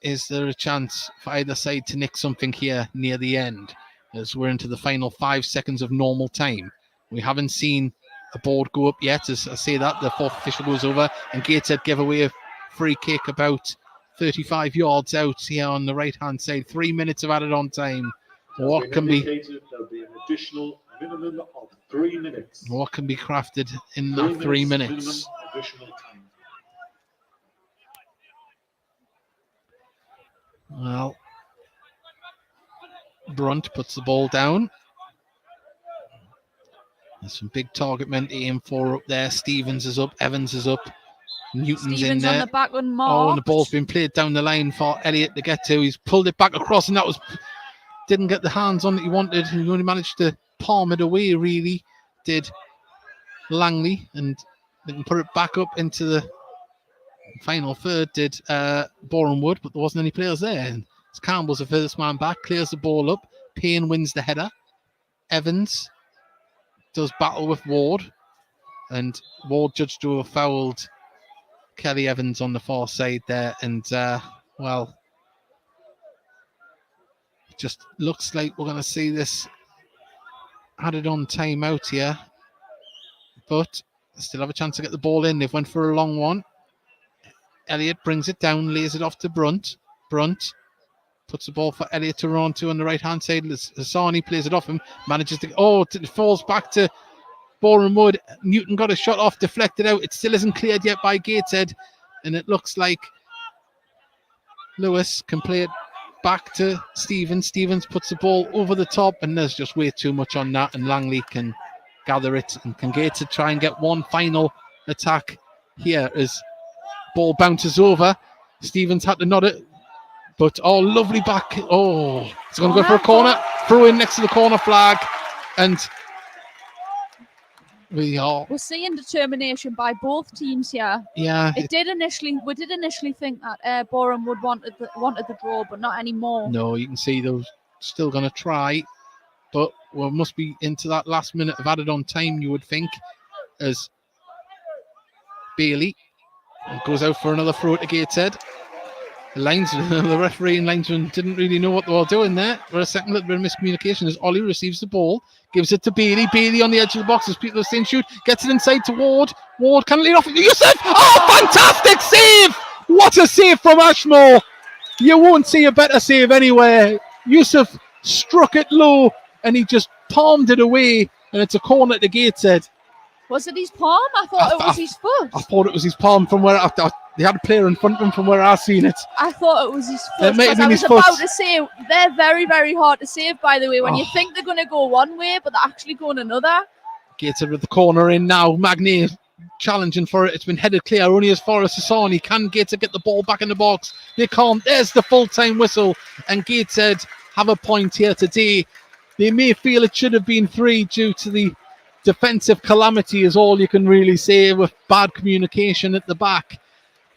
is there a chance for either side to nick something here near the end, as we're into the final 5 seconds of normal time? We haven't seen a board go up yet. As I say that, the fourth official goes over, and Gateshead give away a free kick about 35 yards out here on the right-hand side. 3 minutes of added on time. What can be... There'll be an additional minimum of 3 minutes. What can be crafted in that 3 minutes? Minimum additional time. Well, Brunt puts the ball down. There's some big target men to aim for up there. Stevens is up. Evans is up. Newton's in there. On the back unmarked. Oh, and the ball's been played down the line for Elliott to get to. He's pulled it back across, and that was... Didn't get the hands on that he wanted. He only managed to palm it away, really, did Langley. And they can put it back up into the final third, did Boreham Wood, but there wasn't any players there. And Campbell's the first man back, clears the ball up. Payne wins the header. Evans does battle with Ward, and Ward judged to have fouled Kelly Evans on the far side there. And, well, it just looks like we're going to see this added on time out here. But still have a chance to get the ball in. They've went for a long one. Elliott brings it down, lays it off to Brunt. Brunt puts the ball for Elliott to run to on the right-hand side. Hassani plays it off him, manages to... Oh, it falls back to Boreham Wood. Newton got a shot off, deflected out. It still isn't cleared yet by Gateshead. And it looks like Lewis can play it back to Stevens. Stevens puts the ball over the top, and there's just way too much on that. And Langley can gather it, and can Gateshead try and get one final attack here as ball bounces over. Stevens had to nod it, but lovely back. Oh, it's going to go for a corner. Throw in next to the corner flag, and we're seeing determination by both teams here. Yeah, we did initially think that Boreham Wood wanted the draw, but not anymore. No, you can see they're still going to try, but we must be into that last minute of added on time, you would think, as Bailey goes out for another throw to Gateshead. The referee and linesman didn't really know what they were doing there. For a second, little bit of miscommunication as Ollie receives the ball, gives it to Bailey. Bailey on the edge of the box as people are saying shoot, gets it inside to Ward. Ward can lead off. Yusuf! Oh, fantastic save! What a save from Ashmore! You won't see a better save anywhere. Yusuf struck it low and he just palmed it away, and it's a corner to Gateshead. Was it his palm? I thought it was his foot. I thought it was his palm from where they had a player in front of him from where I seen it. I thought it was his foot. It may have been his foot. foot. About to say, they're very, very hard to save, by the way, when you think they're going to go one way, but they're actually going another. Gateshead with the corner in now. Magny challenging for it. It's been headed clear only as far as Hassani. Can Gateshead get the ball back in the box? They can't. There's the full-time whistle, and Gateshead have a point here today. They may feel it should have been 3 due to the defensive calamity, is all you can really say, with bad communication at the back.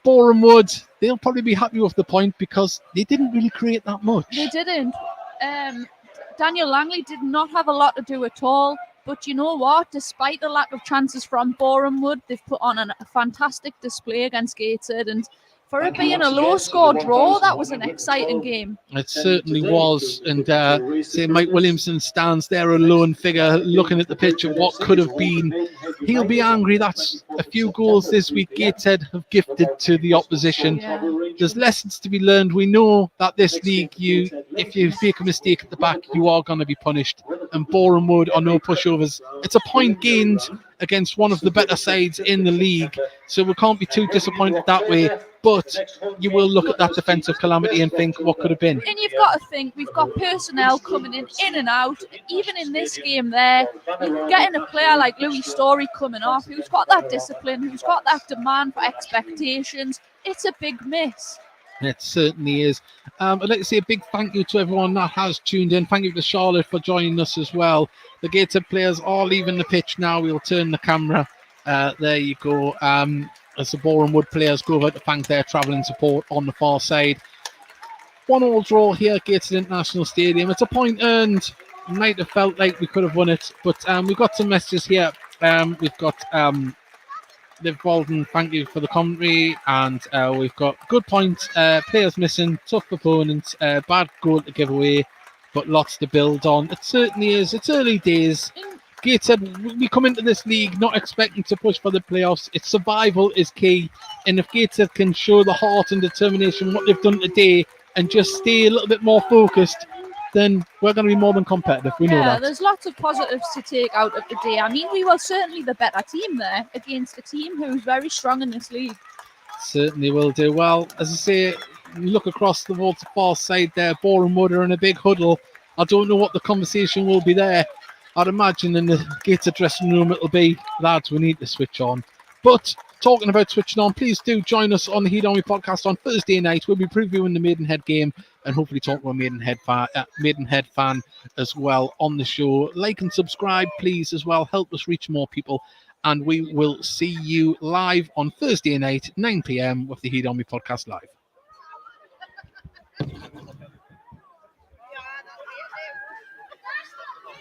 Boreham Wood, they'll probably be happy with the point because they didn't really create that much. They didn't. Daniel Langley did not have a lot to do at all. But you know what? Despite the lack of chances from Boreham Wood, they've put on a fantastic display against Gateshead. And For it being a low-score draw, that was an exciting game. It certainly was. And say Mike Williamson stands there, a lone figure, looking at the pitch of what could have been. He'll be angry. That's a few goals this week Gateshead have gifted to the opposition. Yeah. There's lessons to be learned. We know that this league, if you make a mistake at the back, you are going to be punished. And Boreham Wood are no pushovers. It's a point gained against one of the better sides in the league, so we can't be too disappointed that way. But you will look at that defensive calamity and think, what could have been? And you've got to think, we've got personnel coming in and out. Even in this game there, you're getting a player like Louis Story coming off, who's got that discipline, who's got that demand for expectations. It's a big miss. It certainly is. I'd like to say a big thank you to everyone that has tuned in. Thank you to Charlotte for joining us as well. The Gateshead players are leaving the pitch now. We'll turn the camera. There you go. As the Boreham Wood players go over to thank their travelling support on the far side. 1-1 draw here at Gateshead International Stadium. It's a point earned. Might have felt like we could have won it, but we've got some messages here. We've got Liv Bolden, thank you for the commentary, and we've got good points. Players missing, tough opponents, bad goal to give away, but lots to build on. It certainly is. It's early days. Gateshead, we come into this league not expecting to push for the playoffs. Its survival is key, and if Gateshead can show the heart and determination what they've done today and just stay a little bit more focused, then we're going to be more than competitive. We know that. There's lots of positives to take out of the day. I mean, we were certainly the better team there against a team who's very strong in this league. Certainly will do. Well, as I say, you look across the far side there, Boreham Wood are in a big huddle. I don't know what the conversation will be there. I'd imagine in the Gateshead dressing room it'll be, lads, we need to switch on. But talking about switching on, please do join us on the Heat Army podcast on Thursday night. We'll be previewing the Maidenhead game and hopefully talking about Maidenhead fan as well on the show. Like and subscribe, please, as well. Help us reach more people. And we will see you live on Thursday night, 9 p.m. with the Heat Army podcast live.